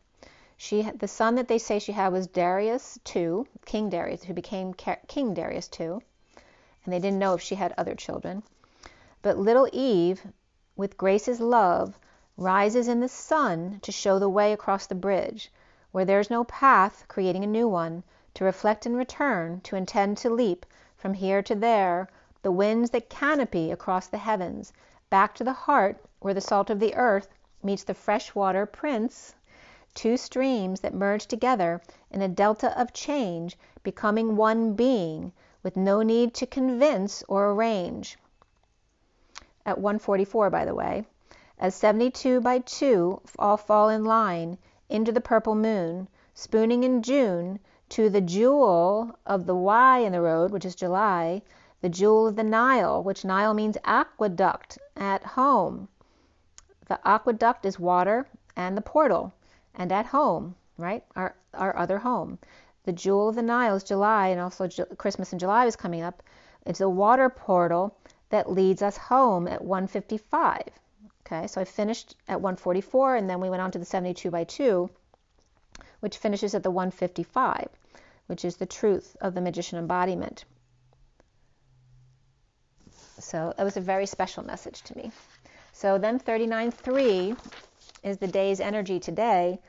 The son that they say she had was Darius II, King Darius, who became King Darius II. And they didn't know if she had other children. But little Eve, with Grace's love, rises in the sun to show the way across the bridge, where there's no path, creating a new one, to reflect and return, to intend to leap from here to there, the winds that canopy across the heavens, back to the heart, where the salt of the earth meets the fresh water prince, two streams that merge together in a delta of change, becoming one being, with no need to convince or arrange. at 1:44, by the way, as 72 by 2 all fall in line into the purple moon, spooning in June to the jewel of the Y in the road, which is July, the jewel of the Nile, which Nile means aqueduct, at home. The aqueduct is water, and the portal, and at home, right? Our other home. The jewel of the Nile is July, and also Christmas in July is coming up. It's a water portal that leads us home at 1:55. Okay, so I finished at 1:44, and then we went on to the 72 by 2, which finishes at the 1:55, which is the truth of the magician embodiment. So that was a very special message to me. So then 39.3 is the day's energy today.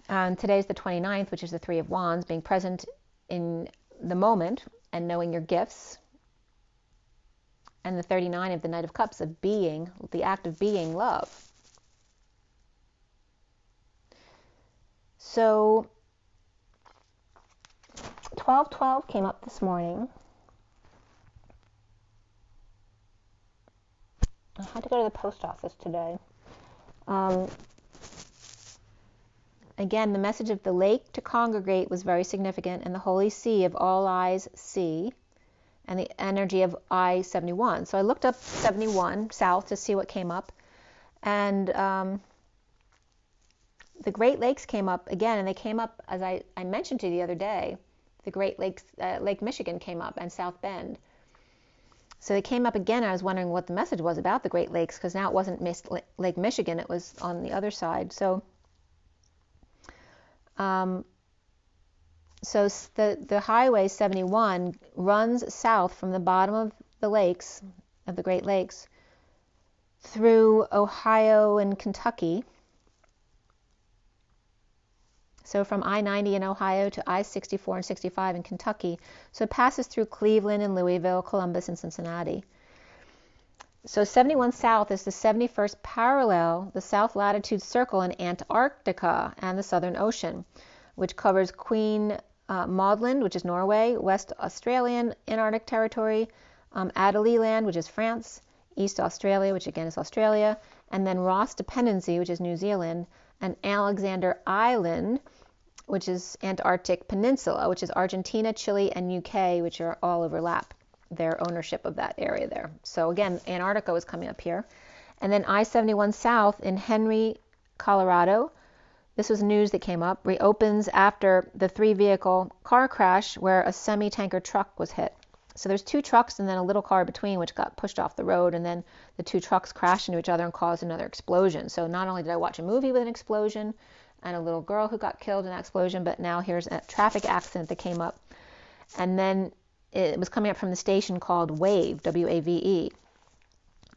Today's the 29th, which is the Three of Wands, being present in the moment and knowing your gifts. And the 39 of the Knight of Cups, of being, the act of being love. So 12:12 came up this morning. I had to go to the post office today. Again, the message of the lake to congregate was very significant, and the holy sea of all eyes see, and the energy of I-71. So I looked up 71 south to see what came up, and the Great Lakes came up again, and they came up, as I mentioned to you the other day, the Great Lakes, Lake Michigan came up, and South Bend. So they came up again. I was wondering what the message was about the Great Lakes, because now it wasn't Lake Michigan, it was on the other side. So the Highway 71 runs south from the bottom of the lakes, of the Great Lakes, through Ohio and Kentucky. So from I-90 in Ohio to I-64 and 65 in Kentucky. So it passes through Cleveland and Louisville, Columbus, and Cincinnati. So 71 south is the 71st parallel, the south latitude circle in Antarctica and the Southern Ocean, which covers Queen Maudland, which is Norway, West Australian Antarctic Territory, Adelie Land, which is France, East Australia, which again is Australia, and then Ross Dependency, which is New Zealand, and Alexander Island, which is Antarctic Peninsula, which is Argentina, Chile, and UK, which are all overlap their ownership of that area there. So again, Antarctica was coming up here. And then I-71 south in Henry, Colorado. This was news that came up, reopens after the 3-vehicle car crash where a semi-tanker truck was hit. So there's 2 trucks and then a little car between, which got pushed off the road, and then the 2 trucks crashed into each other and caused another explosion. So not only did I watch a movie with an explosion and a little girl who got killed in that explosion, but now here's a traffic accident that came up. And then it was coming up from the station called WAVE, W-A-V-E,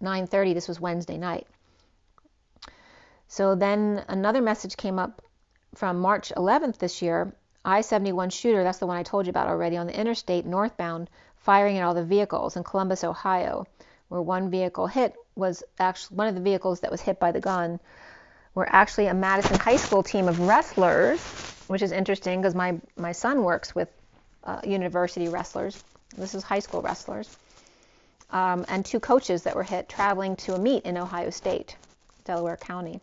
9:30. This was Wednesday night. So then another message came up from March 11th this year. I-71 shooter, that's the one I told you about already, on the interstate northbound, firing at all the vehicles in Columbus, Ohio, where one vehicle hit was actually one of the vehicles that was hit by the gun were actually a Madison High School team of wrestlers, which is interesting because my son works with university wrestlers. This is high school wrestlers. And 2 coaches that were hit traveling to a meet in Ohio State, Delaware County.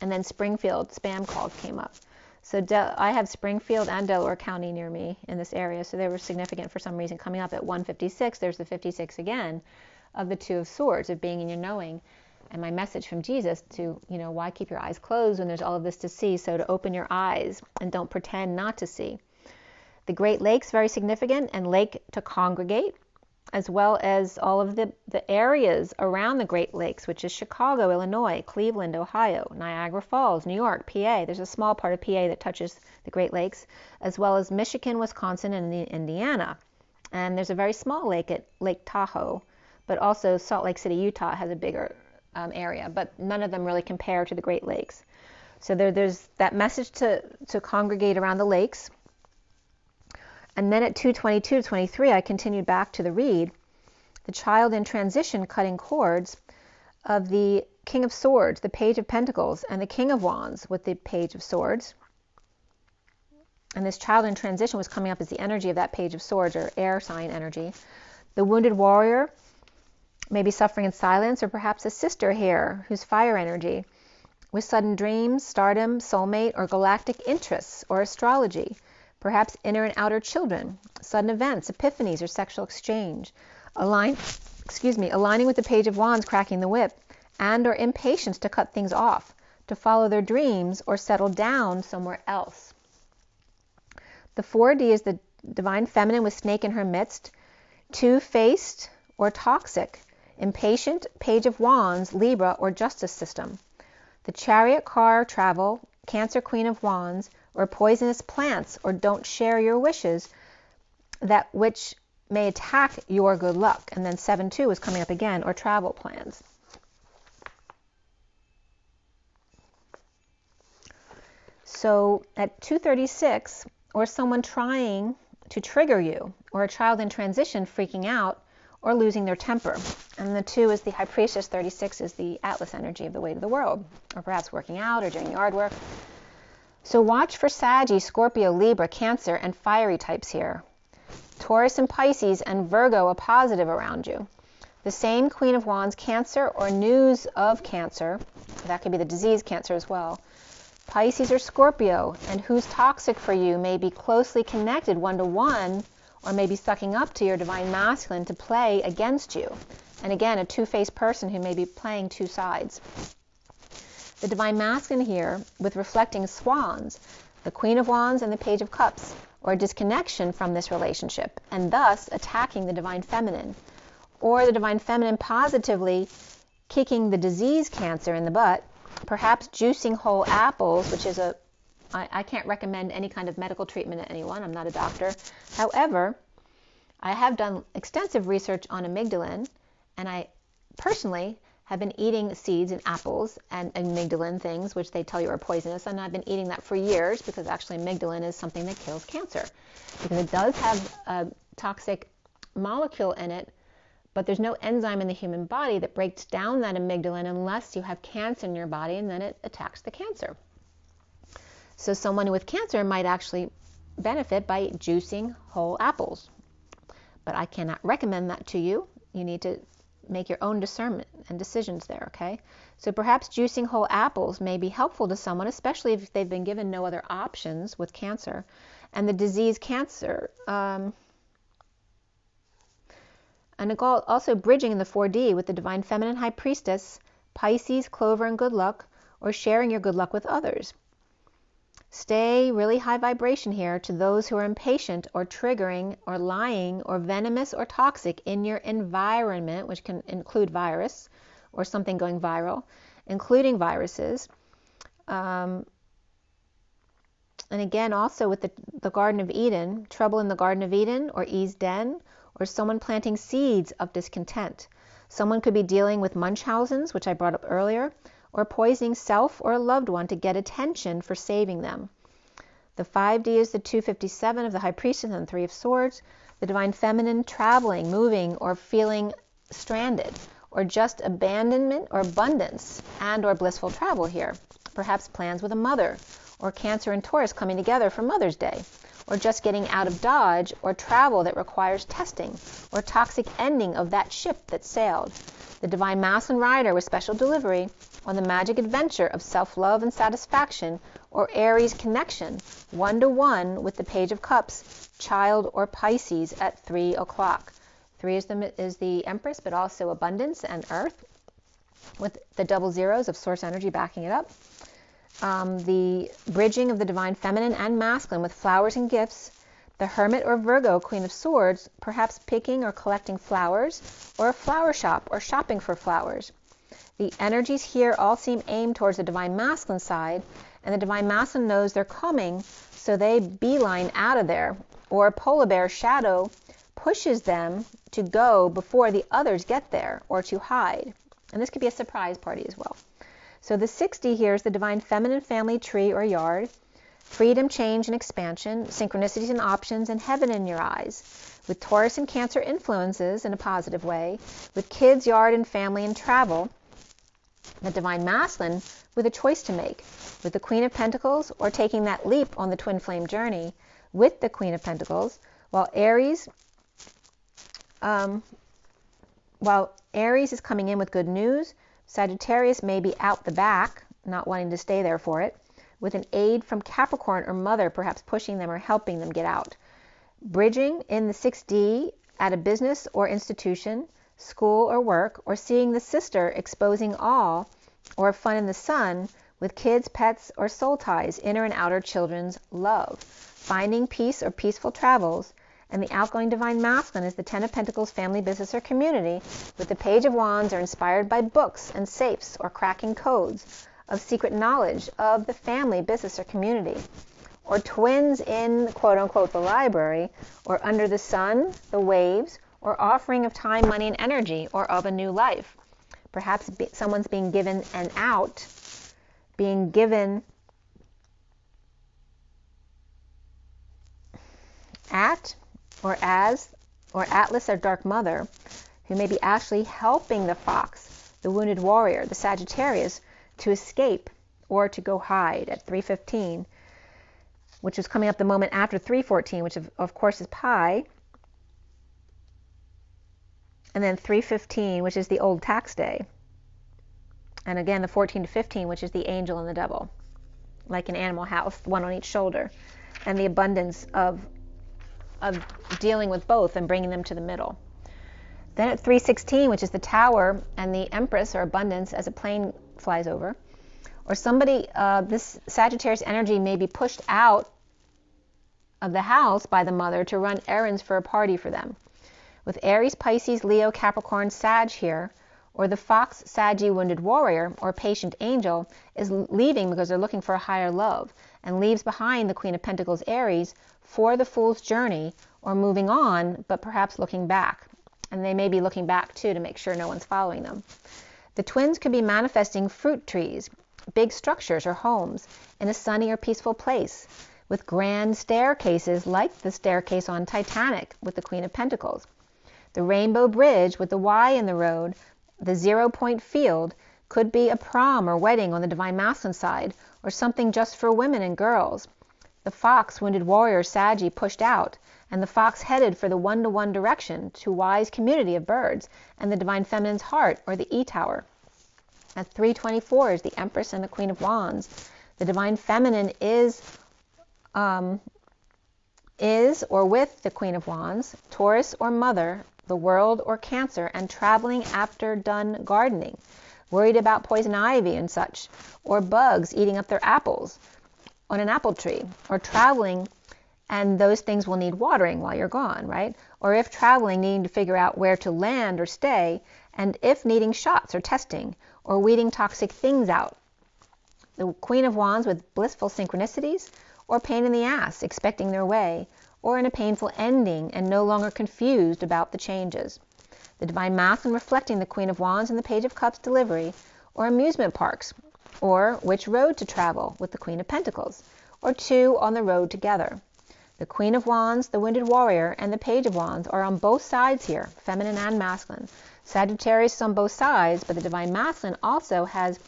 And then Springfield, spam calls came up. So I have Springfield and Delaware County near me in this area, so they were significant for some reason. Coming up at 156, there's the 56 again of the 2 of Swords, of being in your knowing. And my message from Jesus to, why keep your eyes closed when there's all of this to see? So to open your eyes and don't pretend not to see. The Great Lakes, very significant, and lake to congregate, as well as all of the areas around the Great Lakes, which is Chicago, Illinois, Cleveland, Ohio, Niagara Falls, New York, PA. There's a small part of PA that touches the Great Lakes, as well as Michigan, Wisconsin, and Indiana. And there's a very small lake at Lake Tahoe, but also Salt Lake City, Utah has a bigger area, but none of them really compare to the Great Lakes. So there's that message to congregate around the lakes. And then at 2:22-23, I continued back to the read, the child in transition cutting cords of the King of Swords, the Page of Pentacles, and the King of Wands with the Page of Swords. And this child in transition was coming up as the energy of that Page of Swords, or air sign energy. The wounded warrior maybe suffering in silence, or perhaps a sister here who's fire energy, with sudden dreams, stardom, soulmate, or galactic interests, or astrology, perhaps inner and outer children, sudden events, epiphanies, or sexual exchange, aligning with the Page of Wands cracking the whip, and or impatience to cut things off, to follow their dreams, or settle down somewhere else. The 4D is the divine feminine with snake in her midst, two-faced or toxic, impatient, Page of Wands, Libra, or justice system. The Chariot, car, travel, Cancer, Queen of Wands, or poisonous plants, or don't share your wishes, that which may attack your good luck. And then 7-2 is coming up again, or travel plans. So at 236, or someone trying to trigger you, or a child in transition freaking out or losing their temper. And the 2 is the High Priestess, 36 is the Atlas energy of the weight of the world, or perhaps working out or doing yard work. So watch for Saggy, Scorpio, Libra, Cancer, and fiery types here. Taurus and Pisces and Virgo, a positive around you. The same Queen of Wands, Cancer, or news of Cancer. That could be the disease Cancer as well. Pisces or Scorpio, and who's toxic for you may be closely connected one-to-one, or maybe sucking up to your divine masculine to play against you. And again, a two-faced person who may be playing two sides. The divine masculine here with reflecting swans, the Queen of Wands and the Page of Cups, or a disconnection from this relationship, and thus attacking the divine feminine. Or the divine feminine positively kicking the disease Cancer in the butt, perhaps juicing whole apples, which is I can't recommend any kind of medical treatment to anyone. I'm not a doctor. However, I have done extensive research on amygdalin, and I personally have been eating seeds and apples and amygdalin things, which they tell you are poisonous, and I've been eating that for years because actually amygdalin is something that kills cancer. Because it does have a toxic molecule in it, but there's no enzyme in the human body that breaks down that amygdalin unless you have cancer in your body, and then it attacks the cancer. So someone with cancer might actually benefit by juicing whole apples. But I cannot recommend that to you. You need to make your own discernment and decisions there, okay? So perhaps juicing whole apples may be helpful to someone, especially if they've been given no other options with cancer. And the disease Cancer, and also bridging in the 4D with the divine feminine High Priestess, Pisces, Clover, and good luck, or sharing your good luck with others. Stay really high vibration here to those who are impatient or triggering or lying or venomous or toxic in your environment, which can include virus or something going viral, including viruses. And again, also with the Garden of Eden, trouble in the Garden of Eden or E's den, or someone planting seeds of discontent. Someone could be dealing with Munchausen's, which I brought up earlier, or poisoning self or a loved one to get attention for saving them. The 5D is the 257 of the High Priestess and the 3 of Swords, the divine feminine traveling, moving, or feeling stranded, or just abandonment or abundance, and or blissful travel here. Perhaps plans with a mother, or Cancer and Taurus coming together for Mother's Day, or just getting out of Dodge, or travel that requires testing, or toxic ending of that ship that sailed. The divine masculine rider with special delivery on the magic adventure of self-love and satisfaction, or Aries connection, one-to-one with the Page of Cups, child or Pisces at 3 o'clock. 3 is the Empress, but also abundance and earth, with the double zeros of source energy backing it up. The bridging of the divine feminine and masculine with flowers and gifts, the Hermit or Virgo, Queen of Swords, perhaps picking or collecting flowers, or a flower shop or shopping for flowers. The energies here all seem aimed towards the divine masculine side, and the divine masculine knows they're coming, so they beeline out of there, or a polar bear shadow pushes them to go before the others get there, or to hide. And this could be a surprise party as well. So the 60 here is the divine feminine family tree or yard, freedom, change, and expansion, synchronicities and options, and heaven in your eyes, with Taurus and Cancer influences in a positive way, with kids, yard, and family, and travel. The divine masculine with a choice to make, with the Queen of Pentacles, or taking that leap on the twin flame journey with the Queen of Pentacles, while Aries Aries is coming in with good news. Sagittarius may be out the back, not wanting to stay there for it, with an aid from Capricorn or mother, perhaps pushing them or helping them get out. Bridging in the 6D at a business or institution, school or work, or seeing the sister exposing all, or fun in the sun with kids, pets, or soul ties, inner and outer children's love. Finding peace or peaceful travels. And the outgoing divine masculine is the Ten of Pentacles, family, business, or community, with the Page of Wands, are inspired by books and safes or cracking codes of secret knowledge of the family, business, or community. Or twins in, quote unquote, the library, or under the sun, the waves, or offering of time, money, and energy, or of a new life. Perhaps someone's being given an out, being given at, or as, or Atlas, or Dark Mother, who may be actually helping the Fox, the wounded warrior, the Sagittarius, to escape or to go hide at 3:15, which is coming up the moment after 3:14, which of course is Pi, and then 3:15, which is the old tax day, and again the 14 to 15, which is the angel and the devil, like an animal house, one on each shoulder, and the abundance of dealing with both and bringing them to the middle. Then at 3:16, which is the Tower and the Empress, or abundance, as a plane flies over, or somebody, this Sagittarius energy may be pushed out of the house by the mother to run errands for a party for them. With Aries, Pisces, Leo, Capricorn, Sag here, or the Fox, Saggy, wounded warrior, or patient angel is leaving because they're looking for a higher love, and leaves behind the Queen of Pentacles, Aries, for the Fool's journey, or moving on, but perhaps looking back. And they may be looking back too to make sure no one's following them. The twins could be manifesting fruit trees, big structures or homes in a sunny or peaceful place, with grand staircases like the staircase on Titanic with the Queen of Pentacles. The Rainbow Bridge with the Y in the road, the 0-point field, could be a prom or wedding on the Divine Masculine side, or something just for women and girls. The Fox, wounded warrior, Saggy, pushed out, and the Fox headed for the one-to-one direction to wise community of birds, and the Divine Feminine's heart, or the E-Tower. At 3:24 is the Empress and the Queen of Wands. The Divine Feminine is or with the Queen of Wands, Taurus or Mother, the World or Cancer, and traveling after done gardening, worried about poison ivy and such, or bugs eating up their apples on an apple tree, or traveling, and those things will need watering while you're gone, right? Or if traveling, needing to figure out where to land or stay, and if needing shots or testing, or weeding toxic things out. The Queen of Wands with blissful synchronicities, or pain in the ass, expecting their way, or in a painful ending and no longer confused about the changes. The Divine Masculine reflecting the Queen of Wands and the Page of Cups delivery, or amusement parks, or which road to travel with the Queen of Pentacles, or two on the road together. The Queen of Wands, the Wounded Warrior, and the Page of Wands are on both sides here, feminine and masculine. Sagittarius is on both sides, but the Divine Masculine also has,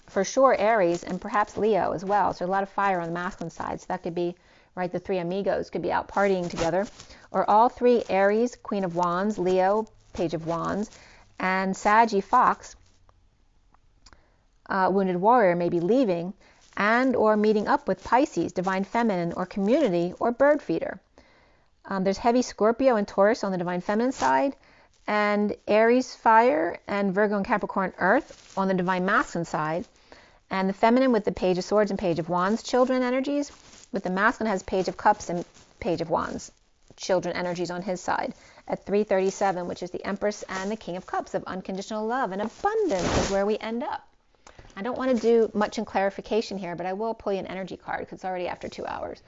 for sure, Aries and perhaps Leo as well. So a lot of fire on the masculine side. So that could be, right, the three amigos could be out partying together. Or all three, Aries, Queen of Wands, Leo, Page of Wands, and Saggy Fox, Wounded Warrior, may be leaving and or meeting up with Pisces, Divine Feminine, or Community, or Bird Feeder. There's heavy Scorpio and Taurus on the Divine Feminine side, and Aries Fire and Virgo and Capricorn Earth on the Divine Masculine side, and the Feminine with the Page of Swords and Page of Wands children energies, with the Masculine has Page of Cups and Page of Wands children energies on his side at 3:37, which is the Empress and the King of Cups of unconditional love and abundance is where we end up. I don't want to do much in clarification here, but I will pull you an energy card because it's already after 2 hours.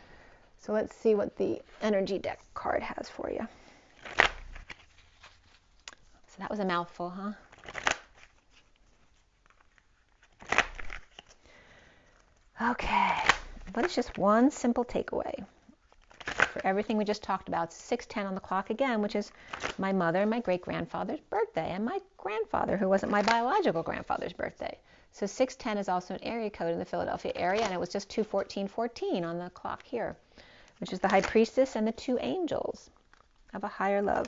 So let's see what the energy deck card has for you. So that was a mouthful, huh? Okay, what is just one simple takeaway for everything we just talked about? 6:10 on the clock again, which is my mother and my great-grandfather's birthday, and my grandfather, who wasn't my biological grandfather's birthday. So 610 is also an area code in the Philadelphia area, and it was just 2:14:14 on the clock here, which is the High Priestess and the two angels of a higher love.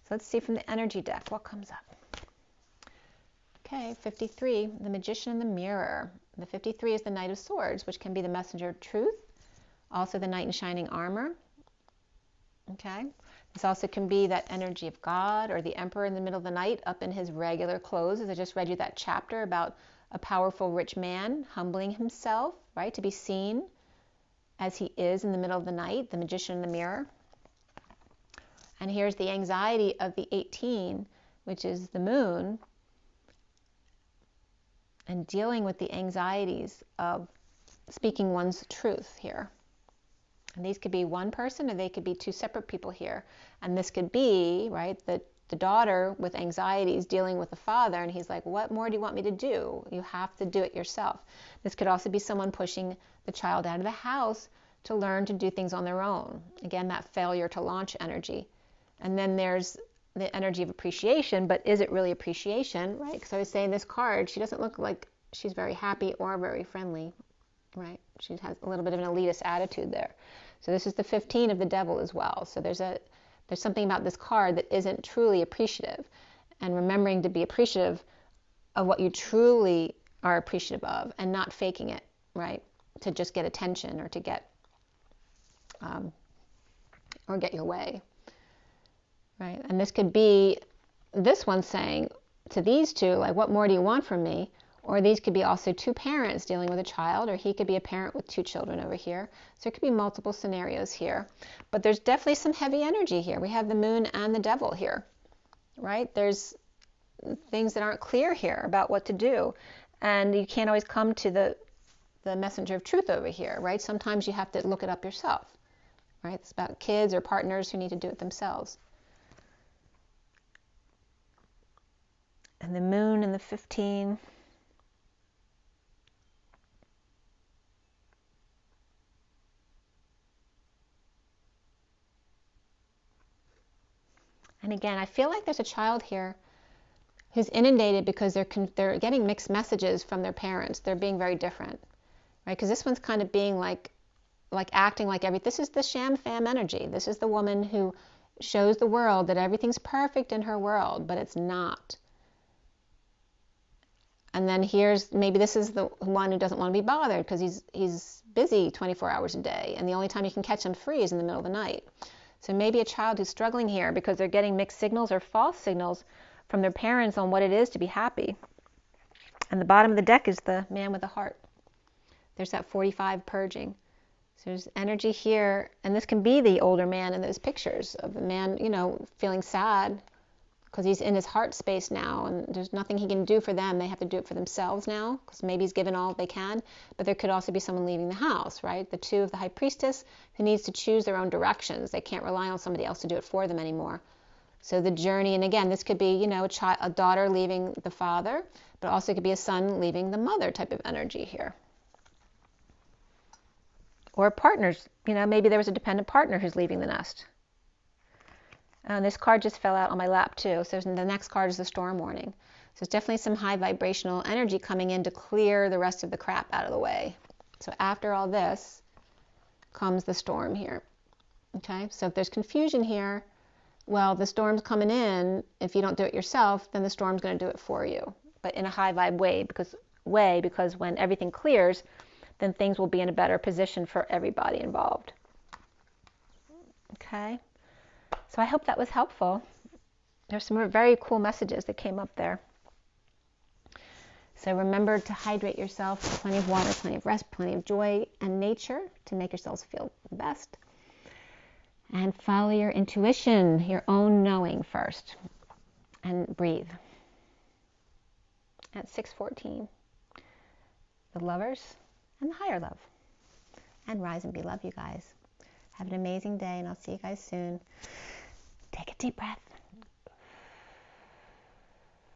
So let's see from the energy deck what comes up. Okay, 53, the Magician in the Mirror. The 53 is the Knight of Swords, which can be the messenger of truth, also the Knight in shining armor. Okay, this also can be that energy of God or the Emperor in the middle of the night up in his regular clothes, as I just read you that chapter about a powerful rich man humbling himself, right, to be seen as he is in the middle of the night, the Magician in the Mirror. And here's the anxiety of the 18, which is the Moon, and dealing with the anxieties of speaking one's truth here. And these could be one person or they could be two separate people here. And this could be, right, the daughter with anxieties dealing with the father, and he's like, what more do you want me to do? You have to do it yourself. This could also be someone pushing the child out of the house to learn to do things on their own. Again, that failure to launch energy. And then there's the energy of appreciation, but is it really appreciation, right? Because I was saying this card, she doesn't look like she's very happy or very friendly, right? She has a little bit of an elitist attitude there. So this is the 15 of the Devil as well. So there's something about this card that isn't truly appreciative, and remembering to be appreciative of what you truly are appreciative of and not faking it, right? To just get attention or to get your way. Right? And this could be this one saying to these two, like, what more do you want from me? Or these could be also two parents dealing with a child, or he could be a parent with two children over here. So it could be multiple scenarios here. But there's definitely some heavy energy here. We have the Moon and the Devil here, right? There's things that aren't clear here about what to do. And you can't always come to the messenger of truth over here, right? Sometimes you have to look it up yourself, right? It's about kids or partners who need to do it themselves. And the Moon and the 15. And again, I feel like there's a child here who's inundated because they're getting mixed messages from their parents. They're being very different, right? Because this one's kind of being like acting like this is the sham fam energy. This is the woman who shows the world that everything's perfect in her world, but it's not. And then maybe this is the one who doesn't want to be bothered because he's busy 24 hours a day, and the only time you can catch him free is in the middle of the night. So maybe a child who's struggling here because they're getting mixed signals or false signals from their parents on what it is to be happy. And the bottom of the deck is the Man with the Heart. There's that 45 purging. So there's energy here, and this can be the older man in those pictures of a man, feeling sad because he's in his heart space now, and there's nothing he can do for them. They have to do it for themselves now, because maybe he's given all they can. But there could also be someone leaving the house, right? The two of the High Priestess, who needs to choose their own directions. They can't rely on somebody else to do it for them anymore. So the journey, and again, this could be, a daughter leaving the father, but also could be a son leaving the mother type of energy here. Or partners, maybe there was a dependent partner who's leaving the nest. And this card just fell out on my lap too. So the next card is the Storm Warning. So it's definitely some high vibrational energy coming in to clear the rest of the crap out of the way. So after all this comes the storm here. Okay, so if there's confusion here, well, the storm's coming in. If you don't do it yourself, then the storm's going to do it for you. But in a high vibe way, because when everything clears, then things will be in a better position for everybody involved. Okay. So I hope that was helpful. There's some very cool messages that came up there. So remember to hydrate yourself, plenty of water, plenty of rest, plenty of joy and nature to make yourselves feel the best. And follow your intuition, your own knowing first. And breathe. At 6:14, the Lovers and the Higher Love. And rise and be love, you guys. Have an amazing day, and I'll see you guys soon. Take a deep breath.